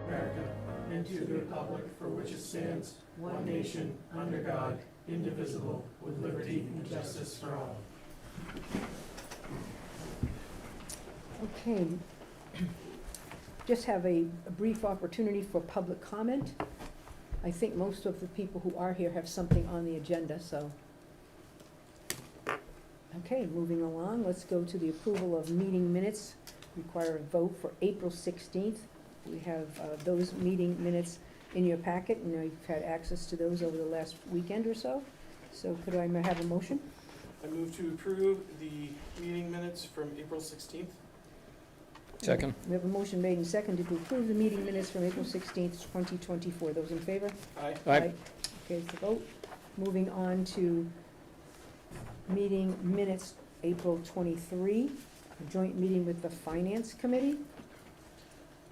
America, and to the republic for which it stands, one nation, under God, indivisible, with liberty and justice for all. Okay. Just have a brief opportunity for public comment. I think most of the people who are here have something on the agenda, so. Okay, moving along, let's go to the approval of meeting minutes. Require a vote for April 16th. We have those meeting minutes in your packet, and you've had access to those over the last weekend or so. So could I have a motion? I move to approve the meeting minutes from April 16th. Second. We have a motion made and seconded to approve the meeting minutes from April 16th, 2024. Those in favor? Aye. Aye. Okay, it's the vote. Moving on to meeting minutes, April 23, a joint meeting with the Finance Committee.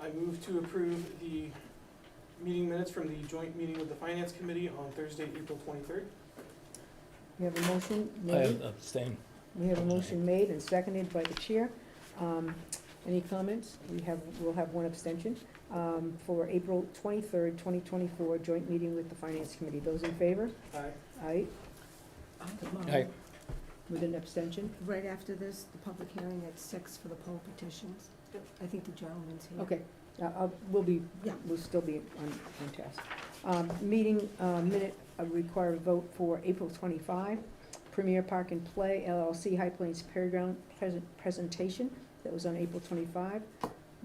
I move to approve the meeting minutes from the joint meeting with the Finance Committee on Thursday, April 23rd. We have a motion I made. abstain. We have a motion made and seconded by the chair. Any comments? We'll have one abstention. For April 23rd, 2024, joint meeting with the Finance Committee. Those in favor? Aye. Aye, Aye. with an abstention. Right after this, the public hearing at 6 for the poll petitions. I think the gentleman's here. Okay, Yeah. we'll still be on task. Meeting minute, require a vote for April 25, Premier Park and Play LLC High Plains Fairground presentation. That was on April 25.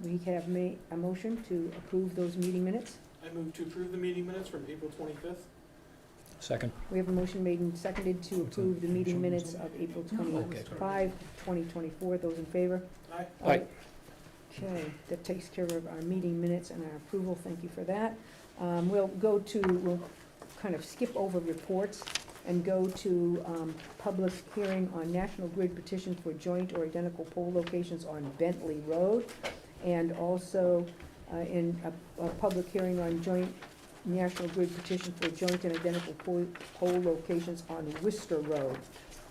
We have made a motion to approve those meeting minutes. I move to approve the meeting minutes from April 25th. Second. We have a motion made and seconded to approve the meeting minutes of April 25, 2024. Those in favor? Aye. Aye. Okay, that takes care of our meeting minutes and our approval. Thank you for that. We'll kind of skip over reports and go to public hearing on National Grid petition for joint or identical pole locations on Bentley Road, and also in a public hearing on joint National Grid petition for joint and identical pole locations on Worcester Road.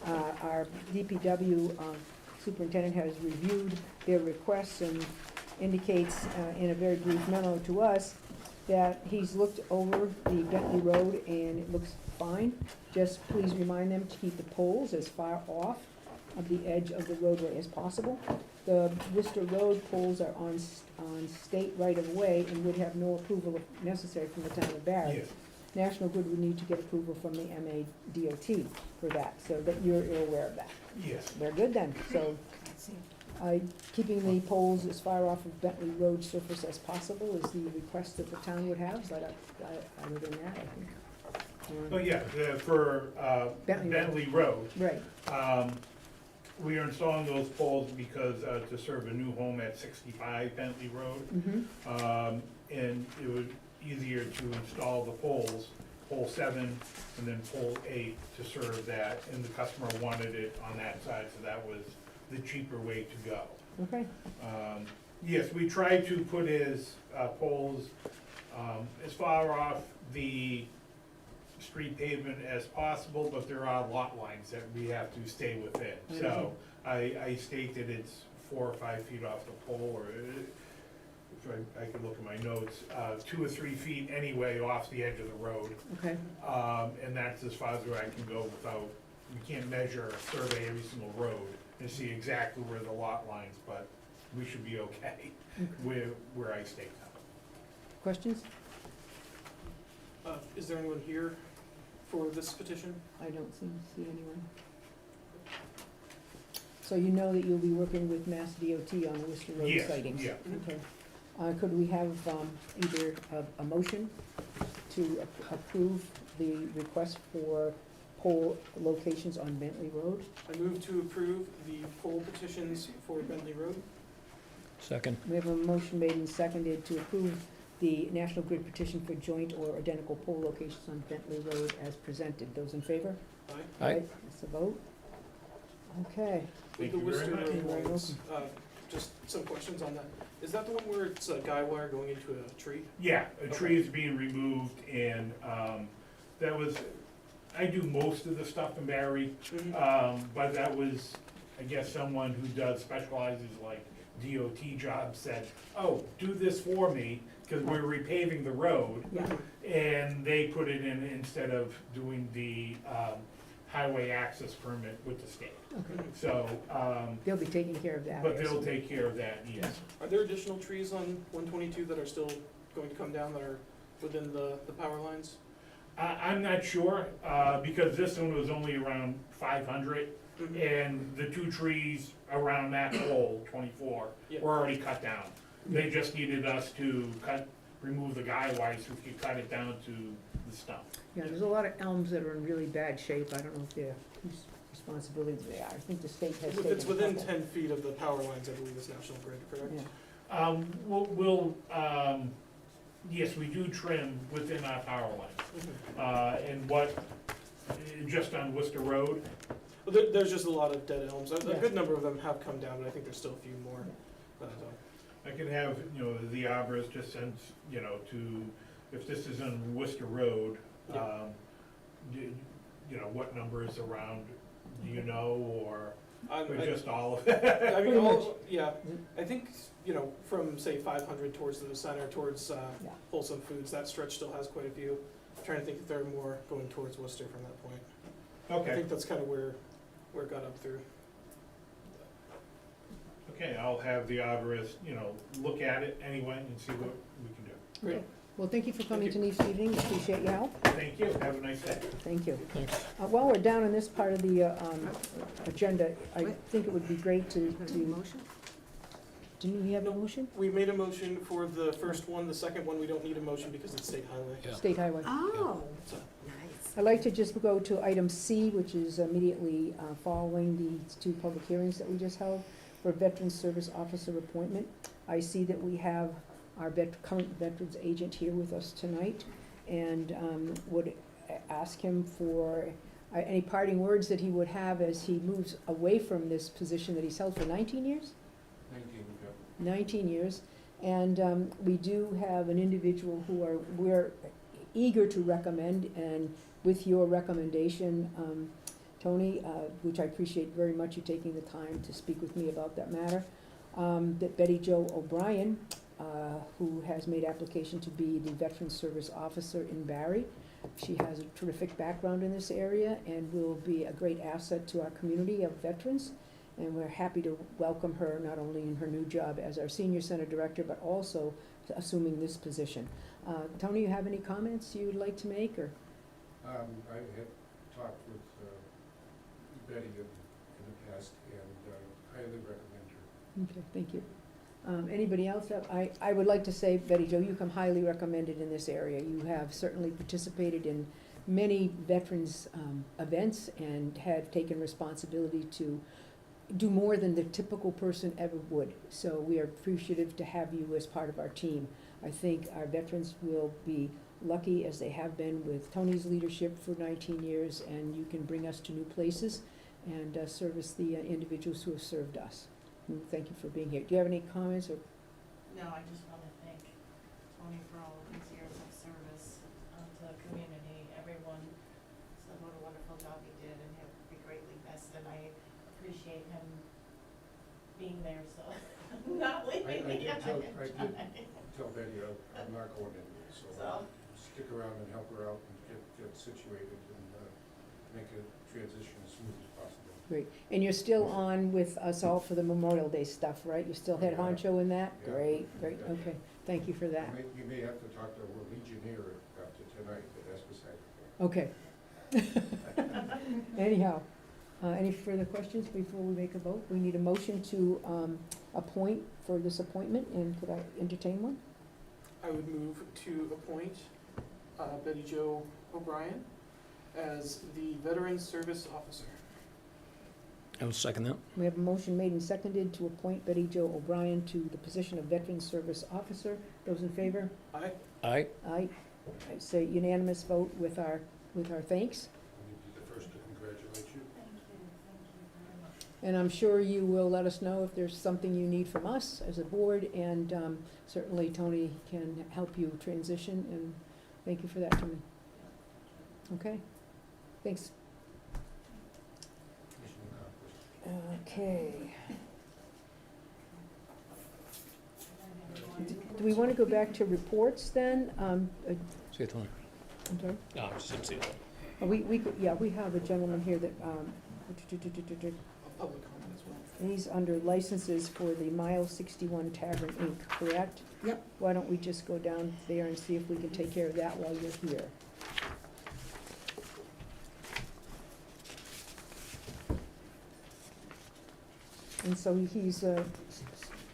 Our DPW superintendent has reviewed their requests and indicates in a very brief memo to us that he's looked over the Bentley Road and it looks fine. Just please remind them to keep the poles as far off of the edge of the roadway as possible. The Worcester Road poles are on state right-of-way and would have no approval if necessary from the town of Barre. Yes. National Grid would need to get approval from the MADOT for that, so that you're aware of that. Yes. They're good then, so keeping the poles as far off of Bentley Road surface as possible is the request that the town would have, but other than that, I think. Oh, yeah, for Bentley Bentley Road. Right, We are installing those poles because to serve a new home at 65 Bentley Road. mm-hmm, And it was easier to install the poles, pole 7 and then pole 8 to serve that. And the customer wanted it on that side, so that was the cheaper way to go. okay, Yes, we tried to put poles as far off the street pavement as possible, but there are lot lines that we have to stay within. So I state that it's 4 or 5 feet off the pole, or if I could look at my notes, 2 or 3 feet anyway off the edge of the road. okay, And that's as far as where I can go without, we can't measure or survey every single road and see exactly where the lot lines, but we should be okay where I state them. questions? Is there anyone here for this petition? I don't see anyone. So you know that you'll be working with Mass DOT on the Worcester Road Yes, sightings? yeah. Okay. Could we have either a motion to approve the request for pole locations on Bentley Road? I move to approve the poll petitions for Bentley Road. Second. We have a motion made and seconded to approve the National Grid petition for joint or identical pole locations on Bentley Road as presented. Those in favor? Aye. Aye. That's a vote. Okay. Thank The you very Worcester much. Road You're ones, just some questions on that. Is that the one where it's a guy wire going into a tree? Yeah, a tree is being removed, and that was, I do most of the stuff in Barre, but that was, I guess, someone who specializes like DOT job said, oh, do this for me, because we're repaving the road. Yeah, And they put it in instead of doing the highway access permit with the state. okay. So, They'll be taking care of that. but I they'll assume. take care of that, yes. Are there additional trees on 122 that are still going to come down that are within the power lines? I'm not sure, because this one was only around 500, and the 2 trees around that pole, 24, Yeah. were already cut down. They just needed us to remove the guy wires, so we could cut it down to the stump. Yeah, there's a lot of elms that are in really bad shape. I don't know if they're, whose responsibility they are. I think the state has If taken a it's within couple. 10 feet of the power lines, I believe it's National Grid, correct? Yeah. We'll, yes, we do trim within our power lines. Mhm. And just on Worcester Road, Well, there's just a lot of dead elms. A Yeah. good number of them have come down, but I think there's still a few more. Yeah. But, I can have, the arborist just send, if this is on Worcester Road, Yeah. what number is around, do you know, or I just all of it? I mean, Pretty yeah, I think, from, say, 500 towards the center, towards Yeah. Wholesome Foods, that stretch still has quite a few. I'm trying to think if there are more going towards Worcester from that point. I Okay, think that's kind of where it got up through. okay, I'll have the arborist, look at it anyway and see what we can do. Great. Well, thank you for coming Thank to this evening. Appreciate your help. Thank you, have a nice day. Thank you. Thanks. While we're down in this part of the agenda, I think it would be great You got any to, motion? didn't we have a motion? We made a motion for the first one. The second one, we don't need a motion because it's state highway. Yeah. State Highway. Oh, So, nice. I'd like to just go to item C, which is immediately following the 2 public hearings that we just held for Veteran Service Officer appointment. I see that we have our current Veterans Agent here with us tonight, and would ask him for any parting words that he would have as he moves away from this position that he's held for 19 years? 19 years. And we do have an individual who we're eager to recommend, and with your recommendation, Tony, which I appreciate very much you taking the time to speak with me about that matter, that Betty Jo O'Brien, who has made application to be the Veteran Service Officer in Barre. She has a terrific background in this area and will be a great asset to our community of veterans. And we're happy to welcome her, not only in her new job as our Senior Center Director, but also to assuming this position. Tony, you have any comments you would like to make, or? I had talked with Betty in the past, and highly recommend her. Okay, thank you. Anybody else? I would like to say, Betty Jo, you come highly recommended in this area. You have certainly participated in many veterans events and have taken responsibility to do more than the typical person ever would. So we are appreciative to have you as part of our team. I think our veterans will be lucky, as they have been with Tony's leadership for 19 years, and you can bring us to new places and service the individuals who have served us. And thank you for being here. Do you have any comments, or? No, I just want to thank Tony for all of his years of service to the community. Everyone said what a wonderful job he did, and he'll be greatly missed, and I appreciate him being there, so not leaving me. I did tell Betty I'm not going anywhere, so stick around and help her out and get situated and make a transition as smooth as possible. Great. And you're still on with us all for the Memorial Day stuff, right? You're still head honcho in that? Yeah. Great, great, okay. Thank you for that. You may have to talk to our Legionnaire after tonight, but that's beside the point. Okay. Anyhow, any further questions before we make a vote? We need a motion to appoint for this appointment, and could I entertain one? I would move to appoint Betty Jo O'Brien as the Veteran Service Officer. I will second that. We have a motion made and seconded to appoint Betty Jo O'Brien to the position of Veteran Service Officer. Those in favor? Aye. Aye. Aye. I say unanimous vote with our thanks. Let me be the first to congratulate you. Thank you very much. And I'm sure you will let us know if there's something you need from us as a board, and certainly Tony can help you transition, and thank you for that, Tony. Okay, thanks. Mission accomplished. Okay. Do we want to go back to reports then? See you, Tony. I'm sorry? No, I was just gonna see you. We could, yeah, we have a gentleman here that, A public comment as well. he's under licenses for the Mile 61 Tavern Inc., correct? Yep. Why don't we just go down there and see if we can take care of that while you're here? And so he's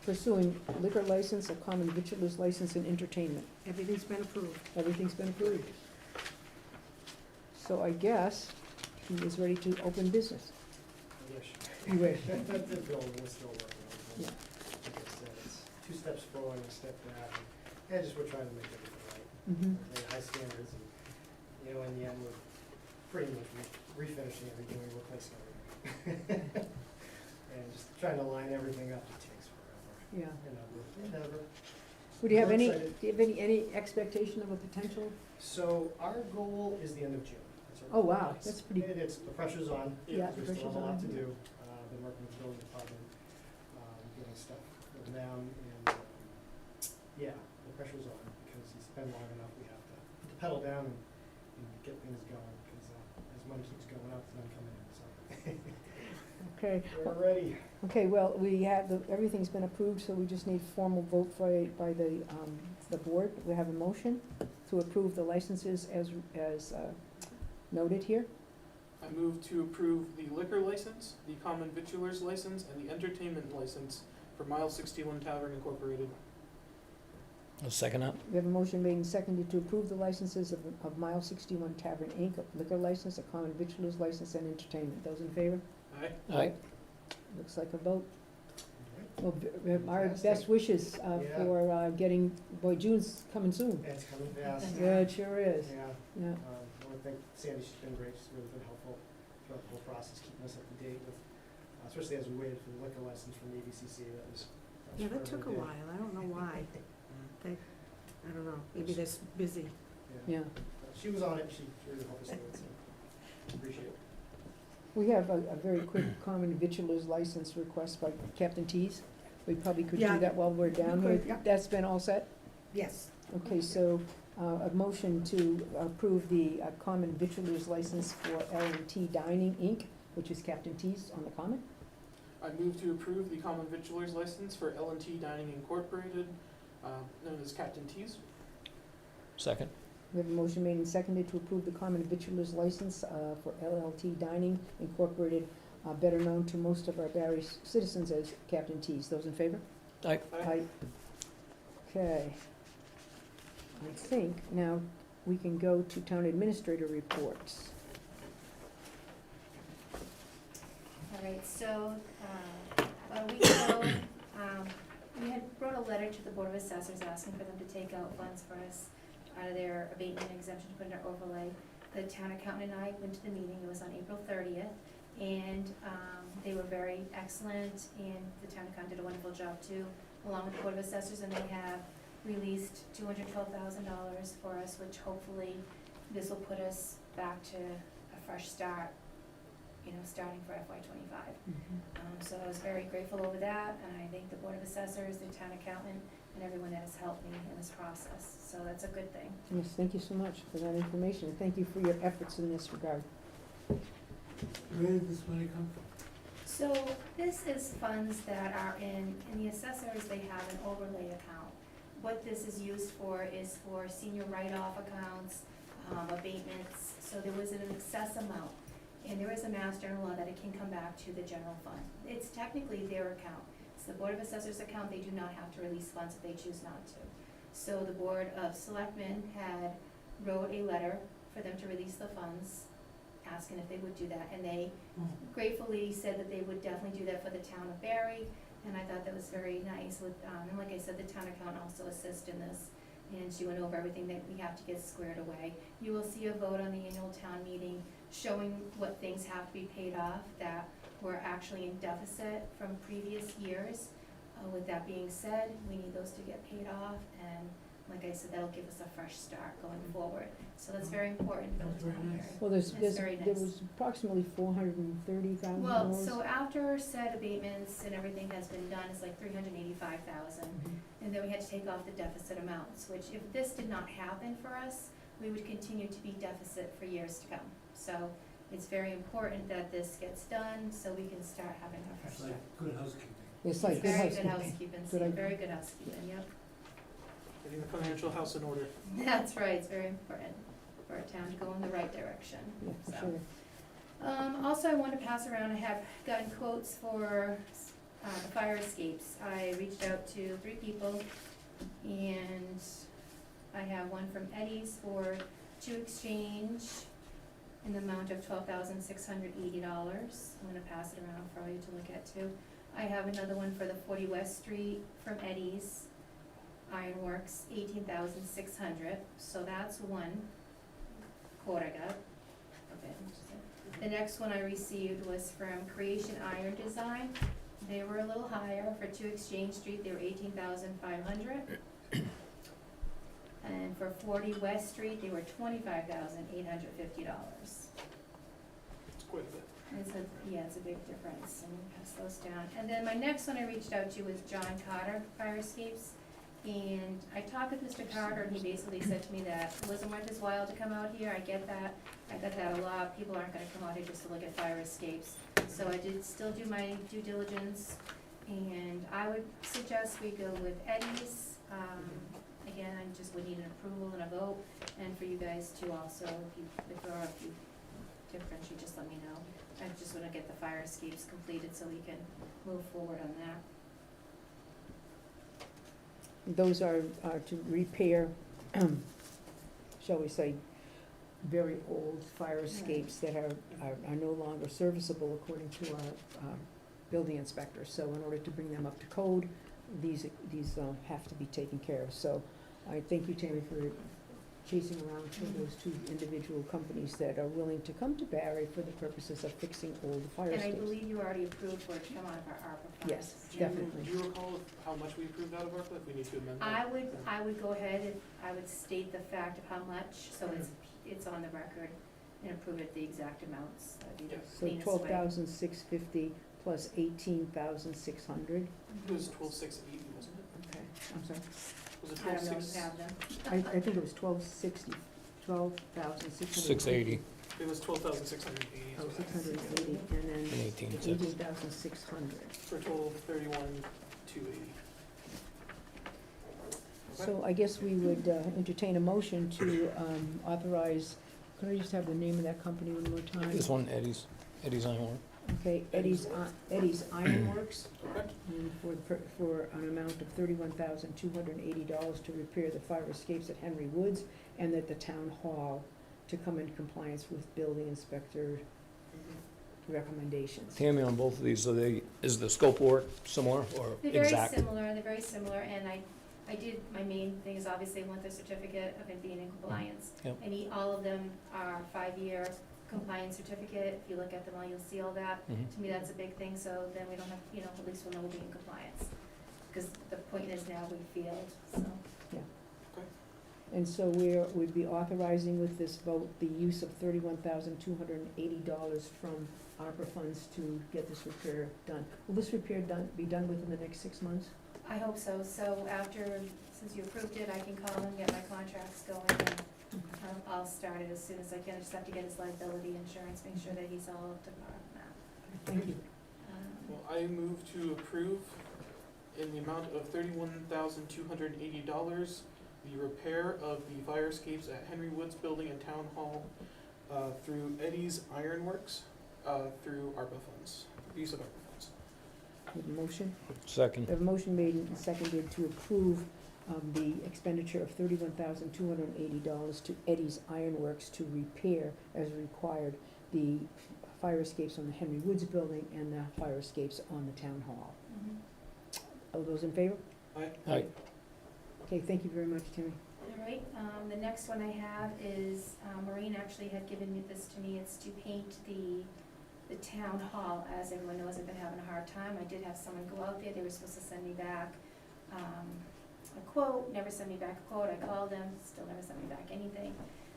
pursuing liquor license, a common victualer's license, and entertainment. Everything's been approved. Everything's been approved. So I guess he is ready to open business. I wish. You wish. The bill, we're still working on it. Yeah. Like I said, it's 2 steps forward and a step back. And just we're trying to make everything right. Mhm. Very high standards and, you know, in the end, we're pretty much refinishing everything, we're replacing everything. And just trying to line everything up, it takes forever. Yeah. You know, but whatever. Would you have We're any, excited. do you have any expectation of a potential? So our goal is the end of June. That's our Oh, wow, goal. that's pretty- It's, the pressure's on. Yeah, because the we still have a pressure's lot to on. do. Been working with the building department, getting stuff with them, and, yeah, the pressure's on, because it's been long enough, we have to put the pedal down and get things going, because, as money keeps going up, it's not coming in, so. Okay. We're ready. Okay, well, we have, everything's been approved, so we just need formal vote by the board. We have a motion to approve the licenses as noted here. I move to approve the liquor license, the common victualer's license, and the entertainment license for Mile 61 Tavern Incorporated. I'll second that. We have a motion made and seconded to approve the licenses of Mile 61 Tavern Inc., a liquor license, a common victualer's license, and entertainment. Those in favor? Aye. Aye. Looks like a vote. Well, our Fantastic. best wishes Yeah. for getting, boy, June's coming soon. It's coming fast. Yeah, it sure is. Yeah, Yeah. I want to thank Sandy, she's been great, she's really been helpful throughout the whole process, keeping us up to date with, especially as we waited for the liquor license from ABCC, that was. Yeah, that forever took a day. while, I don't know why. I don't know, maybe they're busy. Yeah. But she was on it, she really helped us through it, so appreciate it. We have a very quick common victualer's license request by Captain Tees. We probably could do Yeah. that while we're down We here. could, yeah. That's been all set? Yes. Okay, so a motion to approve the common victualer's license for L&T Dining, Inc., which is Captain Tees on the common. I move to approve the common victualer's license for L&T Dining Incorporated, known as Captain T's. Second. We have a motion made and seconded to approve the common victualer's license for LLT Dining Incorporated, better known to most of our Barre citizens as Captain Tees. Those in favor? Aye. Aye. Okay. I think now we can go to town administrator reports. All right, so, about a week ago, we had wrote a letter to the Board of Assessors asking for them to take out funds for us out of their abatement exemption to put in our overlay. The town accountant and I went to the meeting, it was on April 30th, and, they were very excellent, and the town accountant did a wonderful job too, along with the Board of Assessors, and they have released $212,000 for us, which hopefully this will put us back to a fresh start, you know, starting for FY '25. So I was very grateful over that, and I thank the Board of Assessors, the town accountant, and everyone that has helped me in this process, so that's a good thing. Yes, thank you so much for that information, and thank you for your efforts in this regard. Where did this money come from? So this is funds that are in the assessors, they have an overlay account. What this is used for is for senior write-off accounts, abatements, so there was an excess amount. And there is a mass general law that it can come back to the general fund. It's technically their account. It's the Board of Assessors account, they do not have to release funds if they choose not to. So the Board of Selectmen had wrote a letter for them to release the funds, asking if they would do that, and they gratefully said that they would definitely do that for the town of Barre, and I thought that was very nice with, and like I said, the town accountant also assists in this, and she went over everything that we have to get squared away. You will see a vote on the annual town meeting showing what things have to be paid off that were actually in deficit from previous years. With that being said, we need those to get paid off, and like I said, that'll give us a fresh start going forward. So that's very important for the town area. Well, It's very there nice. was approximately $430,000. Well, so after said abatements and everything has been done, it's like $385,000. And then we had to take off the deficit amounts, which if this did not happen for us, we would continue to be deficit for years to come. So it's very important that this gets done so we can start having a fresh It's start. like good housekeeping. It's like It's good very good housekeeping. housekeeping, Good Steve, idea. very good housekeeping, yep. Getting the financial house in order. That's right, it's very important for our town to go in the right direction, Yeah, for so. sure. Also, I want to pass around, I have gotten quotes for the fire escapes. I reached out to 3 people, and I have one from Eddie's for 2 exchange in the amount of $12,680. I'm gonna pass it around for you to look at too. I have another one for the 40 West Street from Eddie's Ironworks, $18,600, so that's one quote I got. Okay. The next one I received was from Creation Iron Design. They were a little higher for 2 Exchange Street, they were $18,500. And for 40 West Street, they were $25,850. It's quite a bit. It's a big difference, and we'll pass those down. And then my next one I reached out to was John Carter Fire Escapes. And I talked with Mr. Carter, and he basically said to me that it wasn't worth his while to come out here. I get that. I got that a lot. People aren't gonna come out here just to look at fire escapes. So I did still do my due diligence, and I would suggest we go with Eddie's. Again, I just would need an approval and a vote, and for you guys to also, if there are a few difference, you just let me know. I just wanna get the fire escapes completed so we can move forward on that. Those are to repair, shall we say, very old fire escapes that are no longer serviceable according to our building inspector. So in order to bring them up to code, these have to be taken care of. So I thank you, Tammy, for chasing around for those 2 individual companies that are willing to come to Barre for the purposes of fixing old fire And I escapes. believe you already approved for it to come out of our ARPA funds. Yes, Do definitely. you recall how much we approved out of ARPA? If we need to amend that? I would go ahead and I would state the fact of how much, so it's on the record, and approve it the exact amounts. That'd be the Yes. So cleanest way. $12,650 plus $18,600. It was 12,680, wasn't it? Okay, I'm sorry. Was it I don't know, you 12,680? have them. I think it was 12,600. 680 It was 12,680. Oh, 680, and then and 18 cents. 18,600. For a total of 31,280. So I guess we would entertain a motion to authorize, could I just have the name of that company one more time? This one, Eddie's Ironwork. Okay, Eddie's Ironworks, Okay. and for an amount of $31,280 to repair the fire escapes at Henry Woods, and at the town hall to come in compliance with building inspector recommendations. Tammy, on both of these, is the scope work similar or They're exact? they're very similar, and I did, my main thing is obviously I want the certificate of it being in compliance. Yep. And all of them are 5-year compliance certificate. If you look at them all, you'll see all that. Mhm. To me, that's a big thing, so then we don't have, at least we'll know we'll be in compliance. Because the point is now we failed, so. And so we'd be authorizing with this vote the use of $31,280 from ARPA funds to get this repair done. Will this repair be done within the next 6 months? I hope so. So since you approved it, I can call and get my contracts going, and I'll start it as soon as I can. I just have to get his liability insurance, make sure that he's all up to par on that. Thank you. Well, I move to approve in the amount of $31,280 the repair of the fire escapes at Henry Woods Building and Town Hall through Eddie's Ironworks through ARPA funds, use of ARPA funds. We have a motion? Second. We have a motion made and seconded to approve the expenditure of $31,280 to Eddie's Ironworks to repair, as required, the fire escapes on the Henry Woods Building and the fire escapes on the Town Hall. All those in favor? Aye. Okay, thank you very much, Timmy. All right, the next one I have is, Maureen actually had given this to me. It's to paint the town hall. As everyone knows, I've been having a hard time. I did have someone go out there. They were supposed to send me back a quote, never sent me back a quote, I called him, still never sent me back anything.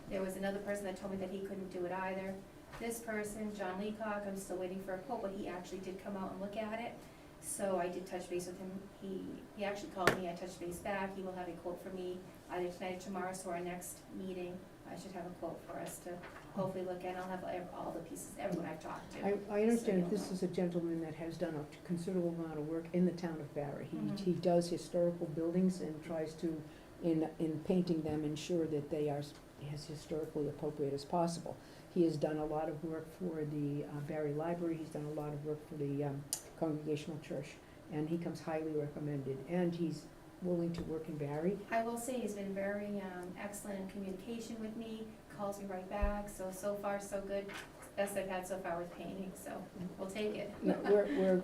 There was another person that told me that he couldn't do it either. This person, John Leacock, I'm still waiting for a quote, but he actually did come out and look at it. So I did touch base with him, he actually called me, I touched base back, he will have a quote for me either tonight or tomorrow, so our next meeting, I should have a quote for us to hopefully look at, and I'll have all the pieces, everyone I've talked to. I understand you'll this know. is a gentleman that has done a considerable amount of work in the town of Barre. Mhm. He does historical buildings and tries to, in painting them, ensure that they are as historically appropriate as possible. He has done a lot of work for the Barre Library, he's done a lot of work for the Congregational Church, and he comes highly recommended, and he's willing to work in Barre. I will say he's been very excellent in communication with me, calls me right back, so far so good. Best I've had so far with painting, so we'll take it. No,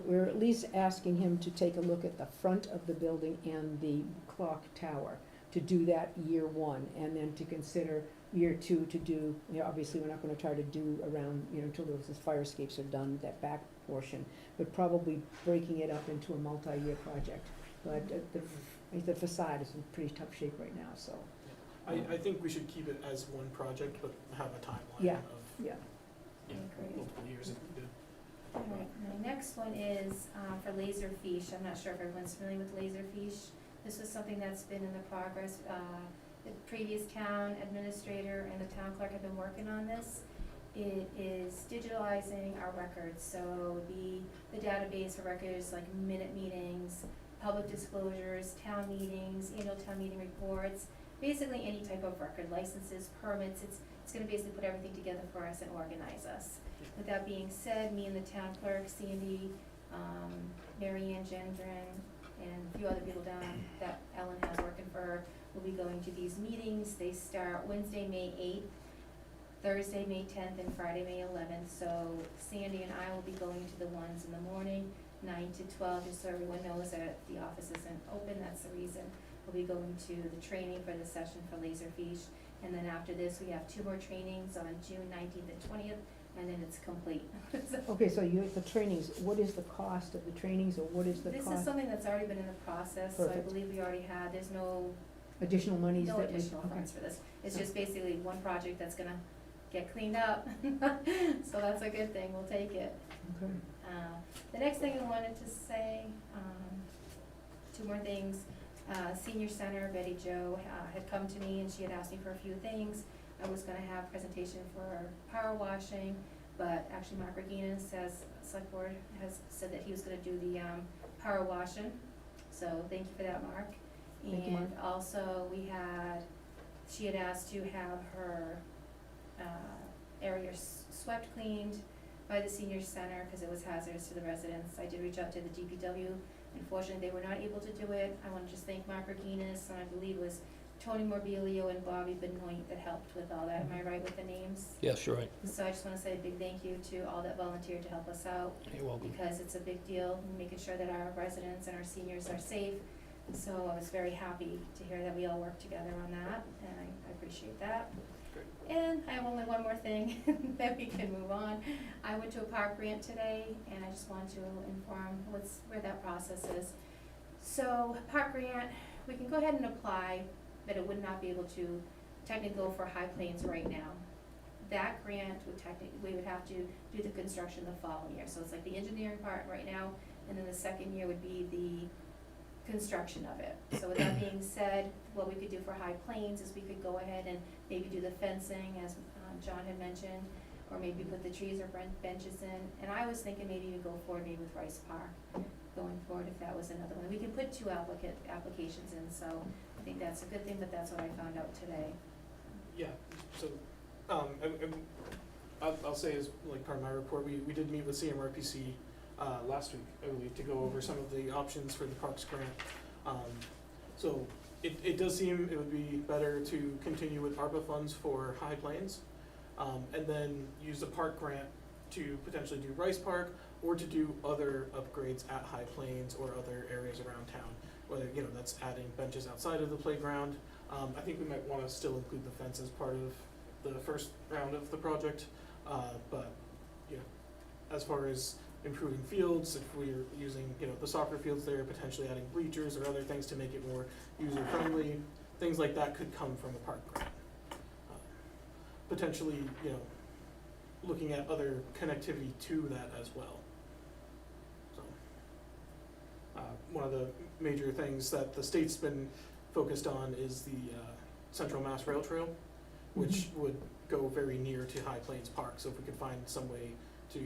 we're at least asking him to take a look at the front of the building and the clock tower, to do that year one, and then to consider year two to do, obviously, we're not gonna try to do around, until those fire escapes are done, that back portion, but probably breaking it up into a multi-year project. But the facade is in pretty tough shape right now, so, I think we should keep it as one project, but have a timeline Yeah. of, yeah. you know, I agree. multiple years if needed. All right, my next one is for Laserfiche. I'm not sure if everyone's familiar with Laserfiche. This was something that's been in the progress. The previous town administrator and the town clerk have been working on this. It is digitalizing our records, so it would be the database for records like minute meetings, public disclosures, town meetings, annual town meeting reports, basically any type of record, licenses, permits. It's gonna basically put everything together for us and organize us. With that being said, me and the town clerk, Sandy, Mary Ann Gendron, and a few other people down that Ellen has working for her, will be going to these meetings. They start Wednesday, May 8th, Thursday, May 10th, and Friday, May 11th. So Sandy and I will be going to the ones in the morning, 9 to 12, just so everyone knows that the office isn't open. That's the reason. We'll be going to the training for the session for Laserfiche. And then after this, we have 2 more trainings on June 19th and 20th, and then it's complete. So Okay, so the trainings, what is the cost of the trainings, or what is the this cost? is something that's already been in the process, so I Perfect. believe we already had, there's no Additional monies that we? additional okay. funds for this. It's Okay. just basically one project that's gonna get cleaned up. So that's a good thing, we'll take it. Okay. The next thing I wanted to say, 2 more things. Senior Center, Betty Jo, had come to me and she had asked me for a few things. I was gonna have a presentation for power washing, but actually Mark Reginas says, Selectboard has said that he was gonna do the, power washing. So thank you for that, Mark. Thank you, Mark. And also, she had asked to have her, area swept, cleaned by the senior center, cause it was hazardous to the residents. I did reach out to the DPW. Unfortunately, they were not able to do it. I wanna just thank Mark Reginas, and I believe it was Tony Morbilio and Bobby Benoit that helped with all that. Am I right with the names? Yes, you're right. So I just wanna say a big thank you to all that volunteered to help us out, You're welcome. because it's a big deal, making sure that our residents and our seniors are safe. So I was very happy to hear that we all worked together on that, and I appreciate that. Great. And I have only one more thing, then we can move on. I went to a park grant today, and I just wanted to inform where that process is. So, park grant, we can go ahead and apply, but it would not be able to technically go for High Plains right now. That grant we would have to do the construction the following year, so it's like the engineering part right now, and then the second year would be the construction of it. So with that being said, what we could do for High Plains is we could go ahead and maybe do the fencing, as John had mentioned, or maybe put the trees or benches in. And I was thinking maybe even go forward maybe with Rice Park going forward, if that was another one. We can put 2 applications in, so I think that's a good thing, but that's what I found out today. Yeah, so, I'll say as like part of my report, we did meet with CMRPC last week, I believe, to go over some of the options for the Parks grant. So it does seem it would be better to continue with ARPA funds for High Plains, and then use the park grant to potentially do Rice Park, or to do other upgrades at High Plains or other areas around town, whether, that's adding benches outside of the playground. I think we might wanna still include the fence as part of the first round of the project, but, as far as improving fields, if we're using, the soccer fields there, potentially adding bleachers or other things to make it more user-friendly, things like that could come from a park grant. Potentially, looking at other connectivity to that as well. So, one of the major things that the state's been focused on is the Central Mass Rail Trail, which would go very near to High Plains Park. So if we could find some way to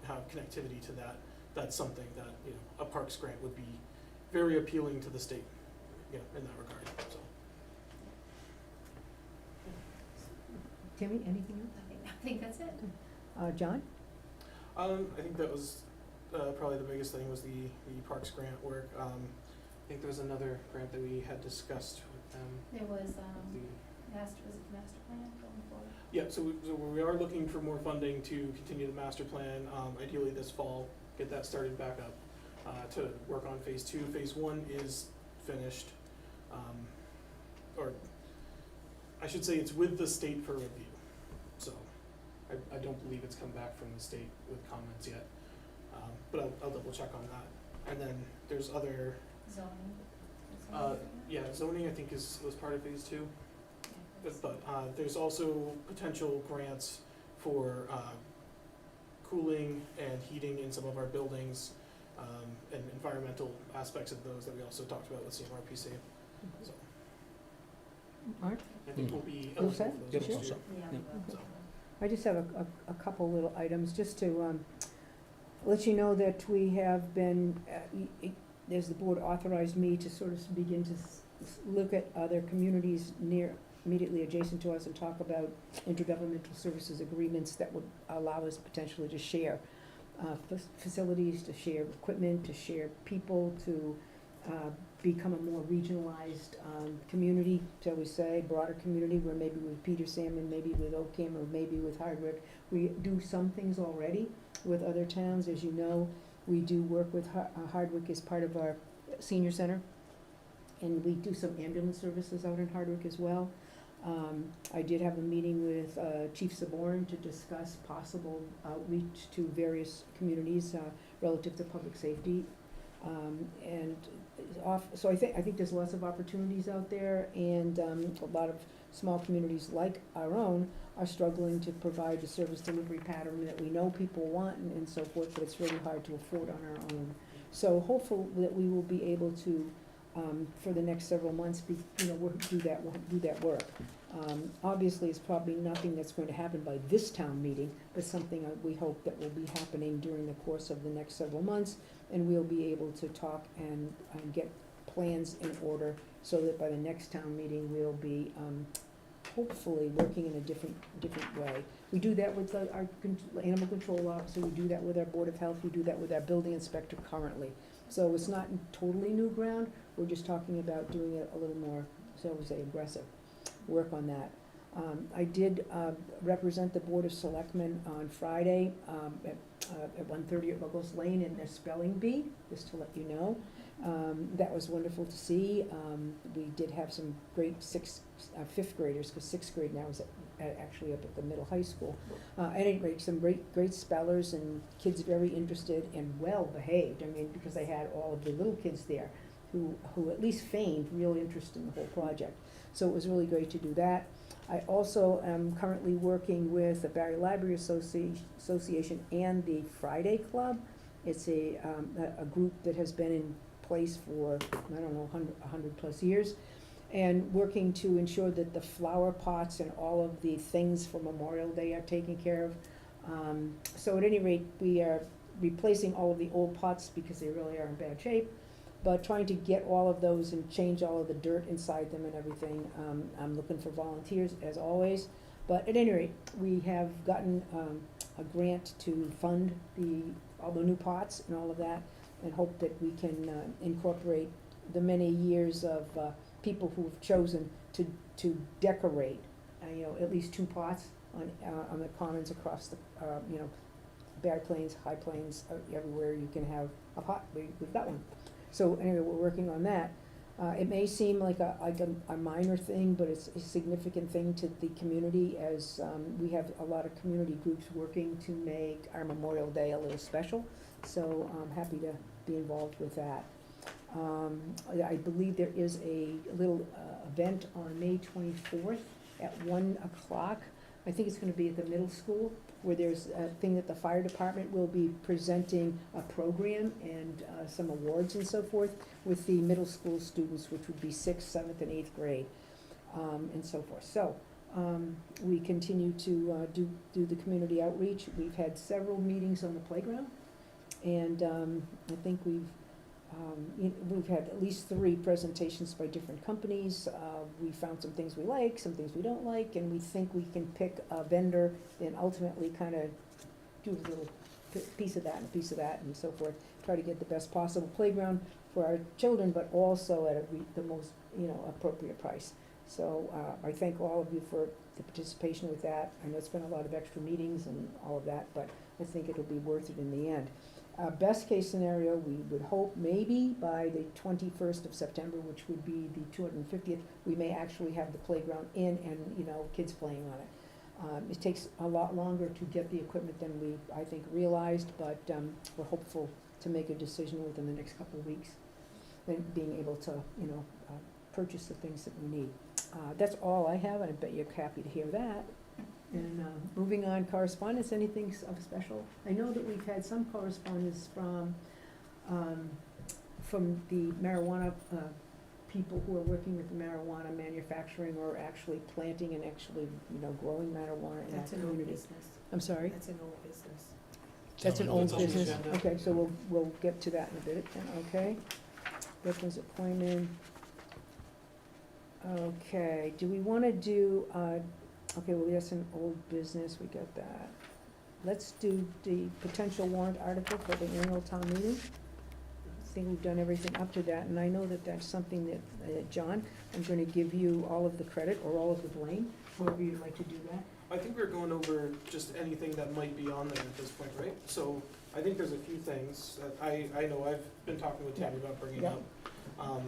have connectivity to that, that's something that, a parks grant would be very appealing to the state, in that regard, so. Timmy, anything else? I think that's it. John? I think that was, probably the biggest thing was the parks grant work. I think there was another grant that we had discussed with them. There was, The- master plan going forward? Yeah, so we are looking for more funding to continue the master plan, ideally this fall, get that started back up, to work on phase 2. Phase 1 is finished, or I should say it's with the state for review. So I don't believe it's come back from the state with comments yet, but I'll double check on that. And then there's other, Zoning? yeah, zoning I think was part of phase 2. But there's also potential grants for cooling and heating in some of our buildings, and environmental aspects of those that we also talked about with CMRPC. So Mark? I think we'll be All set? eligible for Yep, those all next set. year. Yeah. So, I just have a couple little items, just to let you know that we have been, as the board authorized me to sort of begin to look at other communities immediately adjacent to us and talk about intergovernmental services agreements that would allow us potentially to share facilities, to share equipment, to share people, to become a more regionalized community, shall we say, broader community, where maybe with Peter Salmon, maybe with Oakham, or maybe with Hardwick. We do some things already with other towns, as you know. We do work with Hardwick as part of our senior center, and we do some ambulance services out in Hardwick as well. I did have a meeting with Chief Saborn to discuss possible outreach to various communities relative to public safety. So I think there's lots of opportunities out there, and a lot of small communities like our own are struggling to provide the service delivery pattern that we know people want and so forth, but it's really hard to afford on our own. So hopeful that we will be able to, for the next several months, we'll do that work. Obviously, it's probably nothing that's going to happen by this town meeting, but something we hope that will be happening during the course of the next several months, and we'll be able to talk and get plans in order so that by the next town meeting, we'll be hopefully working in a different way. We do that with our animal control officer, we do that with our Board of Health, we do that with our building inspector currently. So it's not totally new ground, we're just talking about doing it a little more, so we say, aggressive work on that. I did represent the Board of Selectmen on Friday at 1:30 at Ruggles Lane in their spelling bee, just to let you know. That was wonderful to see. We did have some great fifth graders, because sixth grade now is actually up at the middle high school. At any rate, some great spellers and kids very interested and well behaved. I mean, because they had all of the little kids there who at least feigned real interest in the whole project. So it was really great to do that. I also am currently working with the Barre Library Association and the Friday Club. It's a group that has been in place for, 100 plus years, and working to ensure that the flower pots and all of the things for Memorial Day are taken care of. So at any rate, we are replacing all of the old pots because they really are in bad shape, but trying to get all of those and change all of the dirt inside them and everything. I'm looking for volunteers, as always. But at any rate, we have gotten a grant to fund all the new pots and all of that, and hope that we can incorporate the many years of people who have chosen to decorate, at least 2 pots on the commons across the, Barre Plains, High Plains, everywhere you can have a pot. We've got one. So anyway, we're working on that. It may seem like a minor thing, but it's a significant thing to the community, as we have a lot of community groups working to make our Memorial Day a little special. So I'm happy to be involved with that. I believe there is a little event on May 24th at 1 o'clock. I think it's gonna be at the middle school, where there's a thing that the fire department will be presenting a program and some awards and so forth with the middle school students, which would be 6th, 7th, and 8th grade, and so forth. So we continue to do the community outreach. We've had several meetings on the playground, and I think we've had at least 3 presentations by different companies. We found some things we like, some things we don't like, and we think we can pick a vendor and ultimately kind of do a little piece of that and a piece of that and so forth. Try to get the best possible playground for our children, but also at the most, appropriate price. So I thank all of you for the participation with that. I know it's been a lot of extra meetings and all of that, but I think it'll be worth it in the end. Best case scenario, we would hope maybe by the 21st of September, which would be the 250th, we may actually have the playground in and, kids playing on it. It takes a lot longer to get the equipment than we, I think, realized, but we're hopeful to make a decision within the next couple of weeks, and being able to, purchase the things that we need. That's all I have, and I bet you're happy to hear that. And moving on, correspondence, anything of special? I know that we've had some correspondence from the marijuana people who are working with marijuana manufacturing, or actually planting and actually, growing marijuana in our That's an old community. business. I'm sorry? That's an old business. That's an Tell me old what's on the business? agenda. Okay, so we'll get to that in a bit then, okay? Veterans appointment. Okay, do we wanna do, okay, well, that's an old business, we got that. Let's do the potential warrant article for the annual town meeting. I think we've done everything up to that, and I know that that's something that, John, I'm gonna give you all of the credit, or all of the blame, whoever you'd like to do that. I think we're going over just anything that might be on there at this point, right? So I think there's a few things that I know I've been talking with Tammy about bringing Yeah. up.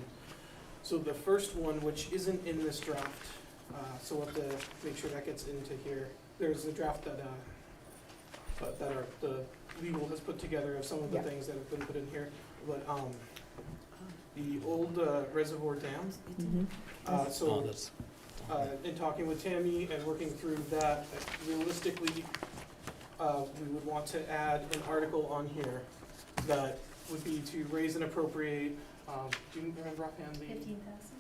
So the first one, which isn't in this draft, so we'll have to make sure that gets into here. There's a draft that the legal has put together of some of the Yeah. things that have been put in here. But the old reservoir dams, Oh, so that's- in talking with Tammy and working through that, realistically, we would want to add an article on here that would be to raise and appropriate, do you remember offhand the?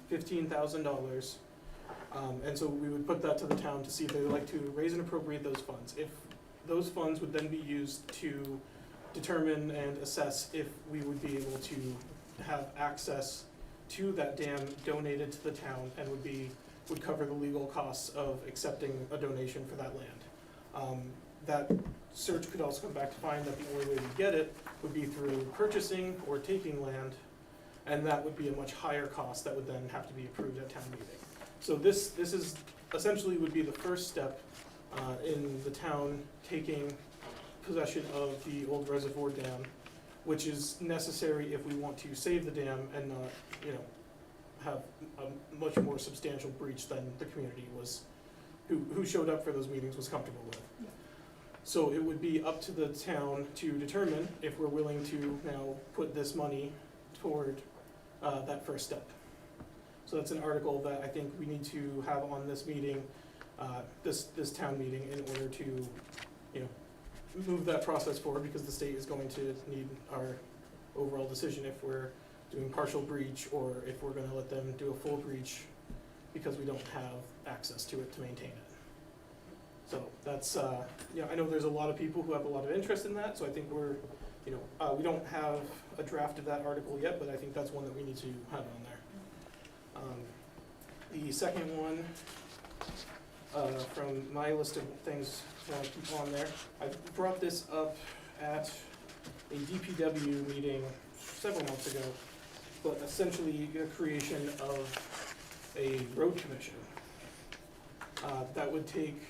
$15,000. And so we would put that to the town to see if they would like to raise and appropriate those funds. If those funds would then be used to determine and assess if we would be able to have access to that dam donated to the town, and would cover the legal costs of accepting a donation for that land. That search could also come back to find that the only way we get it would be through purchasing or taking land, and that would be a much higher cost that would then have to be approved at town meeting. So this is essentially would be the first step in the town taking possession of the old reservoir dam, which is necessary if we want to save the dam and not, have a much more substantial breach than the community who showed up for those meetings was comfortable with. Yeah. So it would be up to the town to determine if we're willing to now put this money toward that first step. So that's an article that I think we need to have on this meeting, this town meeting, in order to, move that process forward, because the state is going to need our overall decision if we're doing partial breach, or if we're gonna let them do a full breach because we don't have access to it to maintain it. So that's, I know there's a lot of people who have a lot of interest in that, so I think we're, we don't have a draft of that article yet, but I think that's one that we need to have on there. The second one, from my list of things I want to keep on there, I brought this up at a DPW meeting several months ago, but essentially the creation of a road commission that would take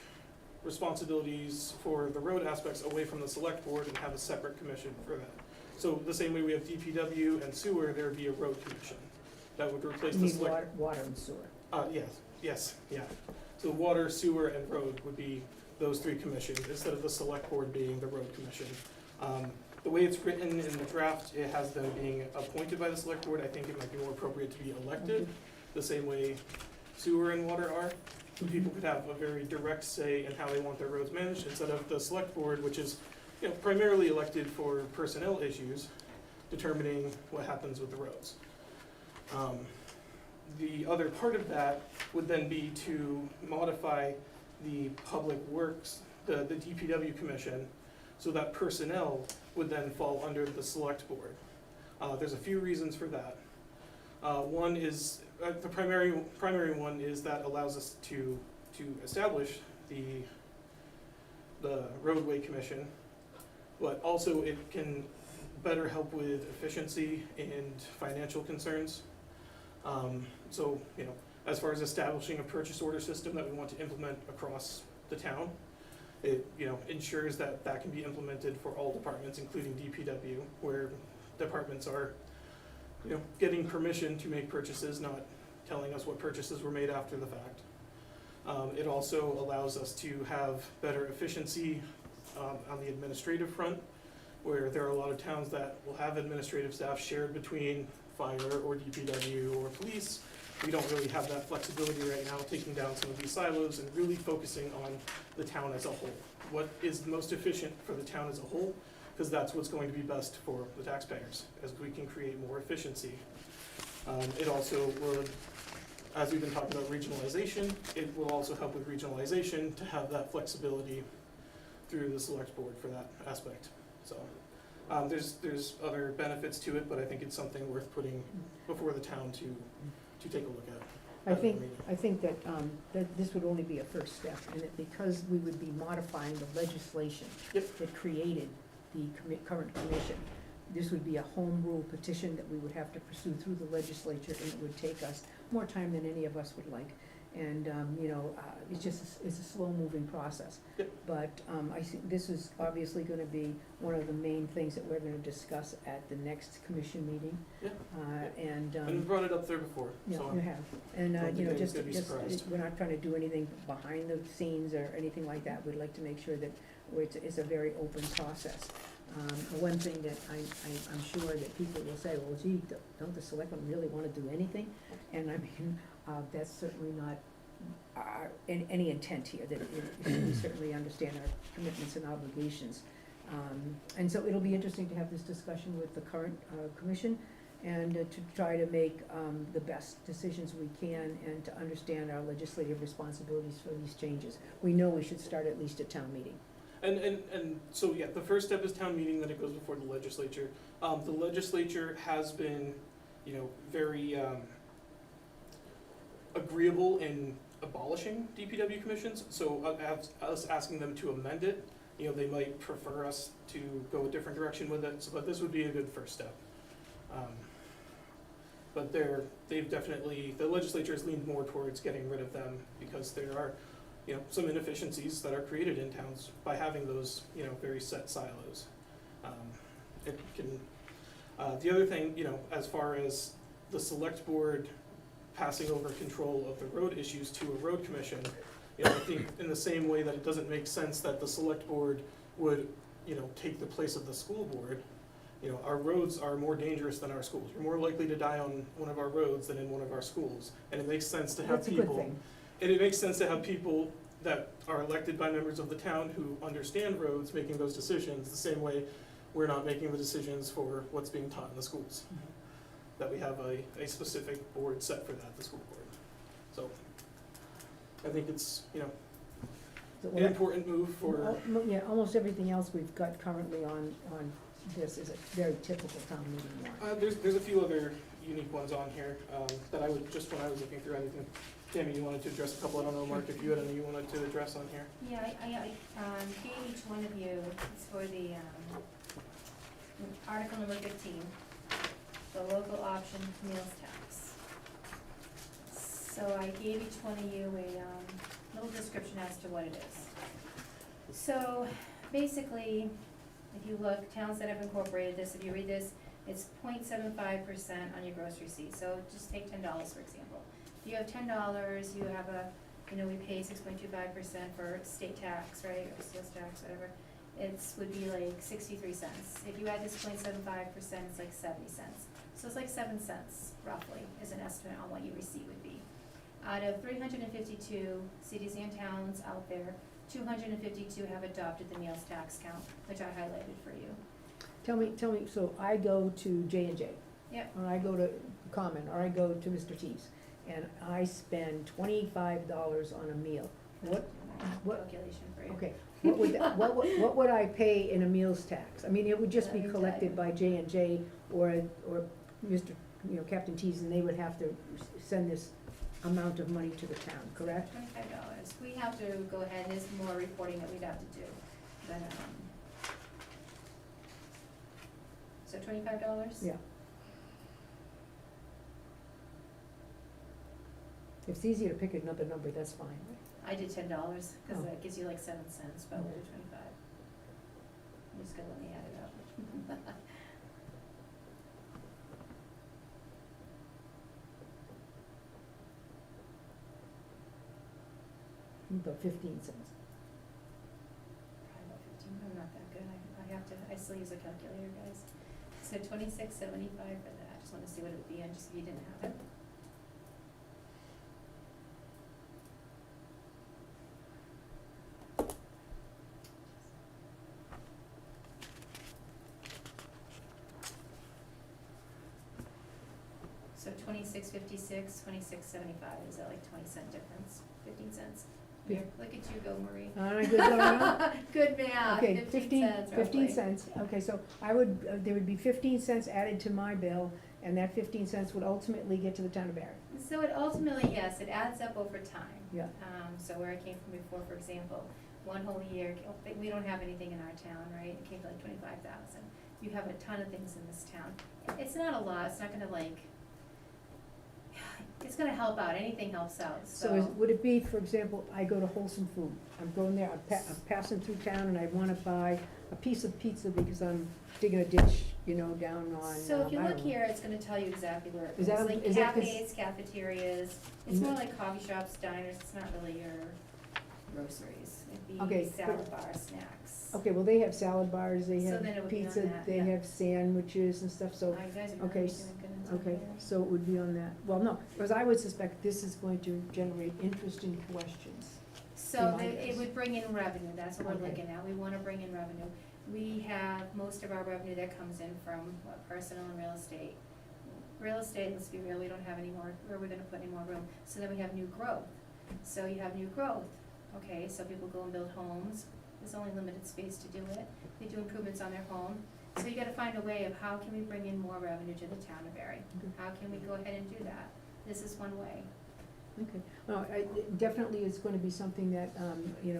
responsibilities for the road aspects away from the select board and have a separate commission for that. So the same way we have DPW and sewer, there would be a road commission that would replace You the need select. water and sewer. Yes, yeah. So water, sewer, and road would be those three commissions, instead of the select board being the road commission. The way it's written in the draft, it has them being appointed by the select board. I think it might be more appropriate to be elected, the same way sewer and water are. So people could have a very direct say in how they want their roads managed, instead of the select board, which is, you know, primarily elected for personnel issues, determining what happens with the roads. The other part of that would then be to modify the public works, the DPW commission, so that personnel would then fall under the select board. There's a few reasons for that. One is, the primary one is that allows us to establish the roadway commission, but also it can better help with efficiency and financial concerns. So, you know, as far as establishing a purchase order system that we want to implement across the town, it, you know, ensures that that can be implemented for all departments, including DPW, where departments are, you know, getting permission to make purchases, not telling us what purchases were made after the fact. It also allows us to have better efficiency on the administrative front, where there are a lot of towns that will have administrative staff shared between fire or DPW or police. We don't really have that flexibility right now, taking down some of these silos and really focusing on the town as a whole. What is most efficient for the town as a whole, because that's what's going to be best for the taxpayers, as we can create more efficiency. It also would, as we've been talking about regionalization, it will also help with regionalization to have that flexibility through the select board for that aspect. So there's other benefits to it, but I think it's something worth putting before the town to take a look at. I think that, that this would only be a first step, and that because we would be modifying the legislation Yep. that created the current commission, this would be a home rule petition that we would have to pursue through the legislature, and it would take us more time than any of us would like. And, you know, it's just, it's a slow-moving process. Yep. But I think this is obviously gonna be one of the main things that we're gonna discuss at the next commission meeting. Yeah. And, And we brought it up there before, yeah, so. you have, and, don't you know, think just, anyone's gonna be surprised. we're not trying to do anything behind the scenes or anything like that, we'd like to make sure that it's a very open process. One thing that I'm sure that people will say, well, gee, don't the selectmen really wanna do anything? And I mean, that's certainly not any intent here, that we certainly understand our commitments and obligations. And so it'll be interesting to have this discussion with the current commission, and to try to make the best decisions we can, and to understand our legislative responsibilities for these changes. We know we should start at least at town meeting. And so, yeah, the first step is town meeting, then it goes before the legislature. The legislature has been, you know, very agreeable in abolishing DPW commissions, so us asking them to amend it, you know, they might prefer us to go a different direction with it, so, but this would be a good first step. But they've definitely, the legislature has leaned more towards getting rid of them, because there are, you know, some inefficiencies that are created in towns by having those, you know, very set silos. It can, the other thing, you know, as far as the select board passing over control of the road issues to a road commission, you know, I think in the same way that it doesn't make sense that the select board would, you know, take the place of the school board, you know, our roads are more dangerous than our schools. You're more likely to die on one of our roads than in one of our schools, and it makes sense to have That's a people. good thing. And it makes sense to have people that are elected by members of the town who understand roads making those decisions, the same way we're not making the decisions for what's being taught in the schools. That we have a specific board set for that, the school board. So, I think it's, you know, So an important move for, Yeah, almost everything else we've got currently on this is a very typical town meeting warrant. there's a few other unique ones on here, that I would, just when I was looking through anything. Tammy, you wanted to address a couple, I don't know, Mark, if you had any you wanted to address on here? Yeah, I gave each one of you, it's for the, article number 15, the local option meals tax. So I gave each one of you a little description as to what it is. So basically, if you look, towns that have incorporated this, if you read this, It's 0.75% on your gross receipt, so just take $10, for example. If you have $10, you have we pay 6.25% for state tax, right, or sales tax, whatever. Would be like 63 cents. If you add this 0.75%, it's like 70 cents. So it's like 7 cents, roughly, is an estimate on what your receipt would be. Out of 352 cities and towns out there, 252 have adopted the meals tax count, which I highlighted for you. Tell me, so I go to J&J. Yep. Or I go to Common, or I go to Mr. T's, and I spend $25 on a meal. What- Calculation for you. Okay, what would I pay in a meals tax? I mean, it would just be Let me tell collected you. by J&J or Mr., Captain T's, and they would have to send this amount of money to the town, correct? $25. We have to go ahead, there's more reporting that we'd have to do, but, so $25? Yeah. If it's easier to pick another number, that's fine. I did $10, cause Oh. that gives you like 7 cents, but we'll do Okay. 25. I'm just gonna let me add it up. About 15 cents. Probably about 15, I'm not that good, I still use a calculator, guys. So $26.75 for that, just wanna see what it would be, and just if you didn't have it. So $26.56, $26.75, is that like 20-cent difference, 15 cents? Yeah. Here, look at you go, Marie. All right, good going on? Good math, Okay, 15 cents 15 roughly. cents, okay, so I would, there would be 15 cents added to my bill, and that 15 cents would ultimately get to the town of Barre. So it ultimately, yes, it adds up over time. Yeah. So where I came from before, for example, one whole year, we don't have anything in our town, right? It came to like 25,000. You have a ton of things in this town. It's not a lot, it's not gonna like, it's gonna help out, anything helps out, So would it be, for example, I go to Wholesome Food, I'm going there, I'm passing through town and I wanna buy a piece of pizza because I'm digging a ditch, down on, So if you I look don't know. here, it's gonna tell you exactly where it Is goes, that- like is that 'cause- cafes, cafeterias, it's Mm. more like coffee shops, diners, it's not really your groceries. It'd Okay, be but- salad bar, snacks. Okay, well, they have salad bars, they So have then it would be on pizza, that, they yeah. have sandwiches and stuff, so, Oh, you guys are okay, really s- doing good in okay, some areas. so it would be on that. Well, no, because I would suspect this is going to generate interesting questions. So Remind it us. would bring in revenue, that's what we're Okay. looking at, we wanna bring in revenue. We have most of our revenue that comes in from personal and real estate. Real estate, let's be real, we don't have any more, where we're gonna put any more room, so then we have new growth. So you have new growth, okay, so people go and build homes, there's only limited space to do it, they do improvements on their home. So you gotta find a way of how can we bring in more revenue to the town of Barre? Okay. How can we go ahead and do that? This is one way. Okay, well, it definitely is going to be something that,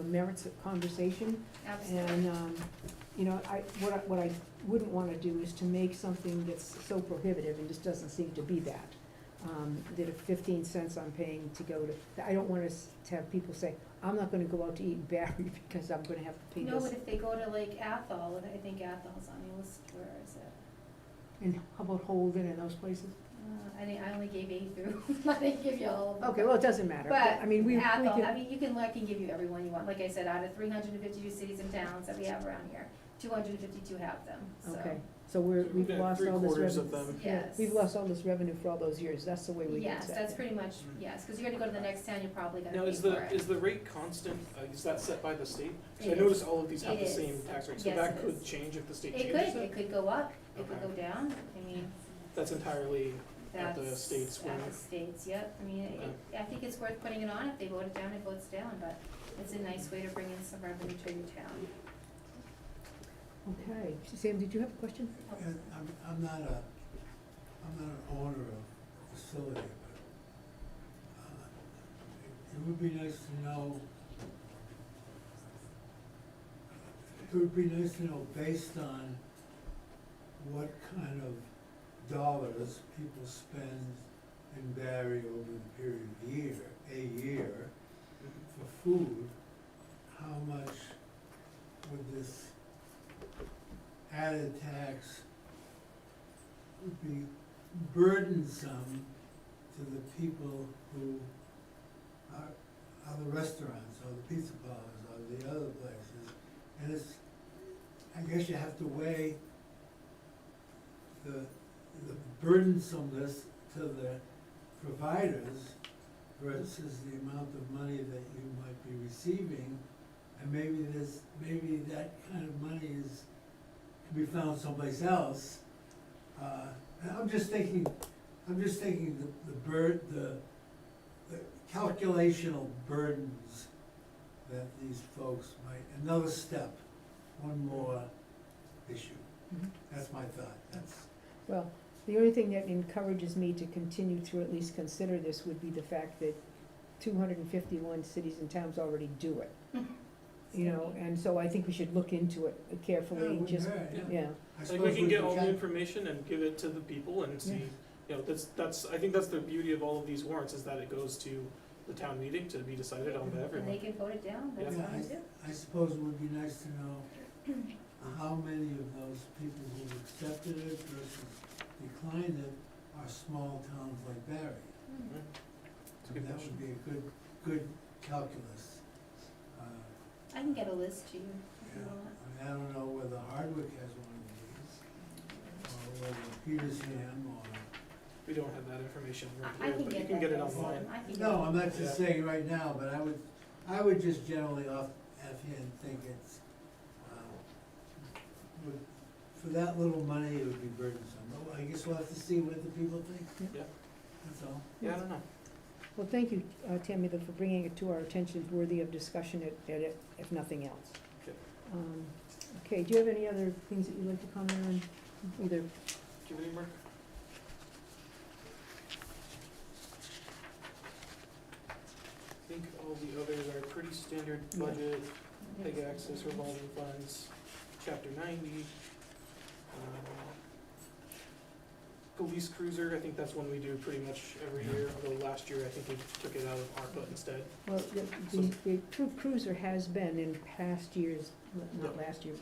merits a conversation. Absolutely. And, what I wouldn't wanna do is to make something that's so prohibitive, and just doesn't seem to be that. That if 15 cents I'm paying to go to, I don't want us to have people say, I'm not gonna go out to eat in Barre because I'm gonna have to pay No, but this. if they go to like Athol, I think Athol's on your list, where is it? And how about Holden and those places? I only gave A through, I didn't give you all of them. Okay, well, it doesn't matter, But I mean, we Athol, could. I mean, I can give you every one you want, like I said, out of 352 cities and towns that we have around here, 252 have them, so. Okay, so we've Yeah, lost all this three-quarters revenue. of them. Yeah, Yes. we've lost all this revenue for all those years, that's the way we get Yes, that. that's pretty much, yes, because you're gonna go to the next town, you're probably gonna Now, pay is for the, it. is the rate constant, is that set by the state? Because It I noticed is. all of these have It the same is. tax rate, so Yes, that it could is. change if the state It changes could, it? it could go up, it could Okay. go down, I mean, That's entirely at that's. the state's whim. At the states, yep, I mean, I think it's worth putting it on, if they vote it down, it votes down, but it's a nice way to bring in some revenue to your town. Okay, Sam, did you have a question? And I'm not an owner of a facility, but it would be nice to know, based on what kind of dollars people spend in Barre over the period of a year for food, how much would this added tax be burdensome to the people who are the restaurants, or the pizza parlors, or the other places. And it's, I guess you have to weigh the burdensomeness to the providers versus the amount of money that you might be receiving. And maybe that kind of money can be found someplace else. And I'm just thinking the calculational burdens that these folks might, another step, one more issue. Mhm. That's my thought, Well, the only thing that encourages me to continue to at least consider this would be the fact that 251 cities and towns already do it. You know, and so I think we should look into it carefully, wouldn't just, hurt, yeah. yeah. I Like, suppose we can get could all the cal- information and give it to the people and see, you know, I think that's the beauty of all of these warrants, is that it goes to the town meeting to be decided on by And everyone. they can vote it down, that's Yeah. fine too. I suppose it would be nice to know how many of those people who accepted it versus declined it are small towns like Barre. Hmm. It's a good That question. would be a good calculus. I can get a list to you if you Yeah, want. I don't know whether Hardwick has one of these, or whether Petersham, or, We don't have that information right I here, can but you get can that. get it next online. time. I can get no, it. I'm not just Yeah. saying right now, but I would just generally offhand think it's, for that little money, it would be burdensome. Well, I guess we'll have to see what the people think. Yeah. That's all. Yeah, I don't know. Well, thank you, Tammy, for bringing it to our attention, it's worthy of discussion if nothing else. Okay. Okay, do you have any other things that you'd like to comment on, either? Do you have any more? I think all the others are pretty standard Yeah. budget, big access revolving funds, chapter 90. Police cruiser, I think that's one we do pretty much every year, although last year I think we took it out of ARPA instead. Well, the troop cruiser has been in past years, not Yeah. last year,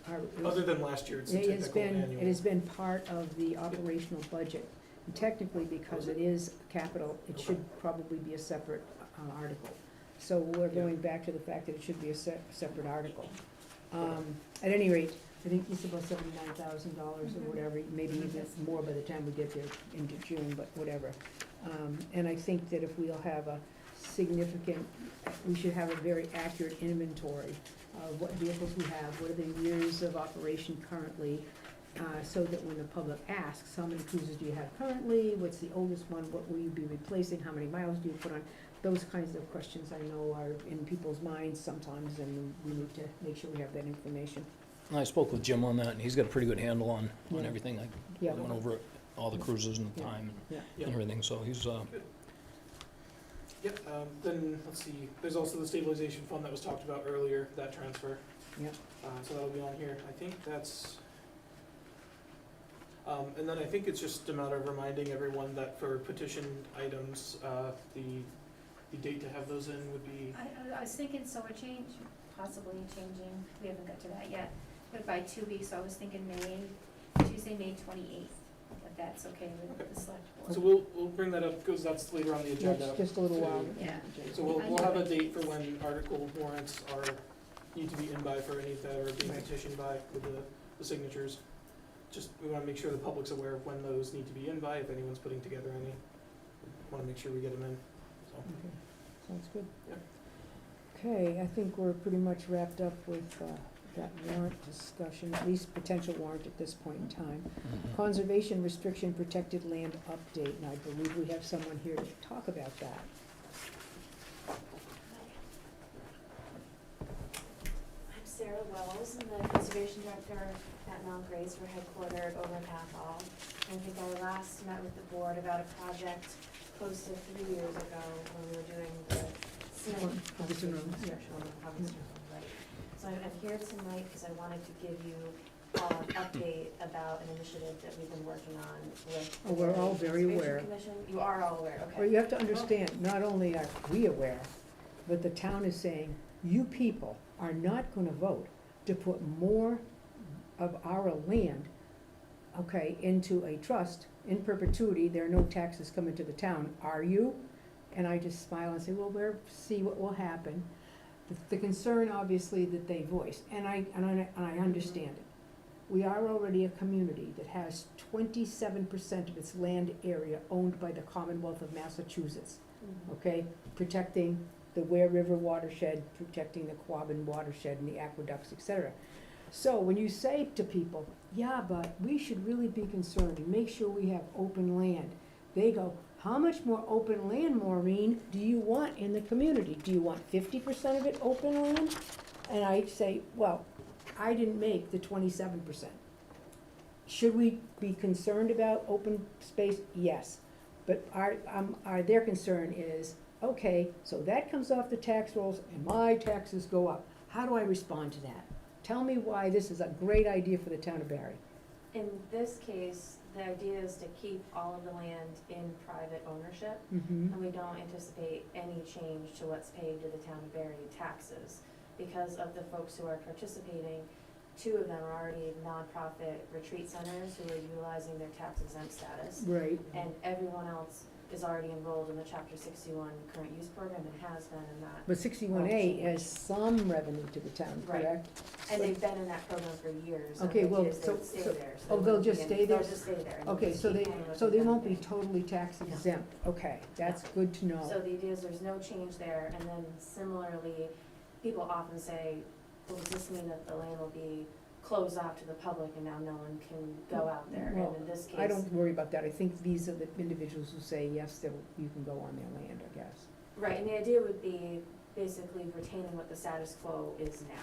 Other than last year, it's a typical annual. it has been part of the operational budget. And technically, because it is capital, it should probably be a separate article. So we're going back to the fact that it should be a separate article. At any rate, I think it's about $79,000 or whatever, maybe even more by the time we get there into June, but whatever. And I think that if we'll have a significant, we should have a very accurate inventory of what vehicles we have, what are the years of operation currently, so that when the public asks, how many cruisers do you have currently, what's the oldest one, what will you be replacing, how many miles do you put on? Those kinds of questions I know are in people's minds sometimes, and we need to make sure we have that information. I spoke with Jim on that, and he's got a pretty good handle on Yeah. everything. I Yeah. went over all the cruises and the Yeah. time Yeah. and everything, so he's, Yep, then, let's see, there's also the stabilization fund that was talked about earlier, that transfer. Yep. So that'll be on here, I think that's, and then I think it's just a matter of reminding everyone that for petition items, the date to have those in would be, I was thinking summer change, possibly changing, we haven't got to that yet, but by 2 weeks, so I was thinking Tuesday, May 28th, if that's okay with the select board. so we'll bring that up, because that's later on the agenda. That's just a little while. Yeah. So we'll have a date for when article warrants need to be in by for any that are being Right. petitioned by with the signatures. Just, we wanna make sure the public's aware of when those need to be in by, if anyone's putting together any, wanna make sure we get them in, so. Okay, sounds good. Yeah. Okay, I think we're pretty much wrapped up with that warrant discussion, at least potential warrant at this point in time. Conservation restriction protected land update, and I believe we have someone here to talk about that. I'm Sarah Wells, I'm the conservation director at Mount Grace. We're headquartered over in Athol. And I think I last met with the board about a project close to 3 years ago when we were doing the scenic Hubbardston Road, yeah. restriction on the Hubbardston Road, right? So I'm here tonight because I wanted to give you an update about an initiative that we've been working on with. Oh, we're all the very Conservation aware. Commission. You are all aware, okay. Well, you have to understand, not only are we aware, but the town is saying, you people are not gonna vote to put more of our land okay, into a trust in perpetuity, there are no taxes coming to the town, are you? And I just smile and say, well, we'll see what will happen. The concern, obviously, that they voice, and I understand it. We are already a community that has 27% of its land area owned by the Commonwealth of Massachusetts, okay? Protecting the Ware River watershed, protecting the Quabbin watershed and the aqueducts, et cetera. So when you say to people, yeah, but we should really be concerned and make sure we have open land, they go, how much more open land, Maureen, do you want in the community? Do you want 50% of it open land? And I say, well, I didn't make the 27%. Should we be concerned about open space? Yes. But their concern is, okay, so that comes off the tax rolls and my taxes go up. How do I respond to that? Tell me why this is a great idea for the town of Barre. In this case, the idea is to keep all of the land in private ownership, Mm-hmm. and we don't anticipate any change to what's paid to the town of Barre taxes. Because of the folks who are participating, 2 of them are already nonprofit retreat centers who are utilizing their tax exempt status. Right. And everyone else is already enrolled in the Chapter 61 current use program and has been in that. But 61A has some revenue to the town, Right. correct? And they've been in that program for years. and Okay, the well, idea is they so- would stay so- there, oh, they they'll wouldn't be just in- stay there? They'll just stay there. and Okay, just so keep they, paying what so they've they won't been be paying. totally tax exempt, okay, that's good to know. So the idea is there's no change there, and then similarly, people often say, well, does this mean that the land will be closed off to the public and now no one can go out there? Well, And in this case. I don't worry about that, I think these are the individuals who say, yes, you can go on their land, I guess. Right, and the idea would be basically retaining what the status quo is now.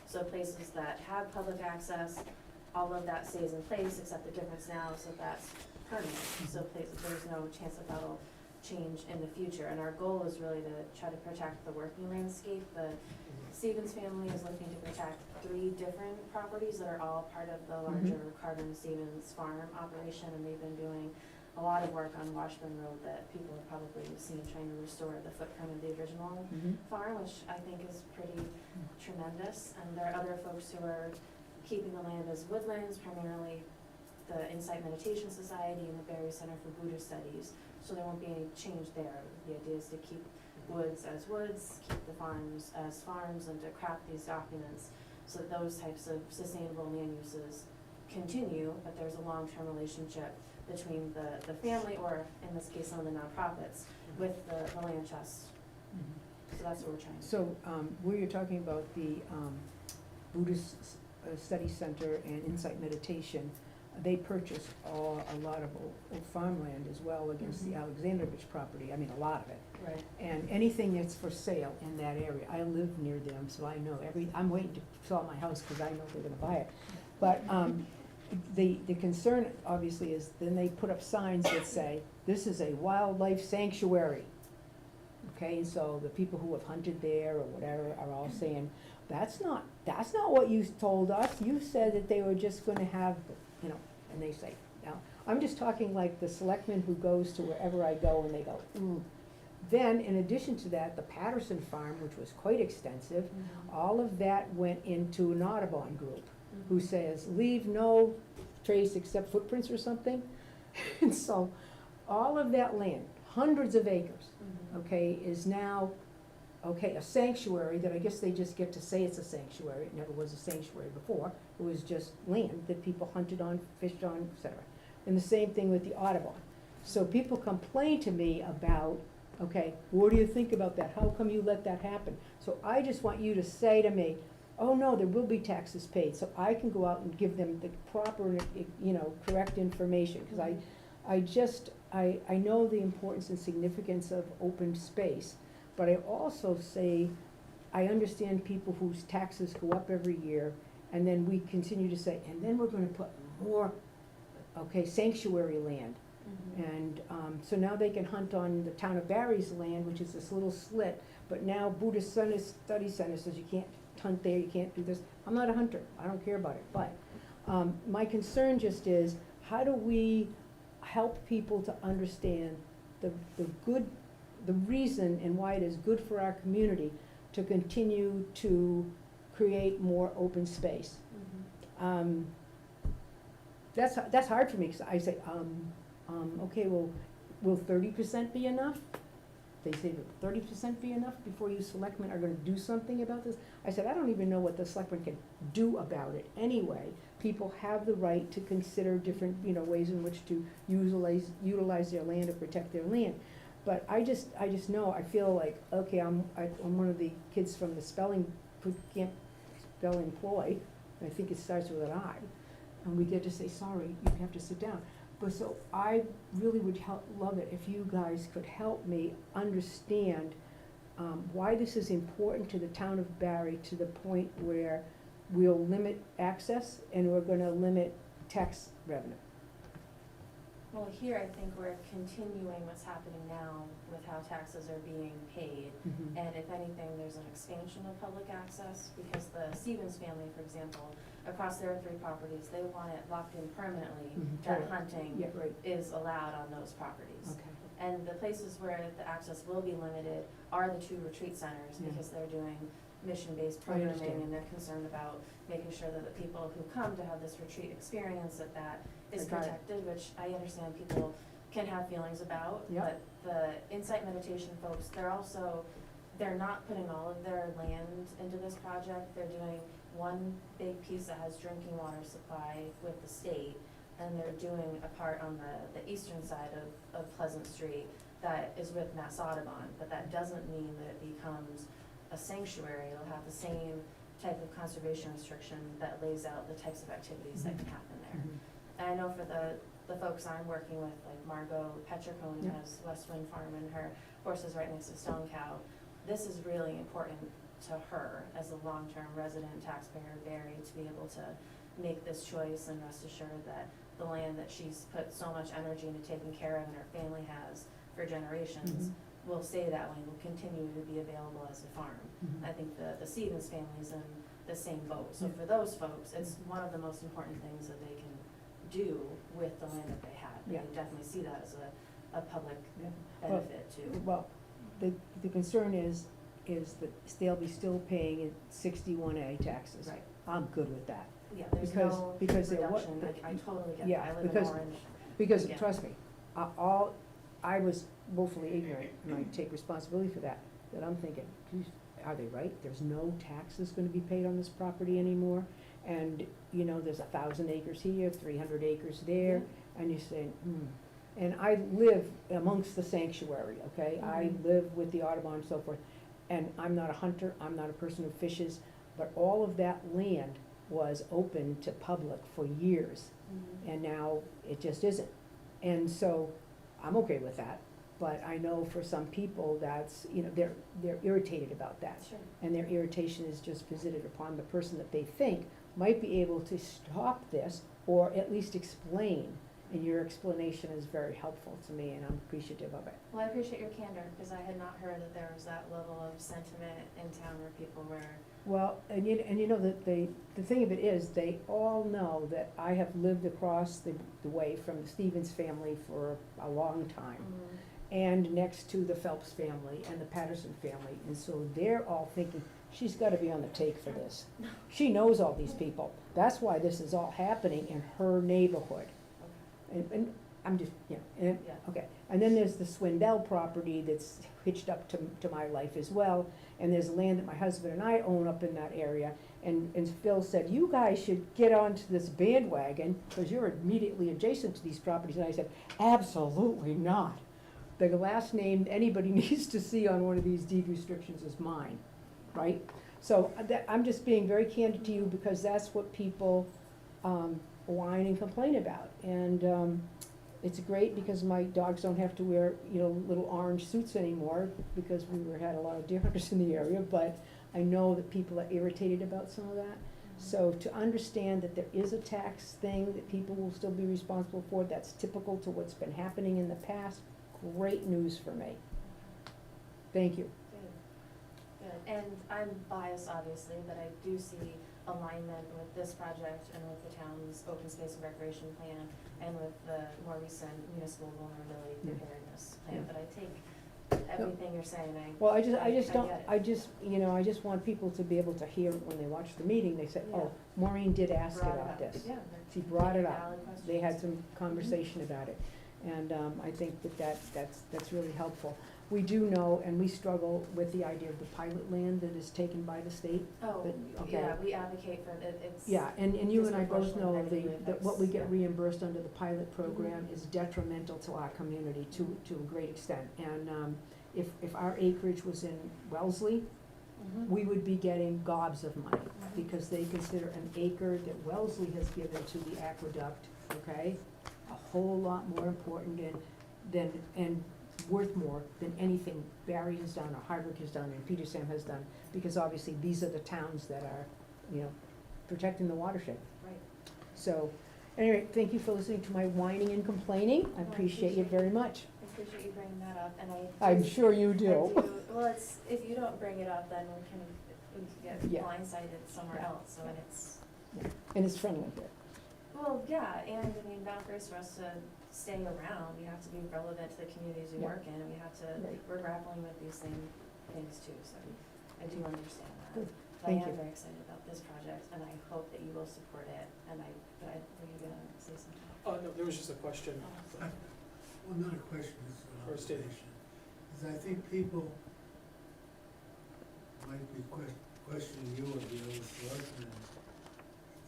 So places that have public access, all of that stays in place, except the difference now is that that's permanent. So places, there's no chance that that'll change in the future. And our goal is really to try to protect the working landscape. The Stevens family is looking to protect 3 different properties that are all part of the larger Carbon Stevens farm operation, and they've been doing a lot of work on Washburn Road that people have probably seen, trying to restore the footprint of the original farm, which I think is pretty tremendous. And there are other folks who are keeping the land as woodlands, primarily the Insight Meditation Society and the Barre Center for Buddhist Studies. So there won't be any change there. The idea is to keep woods as woods, keep the farms as farms, and to craft these documents so that those types of sustainable land uses continue, but there's a long-term relationship between the family, or in this case, some of the nonprofits, with the land trust. So that's what we're trying to do. So, where you're talking about the Buddhist Study Center and Insight Meditation, they purchased a lot of old farmland as well against the Alexandrovich property, I mean, a lot of it. Right. And anything that's for sale in that area, I live near them, so I know I'm waiting to sell my house because I know they're gonna buy it. But, the concern obviously is then they put up signs that say, this is a wildlife sanctuary. Okay, and so the people who have hunted there or whatever are all saying, that's not what you told us, you said that they were just gonna have, and they say, now, I'm just talking like the selectman who goes to wherever I go and they go, ooh. Then, in addition to that, the Patterson farm, which was quite extensive, all of that went into an Audubon group, who says, leave no trace except footprints or something. And so, all of that land, hundreds of acres, okay, is now, okay, a sanctuary that I guess they just get to say it's a sanctuary. It never was a sanctuary before. It was just land that people hunted on, fished on, et cetera. And the same thing with the Audubon. So people complain to me about, okay, what do you think about that? How come you let that happen? So I just want you to say to me, oh no, there will be taxes paid, so I can go out and give them the proper, correct information. Because I know the importance and significance of open space, but I also say, I understand people whose taxes go up every year, and then we continue to say, and then we're gonna put more, sanctuary land. And so now they can hunt on the town of Barry's land, which is this little slit, but now Buddhist Study Center says you can't hunt there, you can't do this. I'm not a hunter, I don't care about it, but my concern just is, how do we help people to understand the reason and why it is good for our community to continue to create more open space? that's hard for me, because I say, okay, well, will 30% be enough? They say, will 30% be enough before you selectmen are gonna do something about this? I said, I don't even know what the selectmen can do about it anyway. People have the right to consider different, ways in which to utilize their land or protect their land. But I just know, I feel like, okay, I'm one of the kids from the spelling, who can't spell employ, I think it starts with an I. And we get to say, sorry, you have to sit down. But so I really would love it if you guys could help me understand why this is important to the town of Barre, to the point where we'll limit access and we're gonna limit tax revenue. Well, here I think we're continuing what's happening now with how taxes are being paid. Mhm. And if anything, there's an expansion of public access, because the Stevens family, for example, across their 3 properties, they want it locked in permanently Mhm, that totally. hunting Yeah, right, is allowed on those properties. okay. And the places where the access will be limited are the 2 retreat centers, Yeah. because they're doing mission-based I programming, understand. and they're concerned about making sure that the people who come to have this retreat experience, that is I got it. protected, which I understand people can have feelings about. Yep. But the Insight Meditation folks, they're not putting all of their land into this project. They're doing one big piece that has drinking water supply with the state, and they're doing a part on the eastern side of Pleasant Street that is with Mass Audubon, but that doesn't mean that it becomes a sanctuary. It'll have the same type of conservation restriction that lays out the types of activities that can happen there. Mhm. And I know for the folks I'm working with, like Margot Petricone, who Yeah. has West Wind Farm and her horses right next to Stone Cow, this is really important to her as a long-term resident taxpayer of Barre, to be able to make this choice and rest assured that the land that she's put so much energy into taking care of and her family has for generations Mhm. will stay that way and will continue to be available as a farm. Mhm. I think the Stevens family's in the same boat. So Yeah. for those folks, it's one of the most important things that they can do with the land that they have. And Yeah. they definitely see that as a public Yeah. Well, benefit too. Well, the concern is that they'll be still paying 61A taxes. Right. I'm good with that. Yeah, there's because no there wa- reduction. I totally get that. Yeah, I live in because- Orange. Because, Yeah. trust me, I was woefully ignorant, and I take responsibility for that, I'm thinking, geez, are they right? There's no taxes gonna be paid on this property anymore, and, there's 1,000 acres here, 300 acres there, and you say, And I live amongst the sanctuary, okay? I Mhm. live with the Audubon and so forth, and I'm not a hunter, I'm not a person who fishes, but all of that land was open to public for years, Mhm. and now it just isn't. And so, I'm okay with that, but I know for some people that's, they're irritated about that. Sure. And their irritation is just visited upon the person that they think might be able to stop this, or at least explain. And your explanation is very helpful to me, and I'm appreciative of it. Well, I appreciate your candor, because I had not heard that there was that level of sentiment in town where people were. Well, and the thing of it is, they all know that I have lived across the way from the Stevens family for a long time, and next to the Phelps family and the Patterson family, and so they're all thinking, she's gotta be on the take for this. She knows all these people, that's why this is all happening in her neighborhood. And I'm just, Yeah. okay. And then there's the Swindell property that's hitched up to my life as well, and there's land that my husband and I own up in that area. And Phil said, you guys should get onto this bandwagon, because you're immediately adjacent to these properties. And I said, absolutely not. The last name anybody needs to see on one of these deed restrictions is mine, right? So I'm just being very candid to you, because that's what people whine and complain about. And it's great because my dogs don't have to wear, little orange suits anymore, because had a lot of deer hunters in the area, but I know that people are irritated about some of that. So to understand that there is a tax thing that people will still be responsible for, that's typical to what's been happening in the past, great news for me. Thank you. Good. And I'm biased, obviously, but I do see alignment with this project and with the town's open space and recreation plan, and with the more recent municipal vulnerability preparedness plan. Yeah. But I take everything you're saying, Well, I I just don't, get it. I just want people to be able to hear when they watch the meeting, they say, oh, Maureen did ask brought it about up. this. Yeah. She brought it up. Valid They had questions. some conversation about it. And I think that's really helpful. We do know, and we struggle with the idea of the pilot land that is taken by the state. Oh, But, okay. yeah, we advocate for it, it's. Yeah, and you and I both know disproportionate the, negative that what we get effects, reimbursed under the pilot program Mhm. is detrimental to our community to a great extent. And if our acreage was in Wellesley, Mhm. we would be getting gobs of money, Mhm. because they consider an acre that Wellesley has given to the aqueduct, okay, a whole lot more important and worth more than anything Barre has done, or Hardwick has done, and Peterson has done, because obviously these are the towns that are, protecting the watershed. Right. So, anyway, thank you for listening to my whining and complaining, I I appreciate it appreciate very much. I appreciate you bringing that up, and I'm just- sure you I do. Well, it's, if you don't bring it up, then we can get Yeah. blindsided somewhere Yeah. else, so and it's, And it's friendly here. well, yeah, and I mean, not first for us to stay around, we have to be relevant to the communities we Yeah. work in, and we have to, Right. we're grappling with these same things too, so I do understand that. Good. But Thank I you. am very excited about this project, and I hope that you will support it, and were you gonna say something? Oh, no, there was just a question. Oh. Well, not a question, it's an Or a statement. observation. Is I think people might be questioning you or the other selectmen,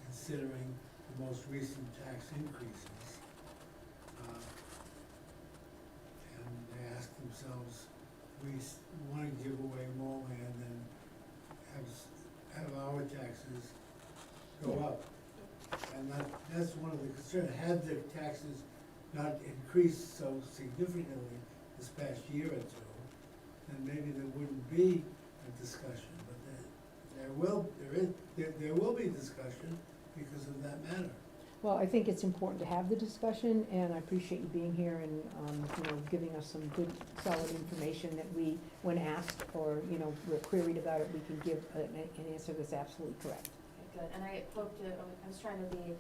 considering the most recent tax increases. And they ask themselves, we wanna give away more land than have our taxes go up. And that's one of the concerns. Had the taxes not increased so significantly this past year or two, then maybe there wouldn't be a discussion. But there will be discussion because of that matter. Well, I think it's important to have the discussion, and I appreciate you being here and, giving us some good, solid information that we, when asked or, we're queried about it, we can give an answer that's absolutely correct. Okay, good, and I hope to, I was trying to be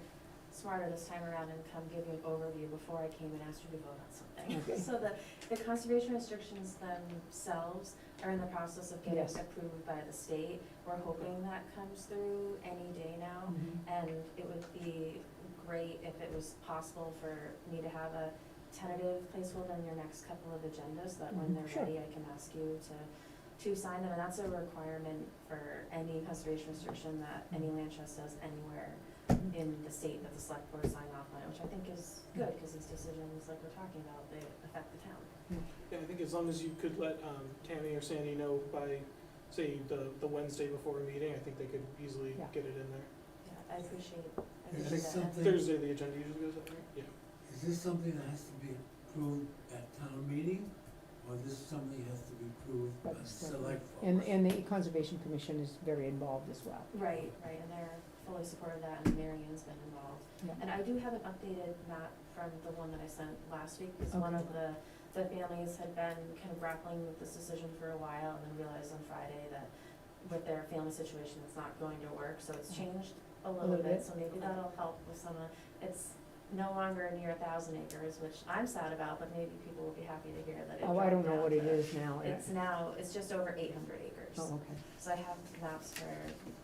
smarter this time around and come give you an overview before I came and asked you to vote on something. Okay. So the conservation restrictions themselves are in the process of getting Yes. approved by the state. We're hoping that comes through any day now, and it would be great if it was possible for me to have a tentative placeholder in your next couple of agendas, so that when they're Sure. ready, I can ask you to sign them, and that's a requirement for any conservation restriction that any land trust does anywhere in the state that the select board sign off on it, which I think is good, because these decisions, like we're talking about, they affect the town. Yeah, I think as long as you could let Tammy or Sandy know by, say, the Wednesday before a meeting, I think they could easily Yeah. get it in there. Yeah, I appreciate Is that. this something- Thursday, the agenda usually goes up, right? Yeah. Is this something that has to be approved at town meeting, or this is something that has to be approved by the select board? And the Conservation Commission is very involved as well. Right, and they're fully supportive of that, and Mary Ann's been involved. Yeah. And I do have an updated map from the one that I sent last week, because one Okay. of the families had been kind of grappling with this decision for a while, and then realized on Friday that with their family situation, it's not going to work, so it's changed a little little bit, bit. so maybe that'll help with some of, it's no longer near 1,000 acres, which I'm sad about, but maybe people will be happy to hear that it Oh, I don't dropped know down what it to- is now. It's just over 800 acres. Oh, okay. So I have maps for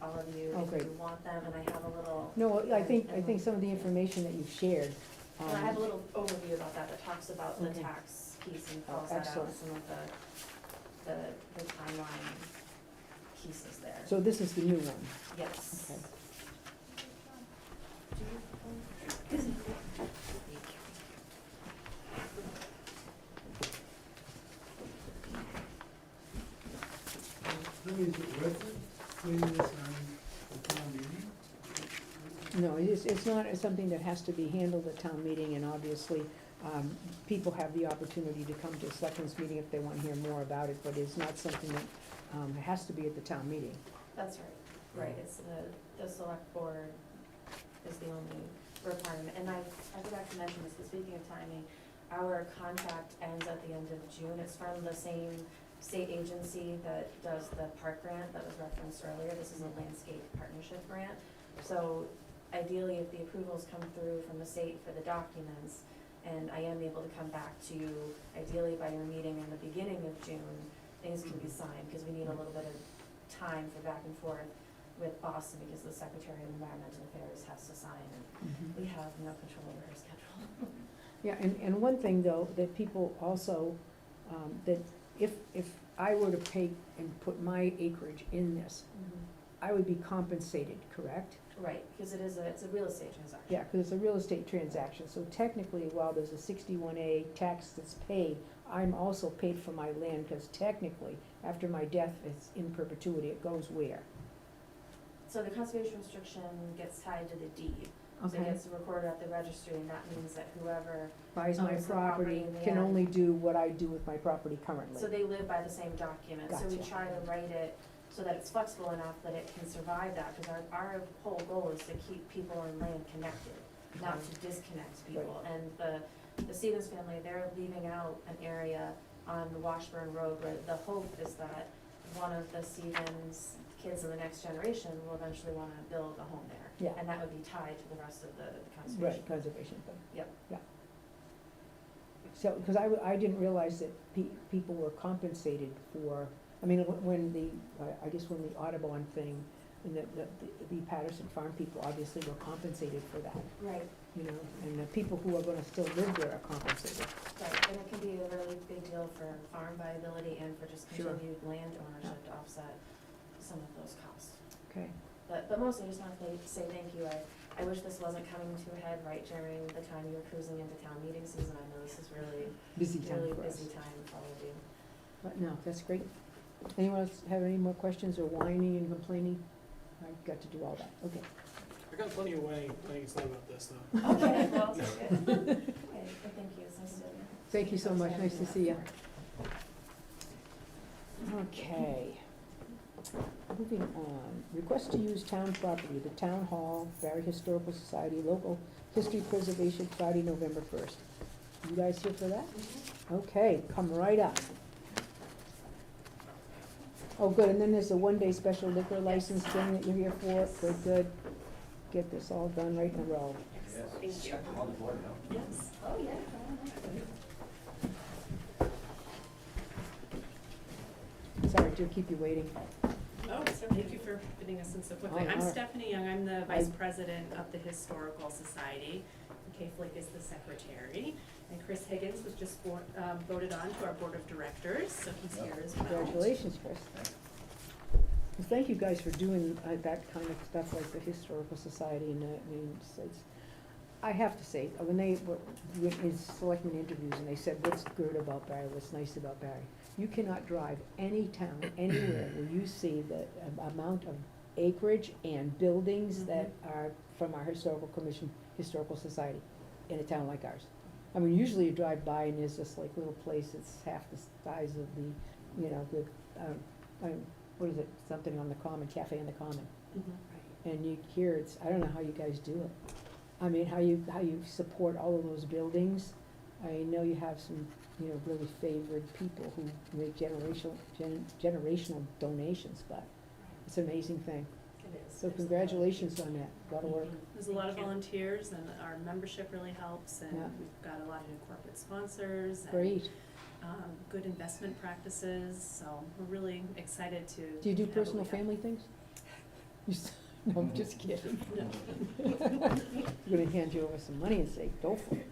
all of you Oh, if great. you want them, and I have a little. No, I think some of the information that you've shared. And I have a little overview about that talks about the Okay. tax piece and Oh, calls that out, excellent. some of the timeline pieces there. So this is the new one, Yes. okay. I mean, is it worth it, putting this on the town meeting? No, it's not something that has to be handled at town meeting, and obviously, people have the opportunity to come to a selectmen's meeting if they want to hear more about it, but it's not something that, has to be at the town meeting. That's right, it's the select board is the only requirement, and I forgot to mention this, but speaking of timing, our contract ends at the end of June, it's from the same state agency that does the park grant that was referenced earlier, this is a landscape partnership grant. So ideally, if the approvals come through from the state for the documents, And I am able to come back to you, ideally by your meeting in the beginning of June, things can be signed, because we need a little bit of time for back and forth with Boston, because the Secretary of Environmental Affairs has to sign, and we have no control over her schedule. Yeah, and one thing though, that people also, that if I were to pay and put my acreage in this, I would be compensated, correct? Right, because it's a real estate transaction. Yeah, because it's a real estate transaction, so technically, while there's a 61A tax that's paid, I'm also paid for my land, because technically, after my death, it's in perpetuity, it goes where? So the conservation restriction gets tied to the deed. So it Okay, gets recorded at the registry, and that means that whoever, buys my owns the property, property, can yeah. only do what I do with my property currently. so they live by the same document. So we Gotcha. try to write it so that it's flexible enough that it can survive that, because our whole goal is to keep people and land connected, not to disconnect people. And the Stevens family, they're leaving out an area on the Washburn Road where the hope is that one of the Stevens kids in the next generation will eventually wanna build a home there. Yeah. And that would be tied to the rest of the conservation. Right, conservation thing. Yep. Yeah. So, because I didn't realize that people were compensated for, I mean, when the, I guess when the Audubon thing, and the Patterson Farm people obviously were compensated for that, Right, you know, and the people who are gonna still live there are compensated. right, and it can be a really big deal for farm viability and for just Sure. continued land ownership to offset some of those costs. Okay. But mostly I just want to say thank you. I wish this wasn't coming to a head right during the time you were cruising into town meeting season. I know this is really, Busy time really for us. busy time for all of you. But no, that's great. Anyone else have any more questions or whining and complaining? I've got to do all that, okay. I got plenty of whining to say about this, though. Okay, well, that's good. Okay, well, thank you. It's nice to. Thank you so much, nice to see you. you. Okay. Moving on, request to use town property, the Town Hall, Barre Historical Society, Local History Preservation, Friday, November 1st. You guys here for that? Okay, come right up. Oh, good, and then there's a one-day special liquor license thing that you're here for, good, good. Get this all done right in a row. Thank you. Yes. Oh, yeah. Sorry to keep you waiting. Oh, so thank you for fitting us in so quickly. Oh, I'm all right. Stephanie Young, I'm the Vice President of the Historical Society. Kay Flick is the Secretary. And Chris Higgins was just voted on to our Board of Directors, so he's here as well. Congratulations, Chris. Well, thank you guys for doing that kind of stuff like the Historical Society, and I mean, I have to say, when they were in selectmen interviews and they said, what's good about Barre, what's nice about Barre? You cannot drive any town, anywhere where you see the amount of acreage and buildings that are from our Historical Commission, Historical Society, in a town like ours. I mean, usually you drive by and there's this like little place that's half the size of the, you know, what is it, something on the Common, Cafe on the Common. And you hear it's, I don't know how you guys do it. I mean, how you support all of those buildings. I know you have some, you know, really favored people who make generational donations, but it's an amazing thing. It is. So congratulations on that, a lot of work. There's a lot of volunteers, and our membership really helps, and Yeah. we've got a lot of new corporate sponsors. And, Great. good investment practices, so we're really excited to. Do you do have what personal we have. family things? No, I'm just kidding. No. I'm gonna hand you over some money and say, go for it.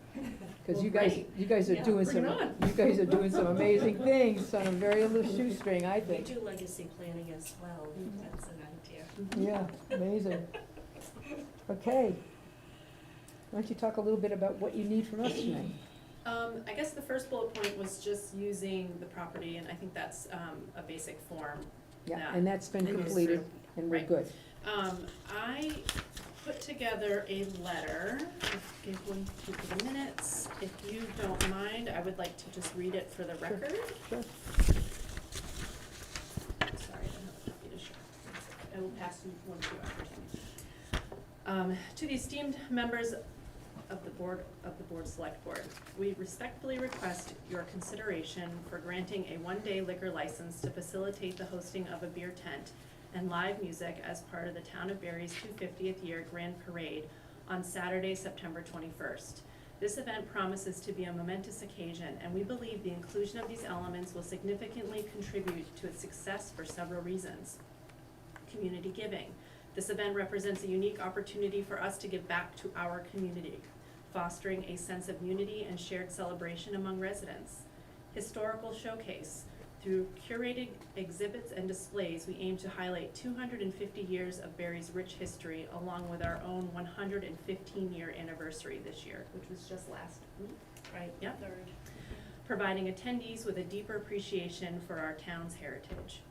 Cause Well, you guys are Yeah, doing bring some, it on. you guys are doing some amazing things on a very little shoestring, I We think. do legacy planning as well, that's an idea. Yeah, amazing. Okay. Why don't you talk a little bit about what you need from us tonight? I guess the first bullet point was just using the property, and I think that's, a basic form. Yeah, that and that's been goes completed, through. and we're Right. good. I put together a letter, give one to the minutes, if you don't mind, I would like to just read it for the record. Sure. Sorry, I don't have a copy to show. I will pass you one to after. To the esteemed members of the Board Select Board, we respectfully request your consideration for granting a one-day liquor license to facilitate the hosting of a beer tent and live music as part of the Town of Barre's 250th year Grand Parade on Saturday, September 21st. This event promises to be a momentous occasion, and we believe the inclusion of these elements will significantly contribute to its success for several reasons. Community giving. This event represents a unique opportunity for us to give back to our community, fostering a sense of unity and shared celebration among residents. Historical showcase. Through curated exhibits and displays, we aim to highlight 250 years of Barre's rich history, along with our own 115-year anniversary this year, which was just last week, right? Yep. Third. Providing attendees with a deeper appreciation for our town's heritage.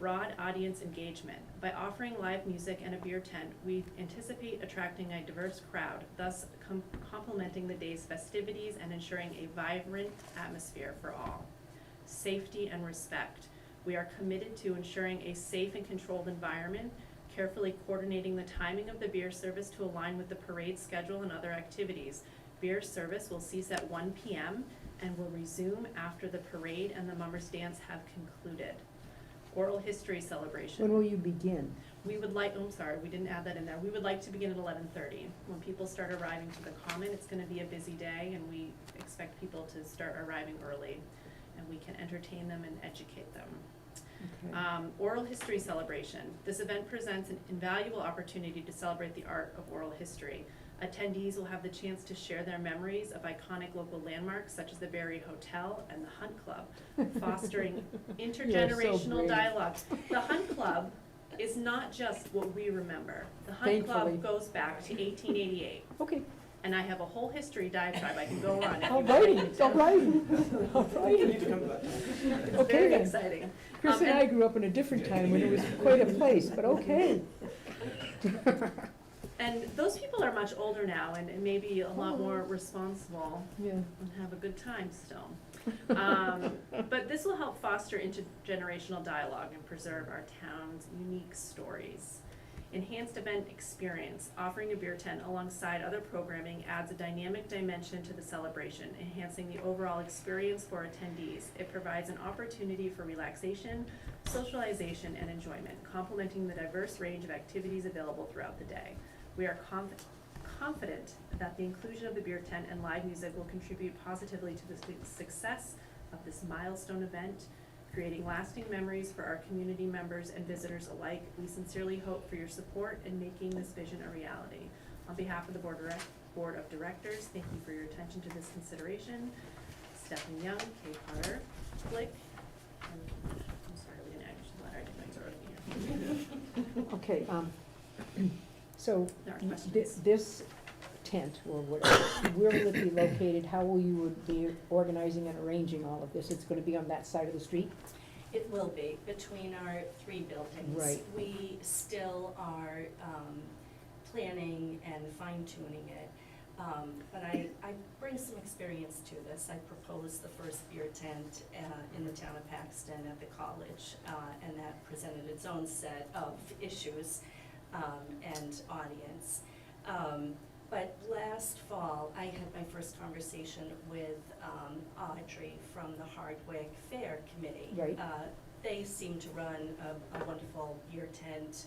Broad audience engagement. By offering live music and a beer tent, we anticipate attracting a diverse crowd, thus complementing the day's festivities and ensuring a vibrant atmosphere for all. Safety and respect. We are committed to ensuring a safe and controlled environment, carefully coordinating the timing of the beer service to align with the parade schedule and other activities. Beer service will cease at 1 p.m. and will resume after the parade and the mummers dance have concluded. Oral history celebration. When will you begin? We would like, oh, I'm sorry, we didn't add that in there. We would like to begin at 11:30. When people start arriving to the common, it's gonna be a busy day, and we expect people to start arriving early, and we can entertain them and educate them. Okay. Oral history celebration. This event presents an invaluable opportunity to celebrate the art of oral history. Attendees will have the chance to share their memories of iconic local landmarks such as the Barre Hotel and the Hunt Club, fostering intergenerational brave. dialogue. The Hunt Club is not just what we remember. The Hunt Thankfully. Club goes back to 1888, Okay, and I have a whole history diatribe I can go on. if all you'd like righty, me to. all righty, all We need righty. to come to that. It's Okay very then. exciting. Chris and I grew up in a different time when it was quite a place, but okay. And those people are much older now and maybe a lot more responsible Yeah. and have a good time still. But this will help foster intergenerational dialogue and preserve our town's unique stories. Enhanced event experience. Offering a beer tent alongside other programming adds a dynamic dimension to the celebration, enhancing the overall experience for attendees. It provides an opportunity for relaxation, socialization, and enjoyment, complementing the diverse range of activities available throughout the day. We are confident that the inclusion of the beer tent and live music will contribute positively to the success of this milestone event, creating lasting memories for our community members and visitors alike. We sincerely hope for your support in making this vision a reality. On behalf of the Board of Directors, thank you for your attention to this consideration. Stephanie Young, Kay Potter, Blake, and, I'm sorry, we didn't actually let our names already here. Okay, so There are questions. this tent, or where will it be located? How will you be organizing and arranging all of this? It's gonna be on that side of the street? It will be, between our three buildings. Right. We still are planning and fine tuning it. But I bring some experience to this. I proposed the first beer tent in the town of Paxton at the college, and that presented its own set of issues and audience. But last fall, I had my first conversation with Audrey from the Hardwick Fair Committee. Right. They seem to run a wonderful beer tent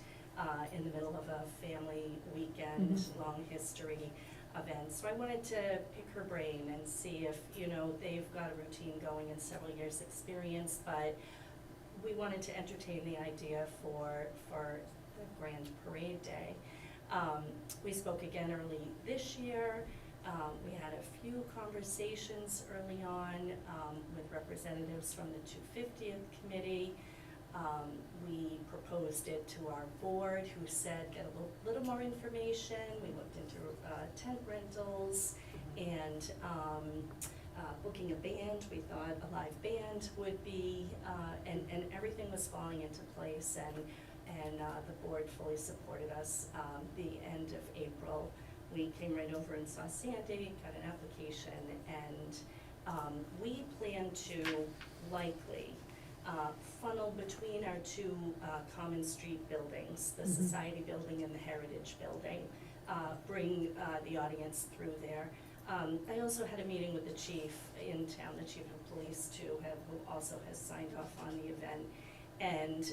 in the middle of a family weekend, long history event. So I wanted to pick her brain and see if, they've got a routine going and several years' experience, but we wanted to entertain the idea for the Grand Parade Day. We spoke again early this year. We had a few conversations early on with representatives from the 250th Committee. We proposed it to our board, who said get a little more information. We looked into tent rentals and booking a band. We thought a live band would be, and everything was falling into place, and the board fully supported us. The end of April, we came right over and saw Sandy, got an application, and we plan to likely funnel between our two common street buildings, the Society Building and the Heritage Building, bring the audience through there. I also had a meeting with the chief in town, the chief of police too, who also has signed off on the event. And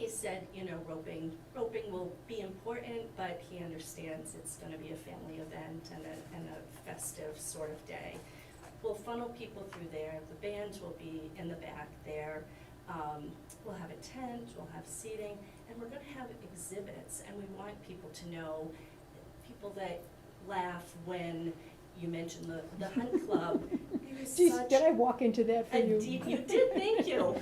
he said, you know, roping will be important, but he understands it's gonna be a family event and a festive sort of day. We'll funnel people through there, the band will be in the back there, we'll have a tent, we'll have seating, and we're gonna have exhibits, and we want people to know, people that laugh when you mention the hunt club. There is Geez, such did I walk into that for a you? deep, you did, thank you.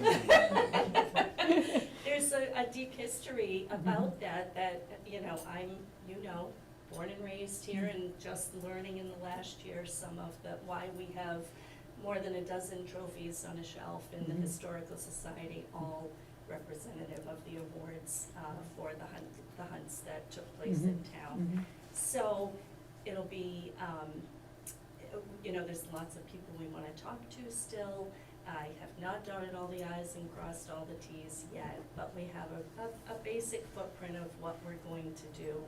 There's a deep history about that, you know, I'm, you know, born and raised here and just learning in the last year some of why we have more than a dozen trophies on a shelf in the Mhm. Historical Society, all representative of the awards for the hunts that took place in town. Mhm. So it'll be, you know, there's lots of people we wanna talk to still. I have not dotted all the i's and crossed all the t's yet, but we have a basic footprint of what we're going to do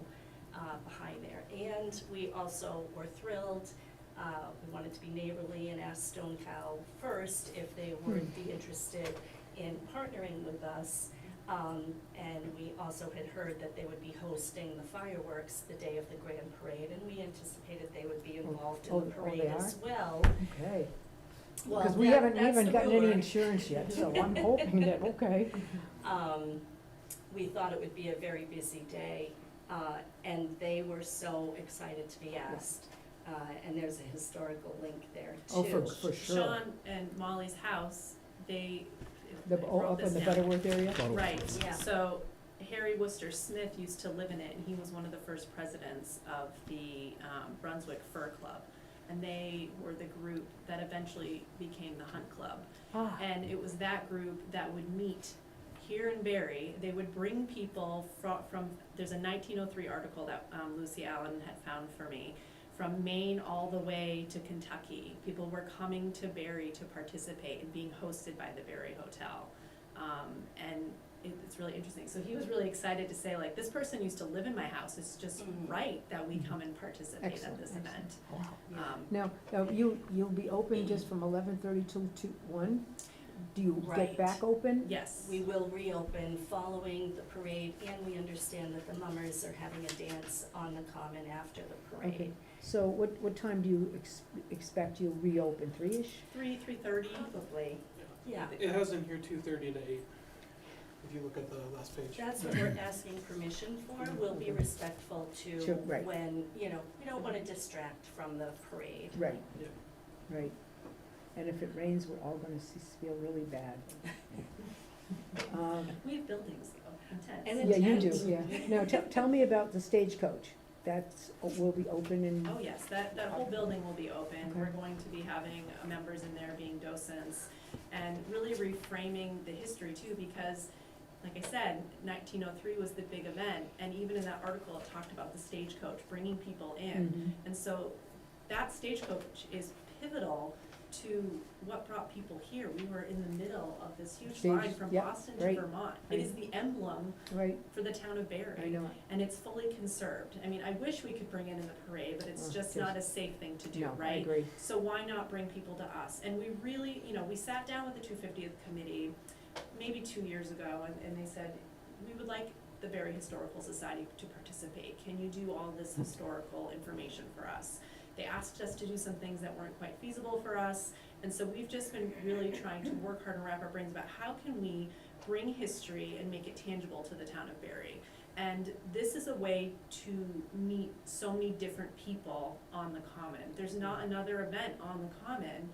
behind there. And we also were thrilled, we wanted to be neighborly and asked Stone Cow first if they would be interested in partnering with us. And we also had heard that they would be hosting the fireworks the day of the grand parade, and we anticipated they would be involved in the parade they as well. Okay, Well, because we that's haven't the gotten any rumor. insurance yet, so I'm hoping that, okay. We thought it would be a very busy day, and they were so excited to be asked. And there's a historical link there too. Oh, for sure. Sean and Molly's house, they wrote Up in this the down. Butterworth area? Butterworth. Right, Yeah. so Harry Worcester Smith used to live in it, and he was one of the first presidents of the Brunswick Fur Club. And they were the group that eventually became the Hunt Club. Ah, And it was that group that would meet here in Barre. They would bring people from there's a 1903 article that Lucy Allen had found for me, from Maine all the way to Kentucky. People were coming to Barre to participate and being hosted by the Barre Hotel. And it's really interesting. So he was really excited to say, like, this person used to live in my house. It's just right that we come and participate Excellent, at this excellent. event. Now, you'll be open just from 11:30 till 1? Do you get Right. back open? Yes. We will reopen following the parade, and we understand that the mummers are having a dance on the common after the Okay, parade. so what time do you expect you'll reopen, 3-ish? 3:30. Probably, yeah. It has in here 2:30 to 8, if you look at the last page. That's what we're asking permission for. We'll be respectful Sure, to right. when, you know, we don't wanna distract from the parade. Right, Yeah. right. And if it rains, we're all gonna feel really bad. We have buildings though, intense. And Yeah, you do, Intense. yeah. Now, tell me about the stagecoach. Will be open in, Oh, yes, that whole building will be open. Okay. We're going to be having members in there being docents and really reframing the history too, because like I said, 1903 was the big event, and even in that article, it talked about the stagecoach, bringing people in. Mhm. And so that stagecoach is pivotal to what brought people here. We were in the middle of this huge Stage, line from yep, Boston to right, Vermont. It is right. the emblem right, for the town of Barre. I know. And it's fully conserved. I mean, I wish we could bring it in the parade, but it's Oh, just yes. not a safe thing to do, No, I right? agree. So why not bring people to us? And we really, you know, we sat down with the 250th committee maybe 2 years ago, and they said, we would like the Barre Historical Society to participate. Can you do all this historical information for us? They asked us to do some things that weren't quite feasible for us, and so we've just been really trying to work hard and wrap our brains about how can we bring history and make it tangible to the town of Barre. And this is a way to meet so many different people on the common. There's not another event on the common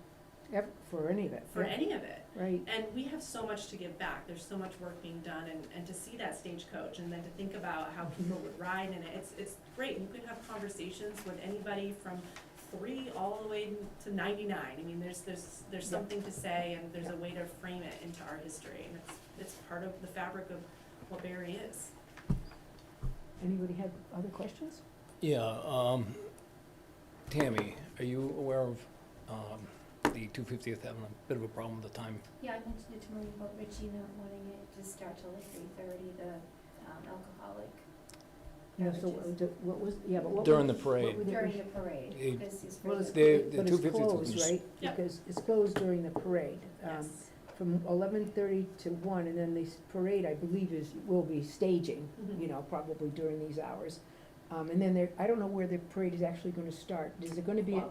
For any of it. for yeah. any of it. Right, And we have so much to give back. There's so much work being done, and to see that stagecoach and then to think about how people would ride in it, it's great. You could have conversations with anybody from 3 all the way to 99. I mean, there's something to say, and there's a way to frame it into our history, and it's part of the fabric of what Barre is. anybody have other questions? Yeah, Tammy, are you aware of the 250th having a bit of a problem with the time? Yeah, I mentioned it to Marie about Richie not wanting it to start till like 3:30, the alcoholic No, so beverages. what was, yeah, but what? During the what parade. were the- During the parade, It- because he's Well, afraid it's, of. The but it's 250th closed, was- right? Yep. Because it's closed during the parade. Yes. from 11:30 to 1, and then the parade, I believe, will be staging, you know, probably during these hours. And then I don't know where the parade is actually gonna start. Is it gonna be at,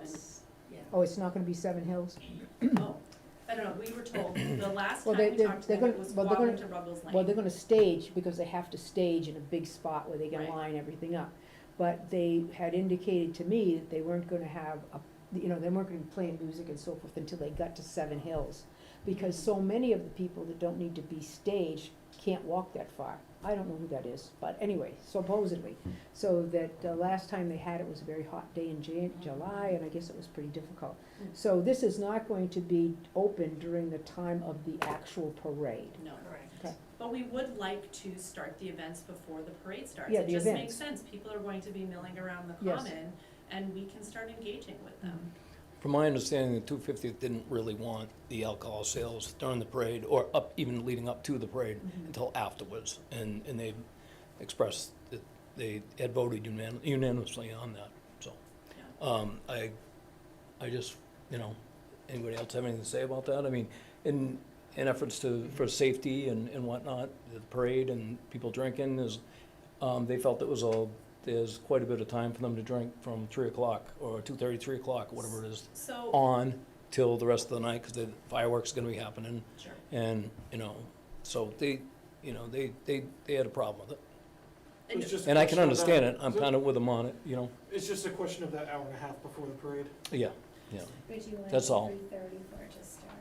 Yeah. oh, it's not gonna be Seven Hills? Oh, I don't know, we were told, the last Well, time we they're talked to they're them, it gonna- was well, they're Quabbin gonna- to Ruggles Lane. Well, they're gonna stage, because they have to stage in a big spot where they can Right. line everything up. But they had indicated to me that they weren't gonna have they weren't gonna be playing music and so forth until they got to Seven Hills. Because so many of the people that don't need to be staged can't walk that far. I don't know who that is, but anyway, supposedly. So that last time they had it was a very hot day in July, and I guess it was pretty difficult. So this is not going to be open during the time of the actual parade. No. Correct. Okay. But we would like to start the events before the parade starts. Yeah, It the just makes events. sense, people are going to be milling around the Yes. common, and we can start engaging with them. From my understanding, the 250th didn't really want the alcohol sales during the parade, or even leading up to the parade, Mhm. until afterwards. And they expressed that they had voted unanimously on that, so. I just, anybody else have anything to say about that? I mean, in efforts for safety and whatnot, the parade and people drinking they felt there's quite a bit of time for them to drink from 3 o'clock or 2:30, 3 o'clock, whatever it is, So, on till the rest of the night, because the fireworks are gonna be happening. sure. And, so they had a problem with it. It's just a And I can question of understand that- it, I'm kind of with them on it, It's just a question of that hour and a half before the parade. yeah. Would you like That's all. 3:30 for it to start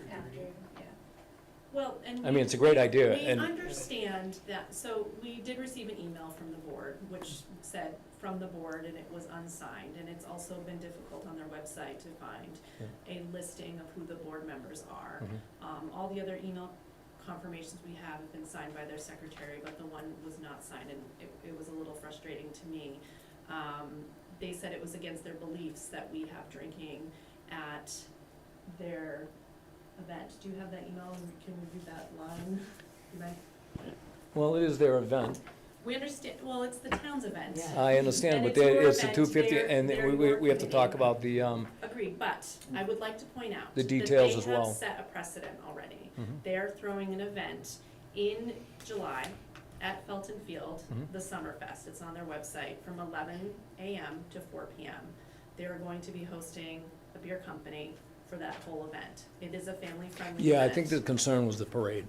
after, yeah? Well, and I mean, it's a great idea, we and understand that, so we did receive an email from the board, which said from the board, and it was unsigned, and it's also been difficult on their website to find a listing of who the board members are. Mhm. All the other email confirmations we have been signed by their secretary, but the one was not signed, and it was a little frustrating to me. They said it was against their beliefs that we have drinking at their event. Do you have that email, and can we read that line? well, it is their event. We understand, well, it's the town's event. Yeah. I understand, And but it's your it's the event, 250, they're- and they're we your have to talk committee. about the, Agreed, but I would like to point out The that details as they well. have set a precedent already. Mhm. They're throwing an event in July at Felton Field, Mhm. the Summerfest. It's on their website from 11 a.m. to 4 p.m. They're going to be hosting a beer company for that whole event. It is a family-friendly event. yeah, I think the concern was the parade,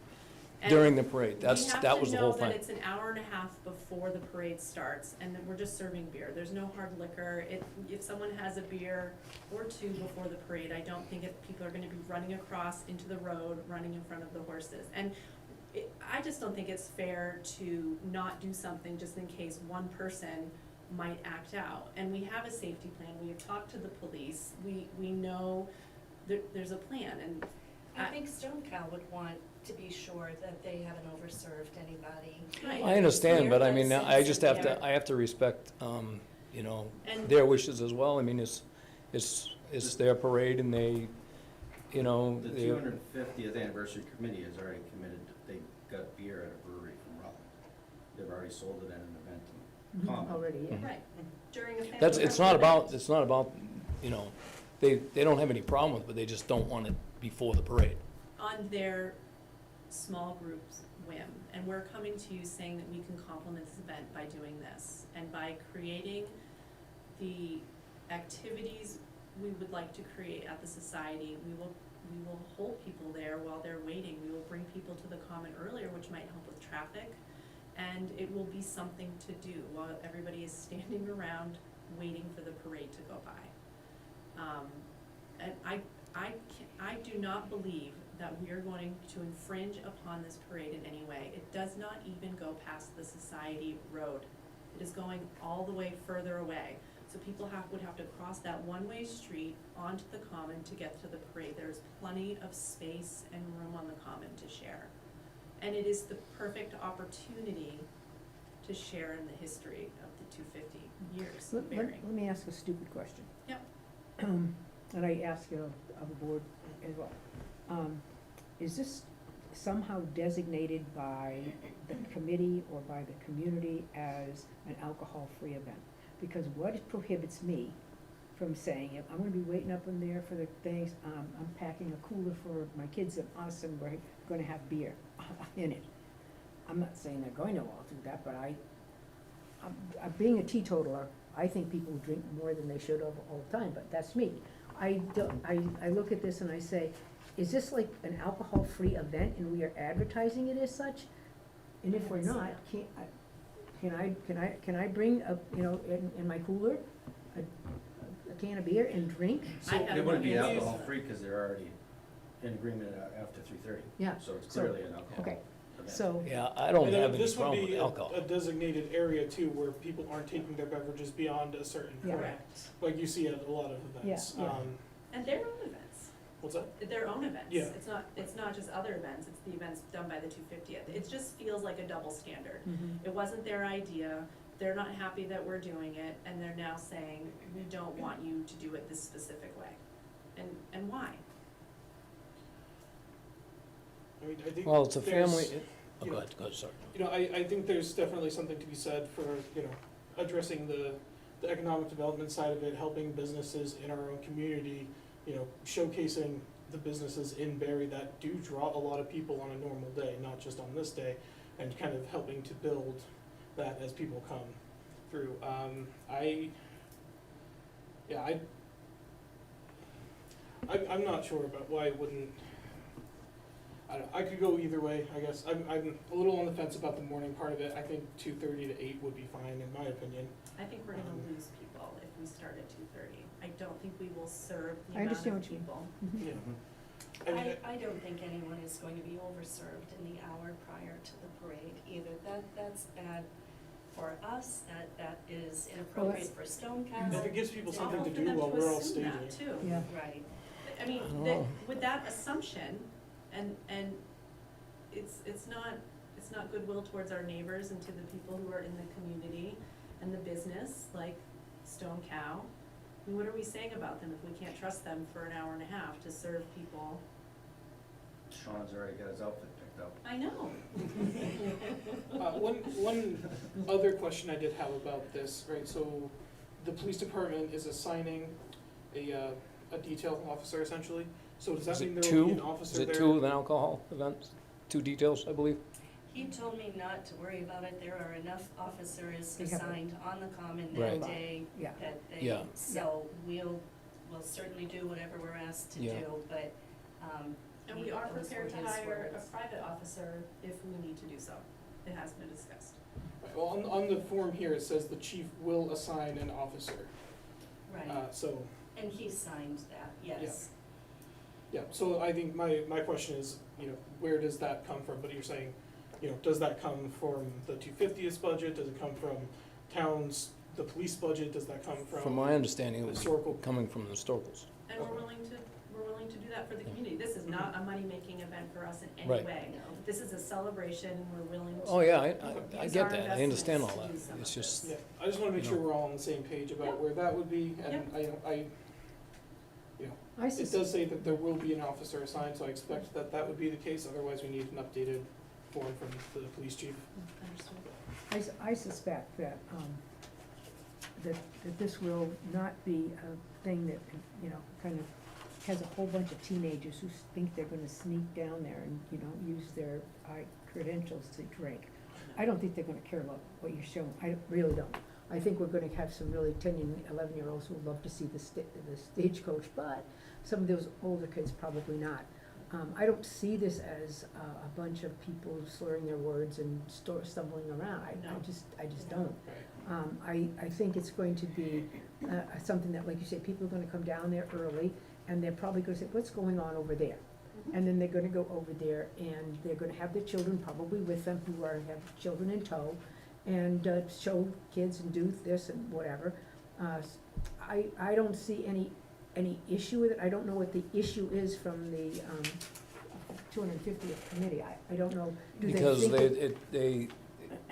And during the parade, that was the whole We have to know thing. that it's an hour and a half before the parade starts, and that we're just serving beer. There's no hard liquor. If someone has a beer or two before the parade, I don't think people are gonna be running across into the road, running in front of the horses. And I just don't think it's fair to not do something just in case one person might act out. And we have a safety plan. We have talked to the police. We know there's a plan, and I think Stone Cow would want to be sure that they haven't overserved anybody. Right. I understand, but I mean, Fearless I just have Yeah. to, I have to respect, And- their wishes as well. I mean, it's their parade, and they, The they, 250th anniversary committee has already committed, they got beer at a brewery from Rutland. They've already sold it at an event in Common. Already, yeah. Mhm. Right, during a family. that's, it's not friendly about, event. it's not about, they don't have any problem with it, but they just don't want it before the parade. On their small group's whim, and we're coming to you saying that we can complement this event by doing this, and by creating the activities we would like to create at the society. We will hold people there while they're waiting. We will bring people to the common earlier, which might help with traffic, and it will be something to do while everybody is standing around waiting for the parade to go by. And I do not believe that we are going to infringe upon this parade in any way. It does not even go past the society road. It is going all the way further away. So people would have to cross that one-way street onto the common to get to the parade. There's plenty of space and room on the common to share. And it is the perfect opportunity to share in the history of the 250 years of bearing. Let me ask a stupid question. Yep. And I ask it of the board as well. Is this somehow designated by the committee or by the community as an alcohol-free event? Because what prohibits me from saying, I'm gonna be waiting up in there for the things, I'm packing a cooler for my kids and us, and we're gonna have beer in it. I'm not saying they're going to all do that, but being a teetotaler, I think people drink more than they should have all the time, but that's me. I look at this and I say, is this like an alcohol-free event and we are advertising it as such? And if we're not, can I bring in my cooler, a can of beer and drink? I have They wouldn't be one. alcohol-free because they're already in agreement after 3:30. Yeah. So it's So- clearly an alcohol Okay, event. so, Yeah, I don't And then have any this would problem be with alcohol. a designated area too, where people aren't taking their beverages beyond a certain Yeah. point, Correct. like you see at a lot of events. Yeah, yeah. And their own events. What's that? Their own events. Yeah. It's not just other events, it's the events done by the 250th. It just feels like a double standard. mhm. It wasn't their idea, they're not happy that we're doing it, and they're now saying, we don't want you to do it this specific way. And why? I mean, I think Well, it's a there's- family, oh, go ahead, sorry. I think there's definitely something to be said for, addressing the economic development side of it, helping businesses in our own community, showcasing the businesses in Barre that do draw a lot of people on a normal day, not just on this day, and kind of helping to build that as people come through. I'm not sure about why it wouldn't. I could go either way, I guess. I'm a little on the fence about the morning part of it. I think 2:30 to 8 would be fine, in my opinion. I think we're gonna lose people if we start at 2:30. I don't think we will serve the I amount understand of what you mean. people. Mhm. Yeah. I mean, I don't think anyone is going to be overserved in the hour prior to the parade either. That's bad for us, that is inappropriate for Stonecast. if it gives people It's something awful to for do them while to we're all assume staging. that, too. Yeah. Right. I mean, I don't that, know. with that assumption, and it's not goodwill towards our neighbors and to the people who are in the community and the business, like Stone Cow. I mean, what are we saying about them if we can't trust them for an hour and a half to serve people? Sean's already got his outfit picked out. I know. One other question I did have about this, right, so the police department is assigning a detail officer essentially, so does that Is mean it there will be two? an officer Is there? it two with an alcohol event? 2 details, I believe? He told me not to worry about it. There are enough officers They have a- assigned on the common Right. that day Yeah. that they, Yeah. so we'll certainly do whatever we're asked to Yeah. do, but, And we are those prepared were to his hire a words. private officer if we need to do so. It has been discussed. Right, well, on the form here, it says the chief will assign an officer, Right, so, and he signed that, yes. yeah, so I think my question is, where does that come from? But you're saying, does that come from the 250th budget, does it come from the police budget, does that come From my understanding, it was historical? coming from the historicals. And we're willing to do that for the community. This is not a money-making event for us in any Right. way. This is a celebration, and we're willing to. Oh, yeah, I use get our that, I understand all investments that. to do some It's of just, Yeah, I just wanna make You sure know. we're all on the same page about Yep. where that would be, and I it sus- does say that there will be an officer assigned, so I expect that would be the case, otherwise we need an updated form from the police chief. Understood. I suspect that, that this will not be a thing that, kind of has a whole bunch of teenagers who think they're gonna sneak down there and, use their credentials to drink. I don't think they're gonna care about what you're showing, I really don't. I think we're gonna have some really 10 and 11-year-olds who would love to see the stagecoach, but some of those older kids probably not. I don't see this as a bunch of people slurring their words and stumbling around. I No. just don't. Right. I think it's going to be something that, like you said, people are gonna come down there early, and they're probably gonna say, what's going on over there? And then they're gonna go over there, and they're gonna have their children probably with them, who have children in tow, and show kids and do this and whatever. I don't see any issue with it. I don't know what the issue is from the 250th committee. I don't know, do they because think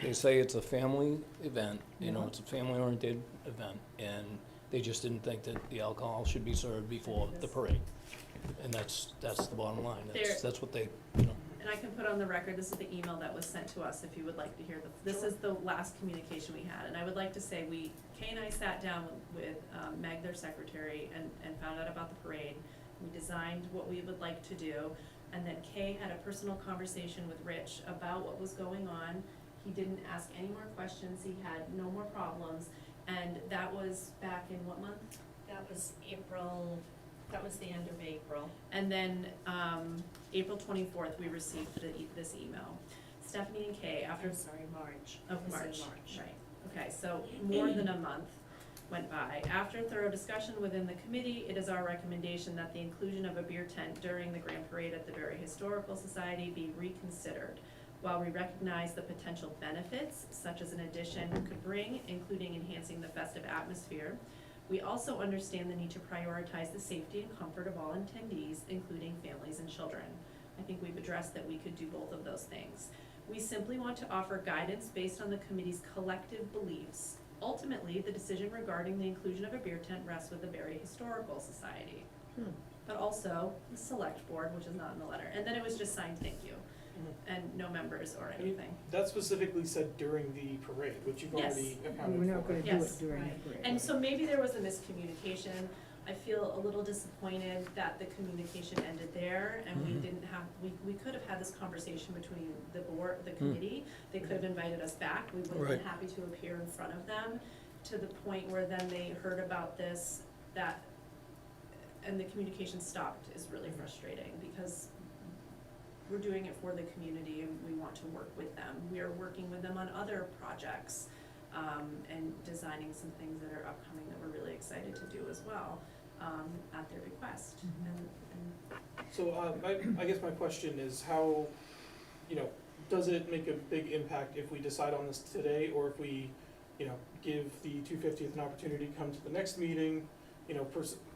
they say it's a family event, Yeah. it's a family-oriented event, and they just didn't think that the alcohol should be served before the parade. And that's the bottom line, There- that's what they, And I can put on the record, this is the email that was sent to us, if you would like to hear this is the last communication we had. And I would like to say, Kay and I sat down with Meg, their secretary, and found out about the parade. We designed what we would like to do, and then Kay had a personal conversation with Rich about what was going on. He didn't ask any more questions, he had no more problems, and that was back in what month? That was April, that was the end of April. And then, April 24th, we received this email. Stephanie and Kay, after. I'm sorry, March. Of It was in March, March. right, okay, so more than a month went by. After thorough discussion within the committee, it is our recommendation that the inclusion of a beer tent during the Grand Parade at the Barre Historical Society be reconsidered. While we recognize the potential benefits such as an addition could bring, including enhancing the festive atmosphere, we also understand the need to prioritize the safety and comfort of all attendees, including families and children. I think we've addressed that we could do both of those things. We simply want to offer guidance based on the committee's collective beliefs. Ultimately, the decision regarding the inclusion of a beer tent rests with the Barre Historical Society, but also the select board, which is not in the letter. And then it was just signed, thank you, and no members or anything. That specifically said during the parade, which you've Yes. already accounted for. We're not gonna do Yes, it during right. the parade. And so maybe there was a miscommunication. I feel a little disappointed that the communication ended there, and we Mhm. didn't have, we could have had this conversation between the board, the committee. They could have invited us back, we would have Right. been happy to appear in front of them, to the point where then they heard about this, and the communication stopped is really frustrating, because we're doing it for the community and we want to work with them. We are working with them on other projects, and designing some things that are upcoming that we're really excited to do as well, at their request. And So, I guess my question is how, does it make a big impact if we decide on this today, or if we, give the 250th an opportunity to come to the next meeting,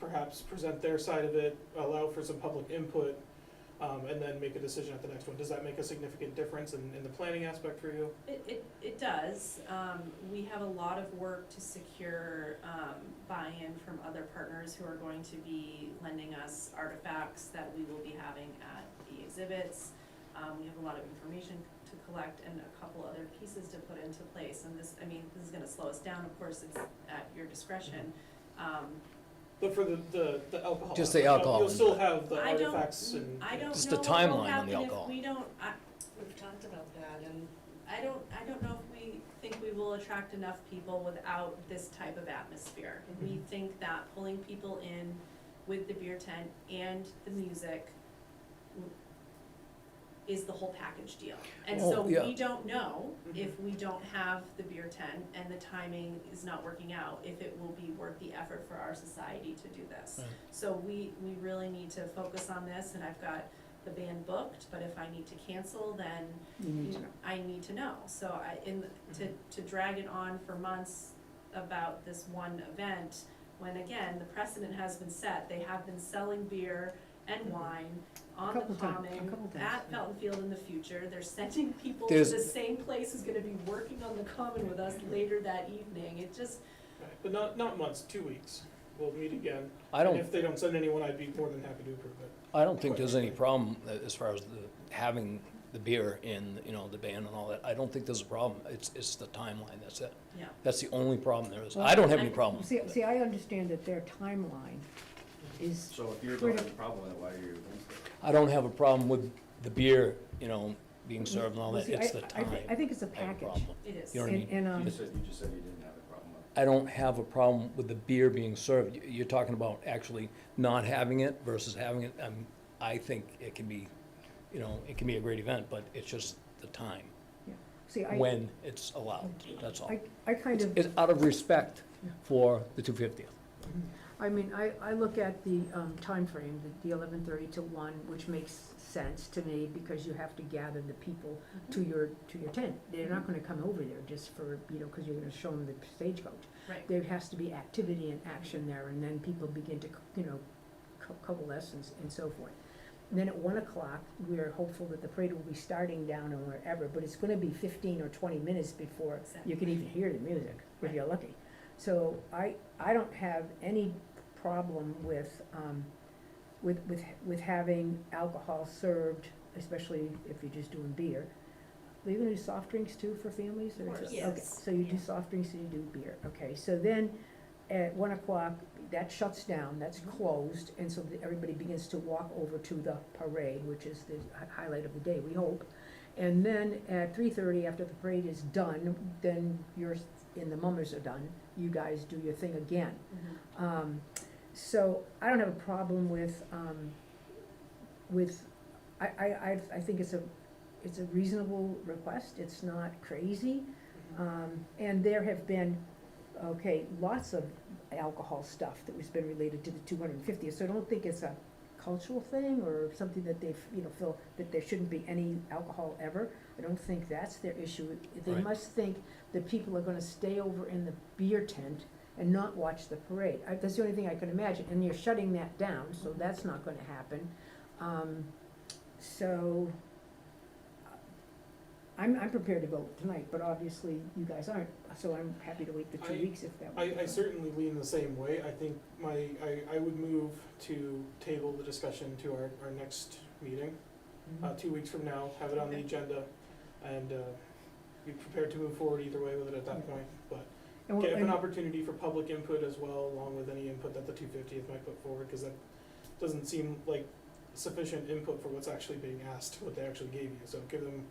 perhaps present their side of it, allow for some public input, and then make a decision at the next one? Does that make a significant difference in the planning aspect for you? It does. We have a lot of work to secure buy-in from other partners who are going to be lending us artifacts that we will be having at the exhibits. We have a lot of information to collect and a couple other pieces to put into place. And this is gonna slow us down. Of course, it's at your discretion. But for the alcohol. Just the aspect, alcohol. You'll still have the I don't- artifacts and. I don't Just know the what will timeline on happen the if alcohol. we don't, We've talked about that, and I don't know if we think we will attract enough people without this type of atmosphere. We think that pulling people in with the beer tent and the music is the whole package deal. And Oh, so yeah. we don't know if we don't have the beer tent and the timing is not working out, if it will be worth the effort for our society to do this. Right. So we really need to focus on this, and I've got the band booked, but if I need to cancel, then You need to know. I need to know. So to drag it on for months about this one event, when again, the precedent has been set, they have been selling beer and wine on the Couple times, common a couple times, at yeah. Felton Field in the future. They're sending people to There's- the same place who's gonna be working on the common with us later that evening. It just, Right, but not months, 2 weeks. We'll meet again. I And don't, if they don't send anyone, I'd be more than happy to approve it. I don't think there's any problem as far as having the beer in, the band and all that. I don't think there's a problem. It's the timeline, that's it. yeah. That's the only problem there is. Well, I don't have any problem. See, I understand that their timeline is, So if you're going to have a problem with it, why are you against it? I don't have a problem with the beer, being served and all well, that. see, It's the I time. think it's a I have a package. problem. It is. You know what I mean? And, You just said you didn't have a problem with it. I don't have a problem with the beer being served. You're talking about actually not having it versus having it. I think it can be, it can be a great event, but it's just the time, see, when it's allowed, that's all. I kind of, It's out of respect for the 250th. I look at the timeframe, the 11:30 to 1, which makes sense to me, because you have to gather the people to your tent. They're not gonna come over there just for, because you're gonna show them the stagecoach. Right. There has to be activity and action there, and then people begin to, coalesce and so forth. And then at 1 o'clock, we're hopeful that the parade will be starting down or wherever, but it's gonna be 15 or 20 minutes before you can even hear the music, if you're lucky. So I don't have any problem with having alcohol served especially if you're just doing beer. Are you gonna do soft drinks too for families, or? Of course. Okay, Yes. so you do Yeah. soft drinks and you do beer, okay, so then at 1 o'clock, that shuts down, that's closed, and so everybody begins to walk over to the parade, which is the highlight of the day, we hope. And then at 3:30, after the parade is done, then and the mummers are done, you guys do your thing again. So I don't have a problem with, I think it's a reasonable request, it's not crazy. And there have been, lots of alcohol stuff that has been related to the 250th, so I don't think it's a cultural thing or something that they've, feel that there shouldn't be any alcohol ever. I don't think that's their issue. They Right. must think that people are gonna stay over in the beer tent and not watch the parade. That's the only thing I can imagine, and you're shutting that down, so that's not gonna happen. So, I'm prepared to vote tonight, but obviously you guys aren't, so I'm happy to wait the 2 weeks if that. I certainly lean the same way. I think I would move to table the discussion to our next meeting, 2 weeks from now, have it on the agenda, and be prepared to move forward either way with it at that point. But And we'll- give an and- opportunity for public input as well, along with any input that the 250th might put forward, because that doesn't seem like sufficient input for what's actually being asked, what they actually gave you. So give them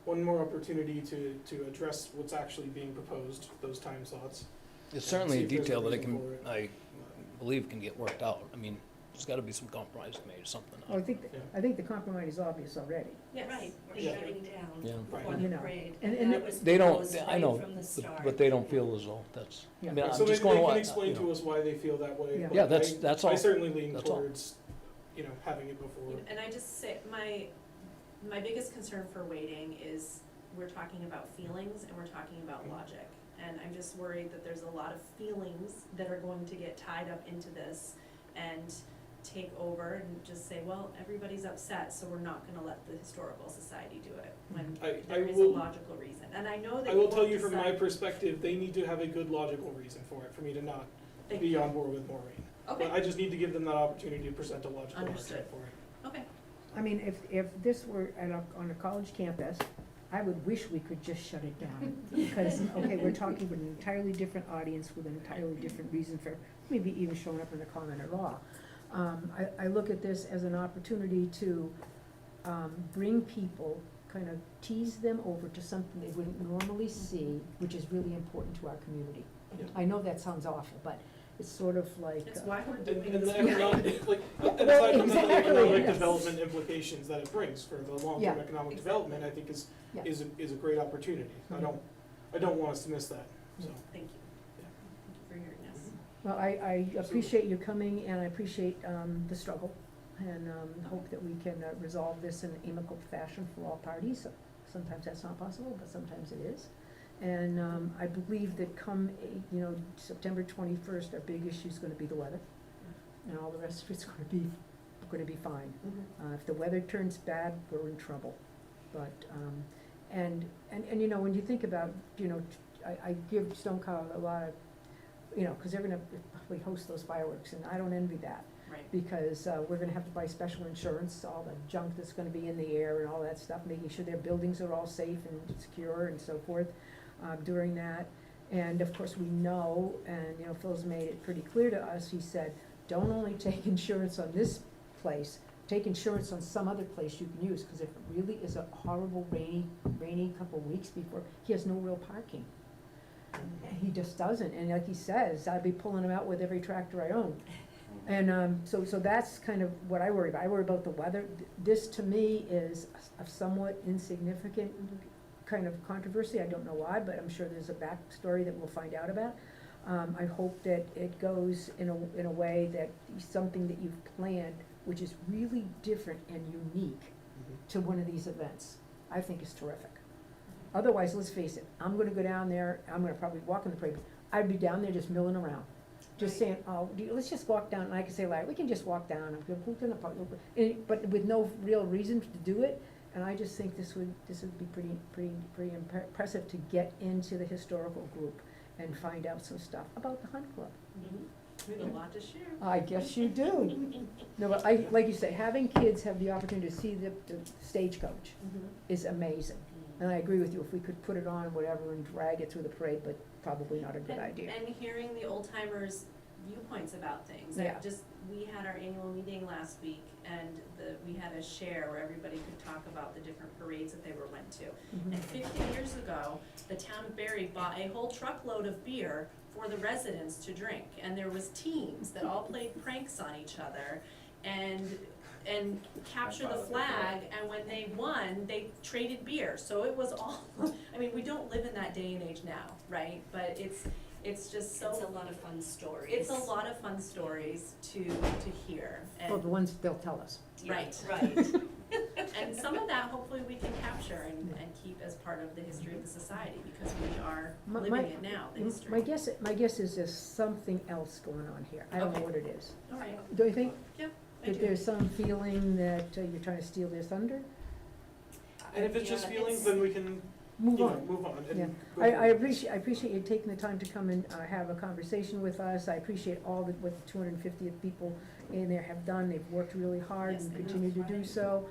one more opportunity to address what's actually being proposed, those time slots. It's certainly see a if there's a detail that reason for it. I believe can get worked out. I mean, there's gotta be some compromise made or something. Oh, I think the compromise is obvious already. Yeah, right, we're Yeah. shutting down Yeah. before You the know, parade, and- and and that was They don't, proposed I right know, from the start. but they don't feel as though that's, I Yeah. mean, I'm So just they going can to, explain to us why they feel that way. Yeah. but Yeah, that's I all. certainly lean That's all. towards, having it before. And I just say, my biggest concern for waiting is we're talking about feelings and we're talking about logic. And I'm just worried that there's a lot of feelings that are going to get tied up into this and take over and just say, well, everybody's upset, so we're not gonna let the historical society do it, when I there is a will- logical reason. And I know that I you will tell won't you from my decide- perspective, they need to have a good logical reason for it, for me to not Thank be you. on board with Maureen. But Okay, I just need to give them that opportunity to present a logical Understood. argument for it. okay. I mean, if this were on a college campus, I would wish we could just shut it down. Because, we're talking with an entirely different audience with an entirely different reason for maybe even showing up in the comment at all. I look at this as an opportunity to bring people, kind of tease them over to something they wouldn't normally see, which is really important to our community. Yeah. I know that sounds awful, but it's sort of like. It's why we're And doing the this. economic, like, Yeah, and well, aside from the exactly, economic yes. development implications that it brings for the long-term Yeah, economic exactly. development, I think is a great opportunity. Mhm. I don't want us to miss that, so. Thank you. Yeah. Thank you for hearing us. Well, I appreciate you coming, and I appreciate the struggle, and hope that we can resolve this in an amicable fashion for all parties. Sometimes that's not possible, but sometimes it is. And I believe that come, September 21st, our big issue is gonna be the weather, and all the rest of it's gonna be fine. If the weather turns bad, we're in trouble. But, and when you think about, I give Stone Cow a lot of, because they're gonna probably host those fireworks, and I don't envy that. Right. Because we're gonna have to buy special insurance, all the junk that's gonna be in the air and all that stuff, making sure their buildings are all safe and secure and so forth during that. And of course, we know, and Phil's made it pretty clear to us, he said, don't only take insurance on this place, take insurance on some other place you can use, because if it really is a horrible rainy couple of weeks before, he has no real parking. He just doesn't, and like he says, I'd be pulling him out with every tractor I own. And so that's kind of what I worry about. I worry about the weather. This, to me, is a somewhat insignificant kind of controversy. I don't know why, but I'm sure there's a backstory that we'll find out about. I hope that it goes in a way that something that you've planned, which is really different and unique to one of these events, I think is terrific. Otherwise, let's face it, I'm gonna go down there, I'm gonna probably walk in the parade, I'd be down there just milling around. Just saying, let's just walk down, and I could say, like, we can just walk down, who's gonna park? But with no real reason to do it, and I just think this would be pretty impressive to get into the historical group and find out some stuff about the Hunt Club. We have a lot to share. I guess you do. No, but like you say, having kids have the opportunity to see the stagecoach is amazing. And I agree with you, if we could put it on, whatever, and drag it through the parade, but probably not a good idea. And hearing the old timers' viewpoints about things. Yeah. We had our annual meeting last week, and we had a share where everybody could talk about the different parades that they went to. Mhm. And 50 years ago, the town of Barre bought a whole truckload of beer for the residents to drink. And there was teams that all played pranks on each other and captured the flag, and when they won, they traded beer. So it was all, I mean, we don't live in that day and age now, right? But it's just so. It's a lot of fun stories. It's a lot of fun stories to hear. And- Well, the ones they'll tell us. Right. And some of that, hopefully, we can capture and keep as part of the history of the society, because we are My- living my- it now, the history. My guess is there's something else going on here. I don't know Okay. what it is. All right, Don't you think? yep, I That do. there's some feeling that you're trying to steal their thunder? And if it's just Yeah, feelings, it's- then we can, Move you know, on. move on and Yeah. go I forward. appreciate you taking the time to come and have a conversation with us. I appreciate all that what the 250th people in there have done. They've worked really hard Yes, and they continue to have. do so.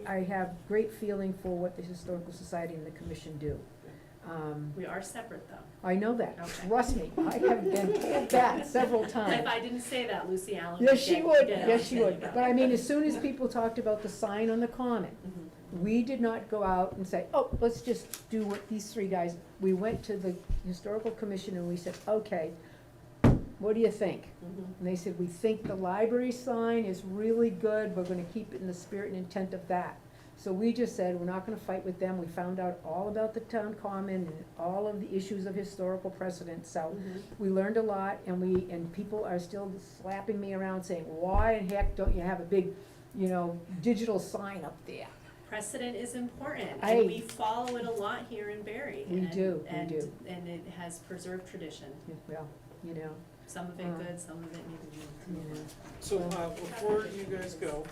I have great feeling for what the Historical Society and the Commission do. We are separate, though. I know that, Okay. trust me, I have been told that several times. If I didn't say that, Lucy Allen would Yes, she would, get yes, on she to would. me about But I it. mean, as soon as people talked about the sign on the common, we did not go out and say, oh, let's just do what these three guys, we went to the Historical Commission and we said, okay, what do you think? Mhm. And they said, we think the library sign is really good, we're gonna keep it in the spirit and intent of that. So we just said, we're not gonna fight with them, we found out all about the town common and all of the issues of historical precedent, so Mhm. we learned a lot, and people are still slapping me around saying, why in heck don't you have a big, digital sign up there? Precedent is important, I- and we follow it a lot here in Barre. We do. And it has preserved tradition, Well, some of it good, some of it maybe. So, before you guys go,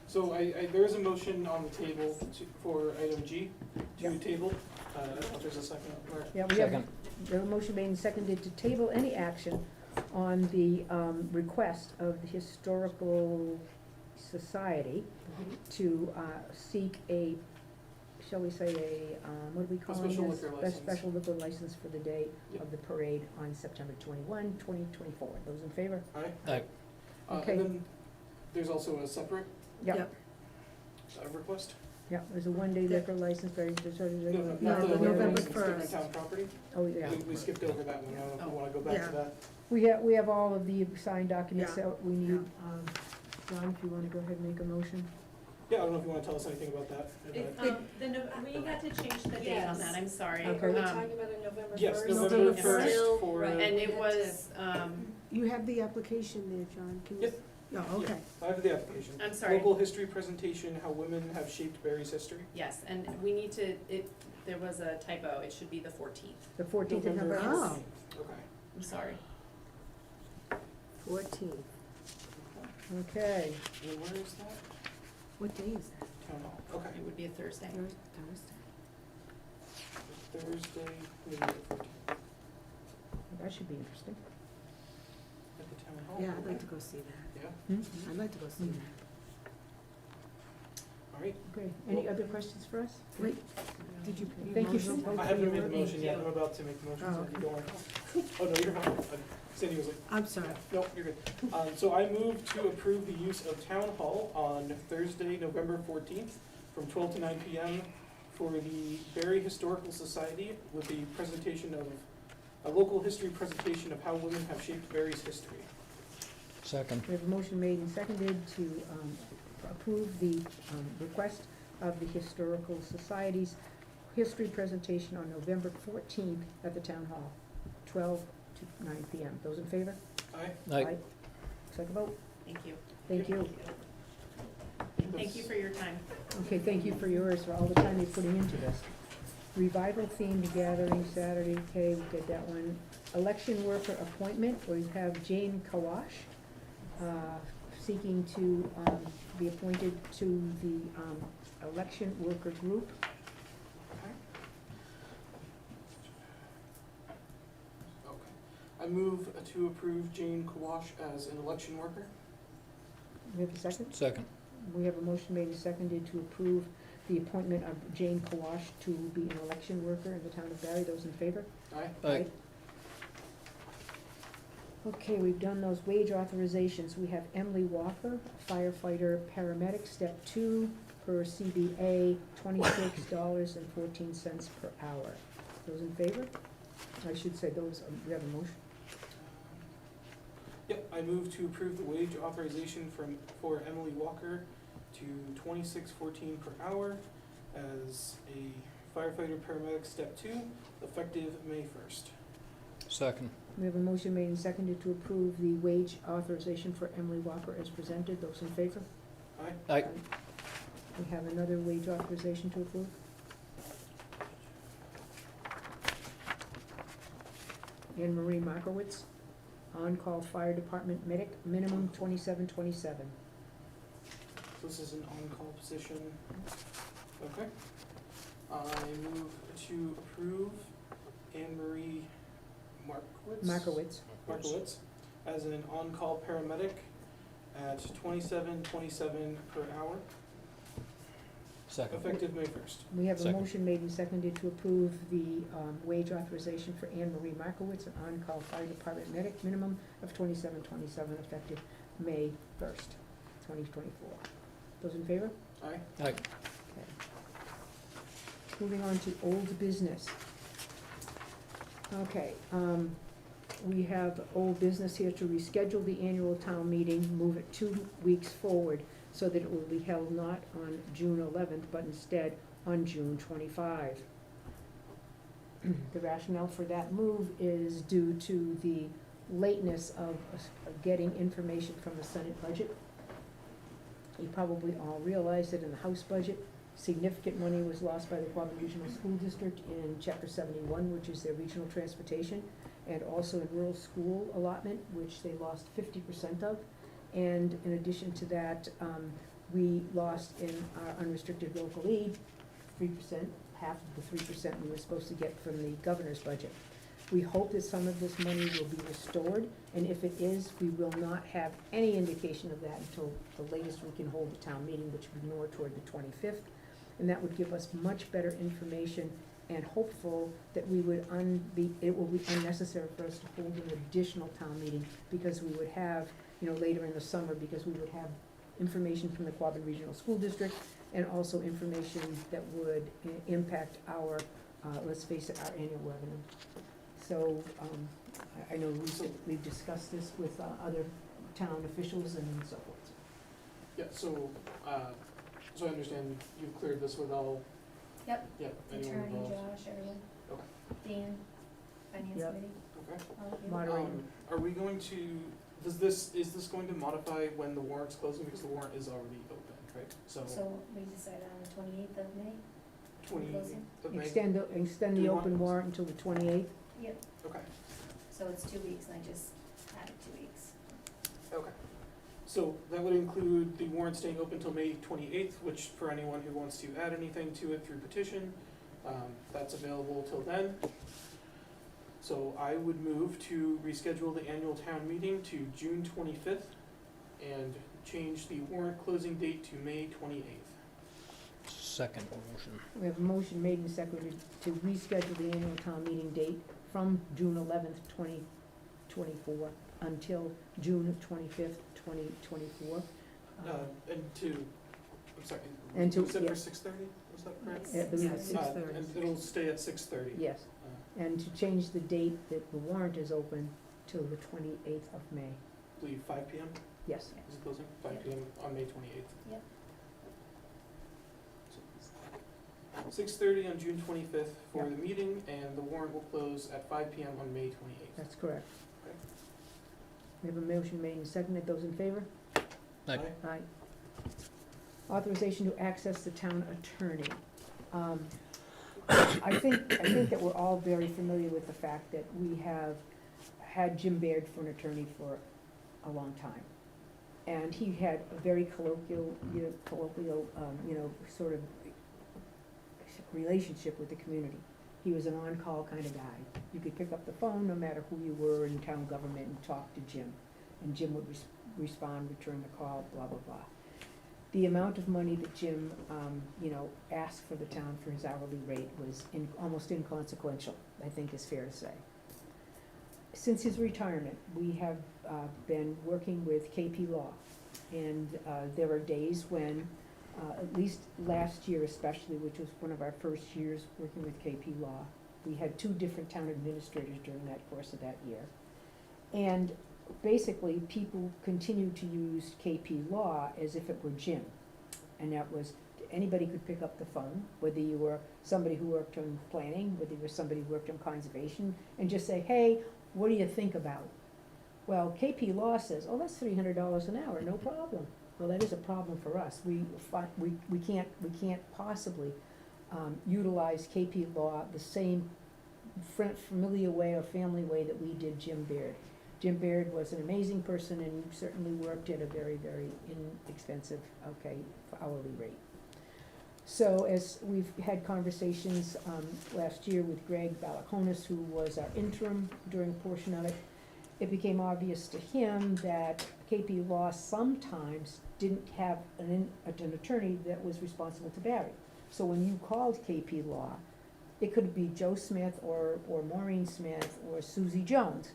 so there is a motion on the table for item G, to Yep. table. I don't know if there's a second, Mark. yeah, Second. we have a motion made and seconded to table any action on the, request of the Historical Society to, seek a, shall we say, what do we call it? special liquor license. Special liquor license for the day Yep. of the parade on September 21, 2024. Those in favor? Aye. Aye. Okay. And then there's also a separate Yep. request. Yeah, there's a one-day liquor license, No, No, not the the November license, different 1st. town property. Oh, yeah. We skipped over that one, I don't know if we wanna go back to Yeah. that. We have all of the signed documents Yeah. that we need. John, if you wanna go ahead and make a motion? Yeah, I don't know if you wanna tell us anything about that. We had to change the date on that, I'm sorry. Okay. Are we Um, talking about a November first? Yes, November November 1st. first for. Right. And it was, You have the application there, John, can you? Yep. Oh, okay. I have the application. I'm sorry. Local history presentation, how women have shaped Barry's history. yes, and we need to, there was a typo, it should be the 14th. The 14th of November November? Oh. 14th. Okay. I'm sorry. 14. Okay, And where is that? What day is that? Town hall. Okay. It would be a Thursday. Thursday. Thursday, November 14th, that should be interesting. at the town hall. Yeah, I'd like to go see that. Yeah, I'd like to go see Mm. that. all right. Okay, any other questions for us? Wait, did you? Thank you. I haven't made the motion Thank yet, you. I'm about to make the motion, Oh, so okay. you go on. Oh, no, you're fine. Sandy was like, I'm sorry. no, you're good. So I move to approve the use of town hall on Thursday, November 14th, from 12 to 9 PM for the Barry Historical Society with the presentation of, a local history presentation of how women have shaped Barry's history. Second. We have a motion made and seconded to approve the request of the Historical Society's history presentation on November 14th at the Town Hall, 12 to 9 PM. Those in favor? Aye. Aye. Second vote? Thank you. Thank you. Thank you for your time. Okay, thank you for yours, for all the time you're putting into this. Revival themed gathering Saturday, okay, we did that one. Election worker appointment, we have Jane Kawash, seeking to, be appointed to the, election worker group. move to approve Jane Kawash as an election worker. We have a second? Second. We have a motion made and seconded to approve the appointment of Jane Kawash to be an election worker in the town of Barre. Those in favor? Aye. Aye. Okay, we've done those wage authorizations. We have Emily Walker, firefighter, paramedic, step 2, per CBA, $26.14 per hour. Those in favor? I should say those, we have a motion. Yep, I move to approve the wage authorization for Emily Walker to $26.14 per hour as a firefighter paramedic step 2, effective May 1st. Second. We have a motion made and seconded to approve the wage authorization for Emily Walker as presented. Those in favor? Aye. Aye. We have another wage authorization to approve. Anne Marie Markowitz, on-call fire department medic, minimum $27.27. So this is an on-call position. Okay. I move to approve Anne Marie Markowitz as an on-call paramedic at $27.27 per hour, Second. effective May 1st. We have a Second. motion made and seconded to approve the wage authorization for Anne Marie Markowitz, an on-call fire department medic, minimum of $27.27, effective May 1st, 2024. Those in favor? Aye. Aye. Okay. Moving on to old business. Okay, we have old business here to reschedule the annual town meeting, move it 2 weeks forward so that it will be held not on June 11th, but instead on June 25. The rationale for that move is due to the lateness of getting information from the Senate budget. You probably all realize that in the House budget, significant money was lost by the Quabbin Regional School District in Chapter 71, which is their regional transportation, and also in rural school allotment, which they lost 50% of. And in addition to that, we lost in our unrestricted local aid 3%, half of the 3% we were supposed to get from the governor's budget. We hope that some of this money will be restored, and if it is, we will not have any indication of that until the latest we can hold a town meeting, which would be more toward the 25th. And that would give us much better information, and hopeful that we would it will be unnecessary for us to hold an additional town meeting, because we would have, later in the summer, because we would have information from the Quabbin Regional School District, and also information that would impact our, let's face it, our annual revenue. So, I know we've discussed this with other town officials and so forth. Yeah, so I understand you've cleared this with all. Yep. Yep, anyone Attorney, involved? Josh, everyone. Okay. Dan, Finance Yep. Committee, Okay. all of you. Moderator. Are we going to, is this going to modify when the warrant's closing, because the warrant is already open, right? So So we decided on the 28th of May? 20th closing? of May? Extend Do the you want- open warrant until the 28th. Yep, Okay, so it's 2 weeks, and I just added 2 weeks. okay. So that would include the warrant staying open until May 28th, which for anyone who wants to add anything to it through petition, that's available till then. So I would move to reschedule the annual town meeting to June 25th and change the warrant closing date to May 28th. Second motion. We have a motion made and seconded to reschedule the annual town meeting date from June 11th, 2024, until June 25th, 2024. I'm sorry, And to- was it yeah. for 6:30, was that correct? I believe it's 6:30. And it'll stay at 6:30. Yes, and to change the date that the warrant is open till the 28th of May. I believe 5 PM Yes. is it closing? 5 PM on May 28th. Yep. 6:30 on June 25th for Yep. the meeting, and the warrant will close at 5 PM on May 28th. That's correct. Okay. We have a motion made and seconded. Those in favor? Aye. Aye. Authorization to access the town attorney. I think that we're all very familiar with the fact that we have had Jim Baird for an attorney for a long time. And he had a very colloquial, sort of relationship with the community. He was an on-call kind of guy. You could pick up the phone, no matter who you were in town government, and talk to Jim. And Jim would respond, return the call, blah, blah, blah. The amount of money that Jim, asked for the town for his hourly rate was almost inconsequential, I think is fair to say. Since his retirement, we have been working with KP Law. And there are days when, at least last year especially, which was one of our first years working with KP Law, we had 2 different town administrators during that course of that year. And basically, people continued to use KP Law as if it were Jim. And that was, anybody could pick up the phone, whether you were somebody who worked on planning, whether you were somebody who worked on conservation, and just say, hey, what do you think about? Well, KP Law says, oh, that's $300 an hour, no problem. Well, that is a problem for us. We can't possibly utilize KP Law the same familiar way or family way that we did Jim Baird. Jim Baird was an amazing person and certainly worked at a very, very inexpensive, hourly rate. So as we've had conversations last year with Greg Balakonis, who was our interim during a portion of it, it became obvious to him that KP Law sometimes didn't have an attorney that was responsible to Barre. So when you called KP Law, it could be Joe Smith or Maureen Smith or Susie Jones.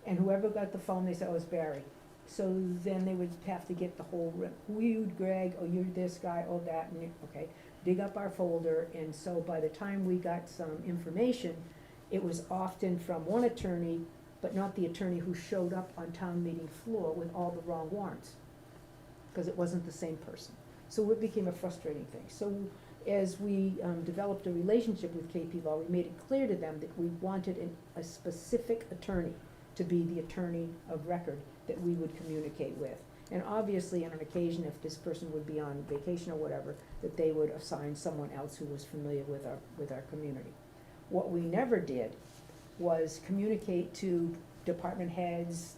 And whoever got the phone, they said, oh, it's Barre. So then they would have to get the whole, who you, Greg, oh, you're this guy, oh, that, and dig up our folder. And so by the time we got some information, it was often from one attorney, but not the attorney who showed up on town meeting floor with all the wrong warrants, because it wasn't the same person. So it became a frustrating thing. So as we developed a relationship with KP Law, we made it clear to them that we wanted a specific attorney to be the attorney of record that we would communicate with. And obviously, on an occasion, if this person would be on vacation or whatever, that they would assign someone else who was familiar with our community. What we never did was communicate to department heads,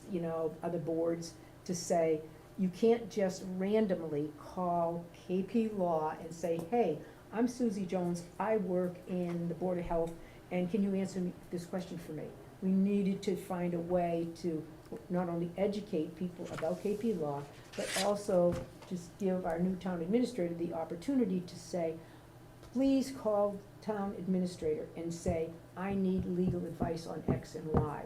other boards, to say, you can't just randomly call KP Law and say, hey, I'm Susie Jones, I work in the Board of Health, and can you answer this question for me? We needed to find a way to not only educate people about KP Law, but also just give our new town administrator the opportunity to say, please call town administrator and say, I need legal advice on X and Y.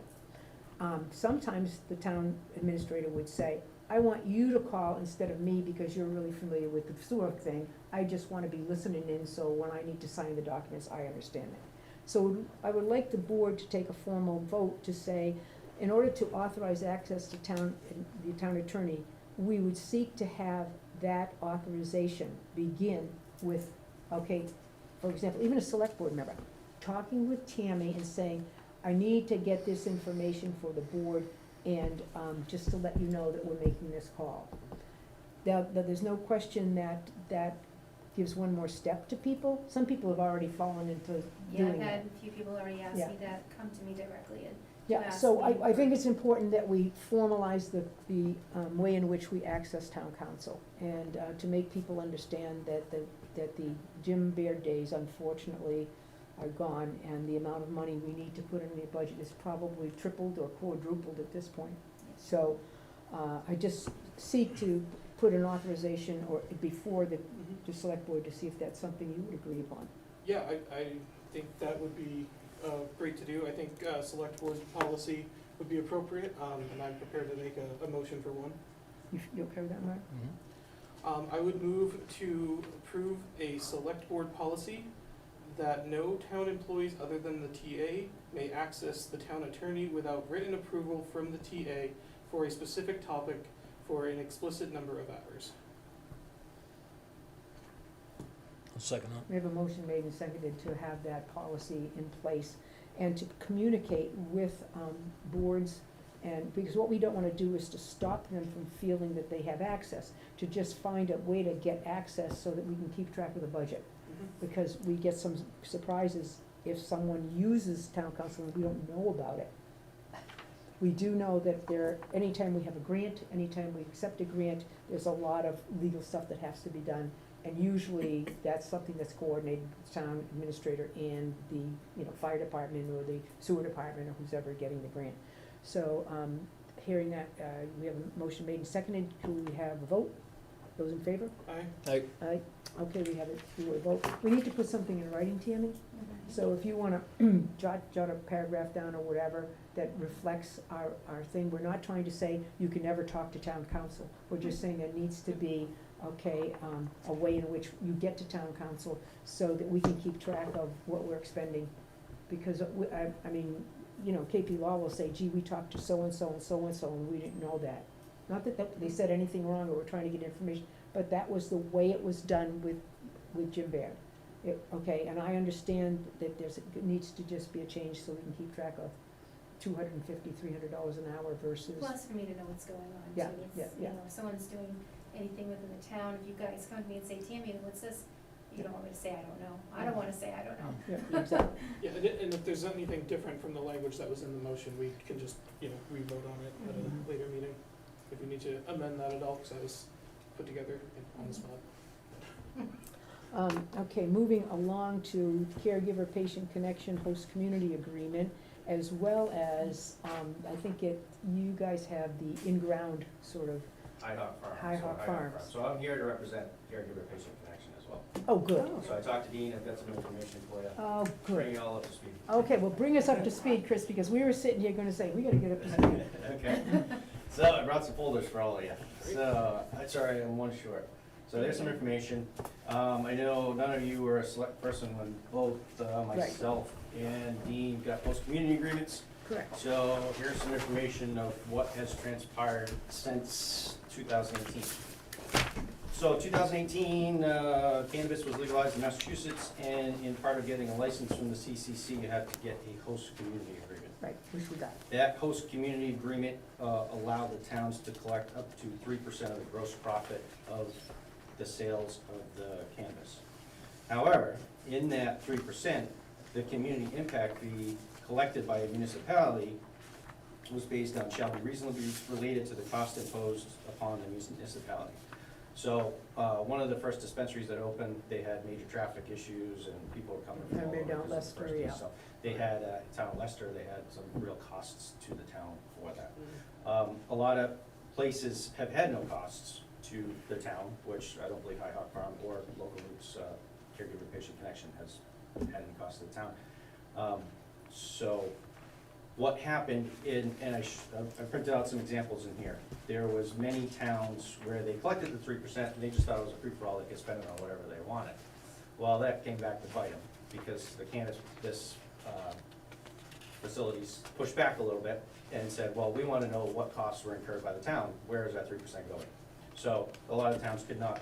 Sometimes the town administrator would say, I want you to call instead of me because you're really familiar with the sewer thing. I just want to be listening in, so when I need to sign the documents, I understand it. So I would like the board to take a formal vote to say, in order to authorize access to the town attorney, we would seek to have that authorization begin with, for example, even a select board member, talking with Tammy and saying, I need to get this information for the board, and just to let you know that we're making this call. Now, there's no question that gives one more step to people. Some people have already fallen into doing that. Yeah, I've had a few people already ask me that, come to me directly and Yeah, ask so me I think it's important that we formalize the way in which we access town council, and to make people understand that the Jim Baird days unfortunately are gone, and the amount of money we need to put in the budget is probably tripled or quadrupled at this point. So I just seek to put an authorization or before the select board to see if that's something you would agree upon. Yeah, I think that would be great to do. I think select board policy would be appropriate, and I'm prepared to make a motion for one. You okay with that, Mark? I would move to approve a select board policy that no town employees other than the TA may access the town attorney without written approval from the TA for a specific topic for an explicit number of hours. I'll second that. We have a motion made and seconded to have that policy in place and to communicate with boards, and because what we don't want to do is to stop them from feeling that they have access, to just find a way to get access so that we can keep track of the budget. Because we get some surprises if someone uses town council and we don't know about it. We do know that anytime we have a grant, anytime we accept a grant, there's a lot of legal stuff that has to be done. And usually, that's something that's coordinated with the town administrator and the, fire department or the sewer department or who's ever getting the grant. So, hearing that, we have a motion made and seconded, could we have a vote? Those in favor? Aye. Aye. Okay, we have it through a vote. We need to put something in writing, Tammy, Mm-hmm. so if you wanna jot a paragraph down or whatever that reflects our thing, we're not trying to say you can never talk to town council. We're just saying there needs to be, a way in which you get to town council so that we can keep track of what we're expending. Because, KP Law will say, gee, we talked to so-and-so and so-and-so and we didn't know that. Not that they said anything wrong or we're trying to get information, but that was the way it was done with Jim Baird. And I understand that it needs to just be a change so we can keep track of $250, $300 an hour versus. Plus for me to know what's going on, Yeah, too. It's, yeah, yeah. if someone's doing anything within the town, if you guys come to me and say, Tammy, what's this? You don't want me to say, I don't know. I don't wanna say, I don't know. Yeah, exactly. Yeah, and if there's anything different from the language that was in the motion, we can just, re-vote on it at Mhm. a later meeting. If we need to amend that at all, because that was put together on the spot. Okay, moving along to caregiver patient connection host community agreement, as well as, I think you guys have the in-ground sort of, High Hawk Farm. High Hawk Farms. So I'm here to represent Caregiver Patient Connection as well. oh, good. So I talked to Dean, I've got some information for you, Oh, bring good. you all up to speed. Okay, well, bring us up to speed, Chris, because we were sitting here gonna say, we gotta get up to speed. Okay, so I brought some folders for all of you. So, sorry, I'm one short. So there's some information. I know none of you were a select person when both myself and Dean got post community agreements. Correct. So here's some information of what has transpired since 2018. So 2018, cannabis was legalized in Massachusetts, and in part of getting a license from the CCC, you had to get a host community agreement. Right, which we got. That host community agreement allowed the towns to collect up to 3% of the gross profit of the sales of the cannabis. However, in that 3%, the community impact fee collected by a municipality was based on shall be reasonably related to the cost imposed upon the municipality. So, one of the first dispensaries that opened, they had major traffic issues and people were coming from all Remember over. down because of the Leicester, first piece. yeah. So they had, town of Leicester, they had some real costs to the town for that. A lot of places have had no costs to the town, which I don't believe High Hawk Farm or Local Roots Caregiver Patient Connection has had any cost to the town. So what happened and I printed out some examples in here. There was many towns where they collected the 3% and they just thought it was a free-for-all, they could spend it on whatever they wanted. Well, that came back to bite them because the cannabis facilities pushed back a little bit and said, well, we want to know what costs were incurred by the town, where is that 3% going? So a lot of towns could not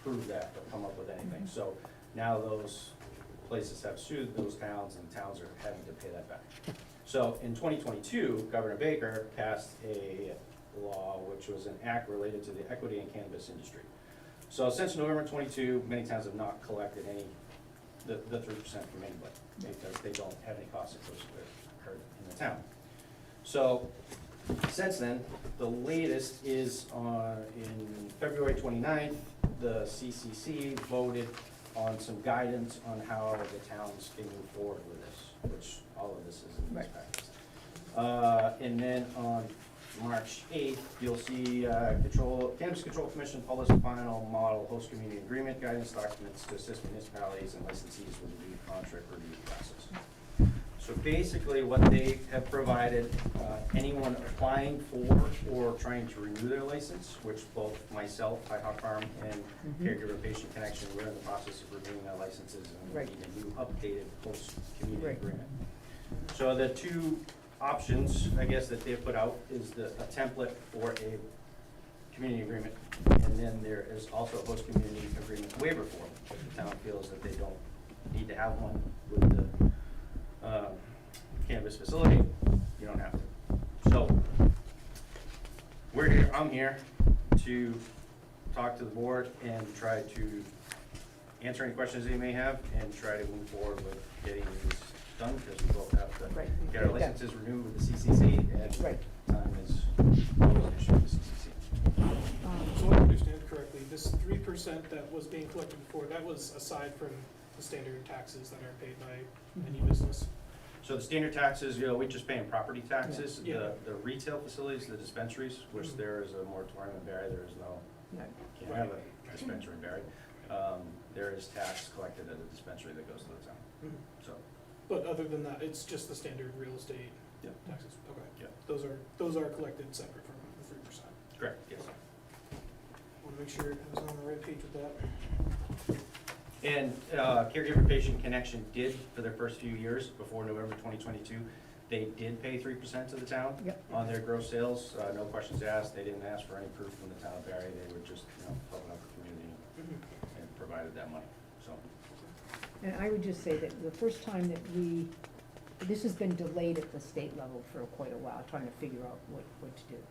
prove that or come up with anything. So now those places have sued those towns and towns are having to pay that back. So in 2022, Governor Baker passed a law which was an act related to the equity in cannabis industry. So since November 22, many towns have not collected the 3% from anybody because they don't have any costs incurred in the town. So since then, the latest is in February 29th, the CCC voted on some guidance on how the towns can move forward with this, which all of this is in this package. And then on March 8th, you'll see Cannabis Control Commission published final model host community agreement guidance documents to assist municipalities and licensees with the new contract review process. So basically what they have provided, anyone applying for or trying to renew their license, which both myself, High Hawk Farm, and Caregiver Patient Connection, we're in the process of renewing our licenses and we need a new updated host community agreement. So the two options, I guess, that they've put out is a template for a community agreement, and then there is also a host community agreement waiver form if the town feels that they don't need to have one with the cannabis facility. You don't have to. So we're here. I'm here to talk to the board and try to answer any questions they may have and try to move forward with getting these done because we both have to get our licenses renewed with the CCC and time is always an issue with the CCC. So I understand correctly, this 3% 3% that was being collected before, that was aside from the standard taxes that are paid by any Mhm. business. So the standard taxes, we just paying property taxes. Yeah. The retail facilities, the dispensaries, which Mhm. there is a moratorium in Barre, there is no, Yeah. can't have a dispensary in Barre. There is tax collected at a dispensary that goes to the town, Mhm. so. But other than that, it's just the standard real estate Yep. taxes, okay. Yep. Those are collected separate from the 3%. Correct, yes. Wanna make sure I was on the right page with that. And caregiver patient connection did, for their first few years, before November 2022, they did pay 3% to the town Yep. on their gross sales, no questions asked. They didn't ask for any proof from the town of Barre. They were just, helping out the community and provided that money, so. And I would just say that the first time that this has been delayed at the state level for quite a while, trying to figure out what to do.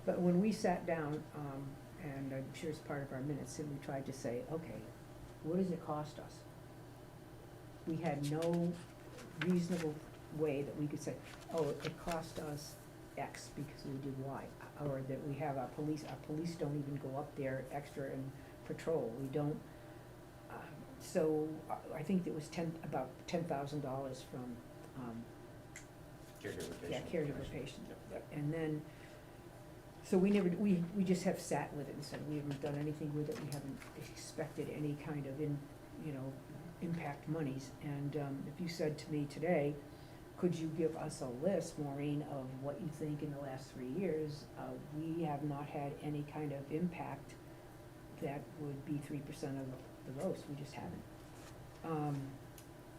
But when we sat down, and I'm sure it's part of our minutes, and we tried to say, okay, what does it cost us? We had no reasonable way that we could say, oh, it cost us X because we did Y. Or that we have our police don't even go up there extra and patrol, we don't. So I think it was about $10,000 from, Caregiver patient. yeah, caregiver patient. And then, so we just have sat with it and said, we haven't done anything with it, we haven't expected any kind of impact monies. And if you said to me today, could you give us a list, Maureen, of what you think in the last 3 years, we have not had any kind of impact that would be 3% of the gross, we just haven't.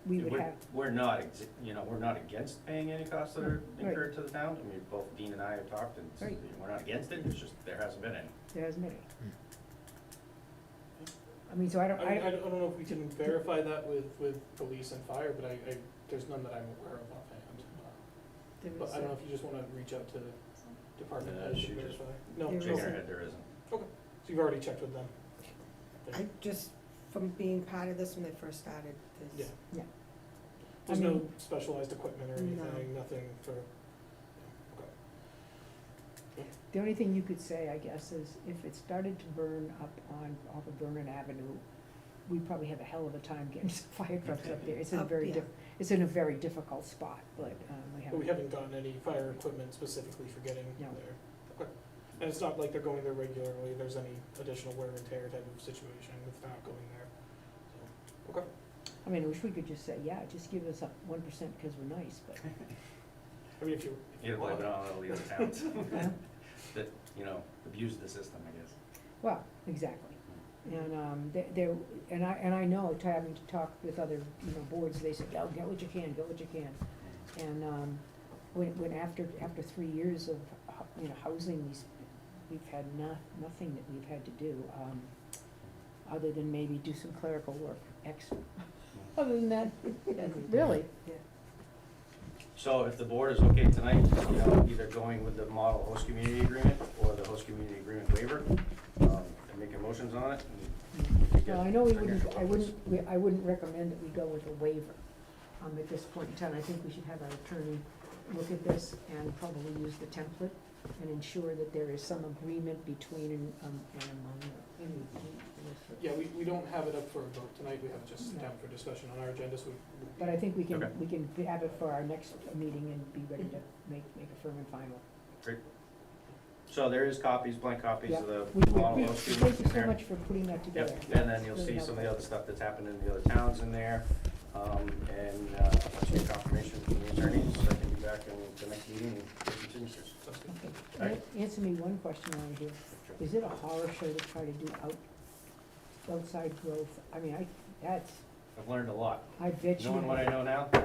We would have. We're not, we're not against paying any costs that are Right. incurred to the town. I mean, both Dean and I have talked, and Right. we're not against it, it's just there hasn't been any. There hasn't been any. I mean, so I don't, I don't know if we can verify that with police and fire, but there's none that I'm aware of offhand. there But was, I don't know if you just wanna reach out to department heads She to just- verify. No, There Shaking is her a- head, there isn't. so you've already checked with them? I just, from being part of this when they first started Yeah. this. yeah. There's I no mean- specialized equipment or No. anything, nothing for, okay. The only thing you could say, I guess, is if it started to burn up off of Vernon Avenue, we'd probably have a hell of a time getting some fire trucks up there. It's in a Up, very yeah. it's in a very difficult spot, but we But we haven't. haven't gotten any fire equipment specifically for getting No. there. Okay. And it's not like they're going there regularly, there's any additional wear and tear type of situation with not going there. So, okay. I mean, I wish we could just say, yeah, just give us up 1% because we're nice, but. I mean, if you. You blame it on all the other towns Yeah. that, abuse the system, I guess. Well, exactly. And there, and I know, having to talk with other, boards, they said, oh, get what you can, get what you can. And when after 3 years of, housing these, we've had nothing that we've had to do, other than maybe do some clerical work extra. Other than that, really. Yeah. So if the board is okay tonight, either going with the model host community agreement or the host community agreement waiver, and making motions on it. And we get- Well, I know I wouldn't recommend that we go with a waiver, at this point in time. I think we should have our attorney look at this and probably use the template and ensure that there is some agreement between and among Yeah, we don't have it up for a vote tonight, we have it just down for discussion on our agenda, so. But I think we can, Okay. we can have it for our next meeting and be ready to make a firm and final. So there is blank copies of the We model host thank agreement you in so there. much for putting that together. Yep, and then you'll Really see some of the helpful. other stuff that's happened in the other towns in there. And once you get confirmation from the attorneys, I can be back in the next meeting and get continuances. Okay. Right. Answer me one question on here. Is it a horror show to try to do outside growth? I mean, I've learned a lot. I bet you. Knowing what I know now, I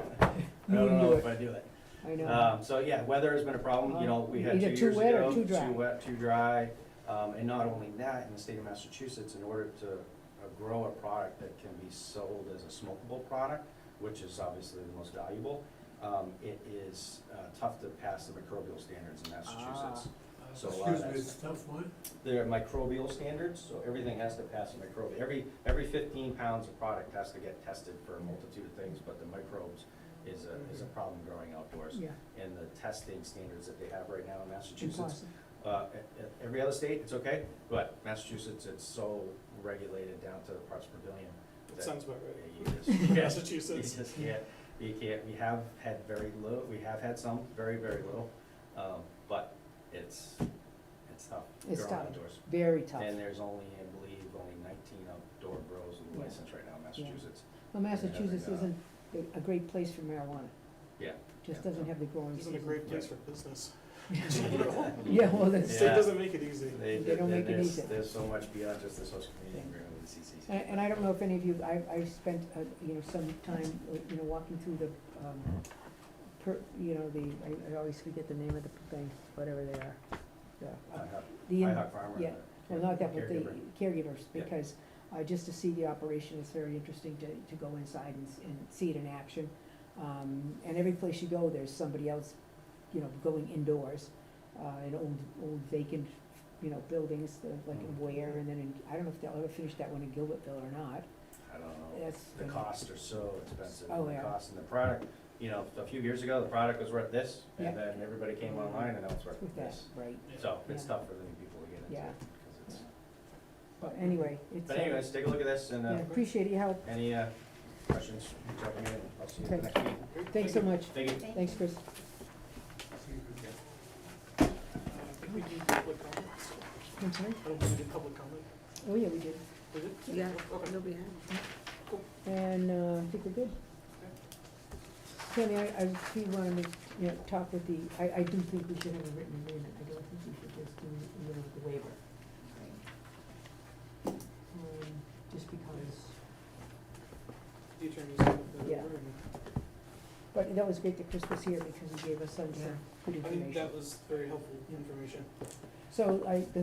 You don't can know do if it. I do it. I know. So yeah, weather has been a problem, we had 2 Either years too ago. wet or too dry. Too wet, too dry, and not only that, in the state of Massachusetts, in order to grow a product that can be sold as a smokable product, which is obviously the most valuable, it is tough to pass the microbial standards in Massachusetts. So a lot of Excuse me, that's- it's tough one? They're microbial standards, so everything has to pass a microbial. Every 15 pounds of product has to get tested for a multitude of things, but the microbes is a problem growing outdoors. Yeah, And the testing standards that they have right now in Massachusetts, impossible. every other state, it's okay, but Massachusetts, it's so regulated down to the parts per billion. That sounds about right. You Massachusetts. just can't, we have had very low, we have had some, very, very little, but it's tough. It's growing tough. outdoors. Very tough. And there's only, I believe, only 19 outdoor grows Yeah. licensed right now in Massachusetts. Well, Massachusetts Yeah, isn't a great place for marijuana. Yeah. Just Yeah. doesn't have the growing Isn't season. a great place for business. Yeah, well, that's, State Yeah. doesn't make it easy. They don't make it there's- easy. There's so much beyond just this host community Yeah. agreement with the CCC. and I don't know if any of you, I've spent, some time, walking through the, I always forget the name of the thing, whatever they are. The IHOC farmer. yeah. Well, not that, but the Caregiver. caregivers, Yeah. because, just to see the operation, it's very interesting to go inside and see it in action. And every place you go, there's somebody else, going indoors, in old vacant, buildings, like in Ware, and then I don't know if they'll ever finish that one in Gilbertville or not. I don't know. That's The costs are so expensive. Oh, and yeah. the cost and the product, a few years ago, the product was worth this, Yeah. and then everybody came online and now it's worth With that, this. right, So it's Yeah. tough for the new people to get into. Yeah. Because it's, but anyway, it's. but anyways, take a look at this and, Yeah, appreciate your help, any, questions, reach out to me and I'll see you Okay. next meeting. thanks so much, Thank you. thanks, Chris. I think we do public comments. I'm sorry? I don't think we did public comment. Oh, yeah, we did, We did? Yeah, Okay. nobody had. and, I think we're good. Tammy, if you wanna talk with I do think we should have a written agreement, I don't think we should just do, the waiver. Just because, The attorneys said that. Yeah. but that was great that Chris was here, because he gave us some Yeah. good I think information. that was very helpful information. So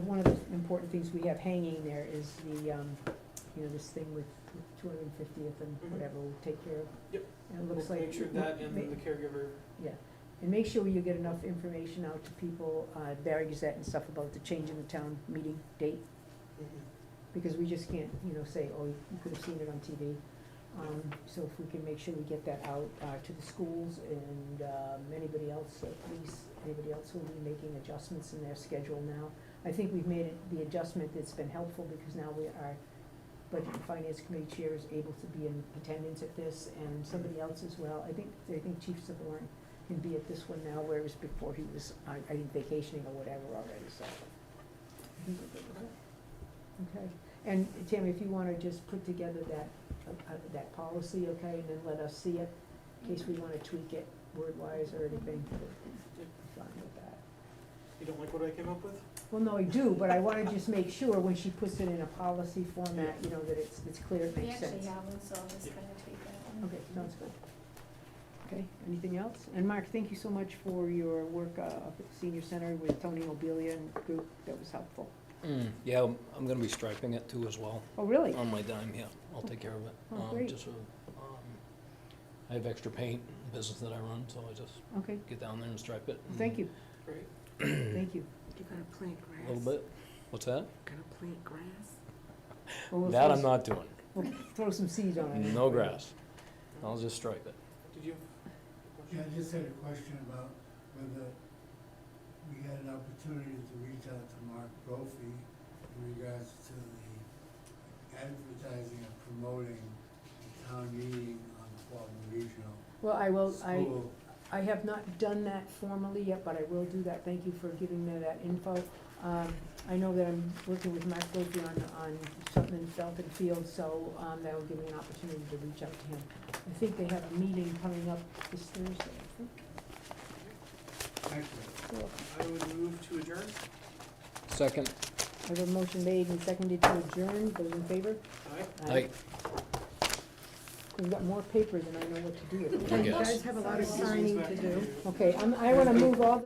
one of the important things we have hanging there is the, this thing with 250th and Mhm. whatever, we'll take care of. Yep. And it looks We'll like. make sure that and the caregiver. Yeah, and make sure you get enough information out to people, Barre Gazette and stuff about the change in the town meeting date, because we just can't, say, oh, you could have seen it on TV. So if we can make sure we get that out, to the schools and, anybody else, police, anybody else who will be making adjustments in their schedule now. I think we've made the adjustment that's been helpful, because now our Budget and Finance Committee Chair is able to be in attendance at this, and somebody else as well. I think Chief Savorn can be at this one now, whereas before he was, I think, vacationing or whatever already, so. I think we're good with that. Okay, and Tammy, if you wanna just put together that policy, okay, and then let us see it, in case we wanna tweak it word-wise or anything, we're fine with that. You don't like what I came up with? Well, no, I do, but I wanna just make sure when she puts it in a policy format, that it's clear, it We makes sense. actually have one, so I'll just kind of tweak that one. Okay, sounds good. Okay, anything else? And Mark, thank you so much for your work up at the senior center with Tony Mobilia and group, that was helpful. Yeah, I'm gonna be striping it too as well, Oh, really? on my dime, yeah, I'll take care of it. Oh, great. Just, I have extra paint, business that I run, so I just Okay, get down there and stripe it. thank you, Great. thank you. You're gonna plant A grass? little bit, what's that? Gonna plant grass? Well, we'll That throw I'm not doing, We'll throw some seeds on it. no grass, I'll just stripe it. Did you? Yeah, I just had a question about whether we had an opportunity to reach out to Mark Brophy in regards to the advertising and promoting the town meeting on the Walton Regional Well, School. I have not done that formally yet, but I will do that. Thank you for giving me that info. I know that I'm working with Mark Brophy on something in Felton Field, so, that will give me an opportunity to reach out to him. I think they have a meeting coming up this Thursday, I think. Thank you. So, I would move to adjourn. Second, I have a motion made and seconded to adjourn. Those in favor? Aye. aye. We've got more paper than I know what to do with. You guys have a lot of signing to do. Okay, I wanna move all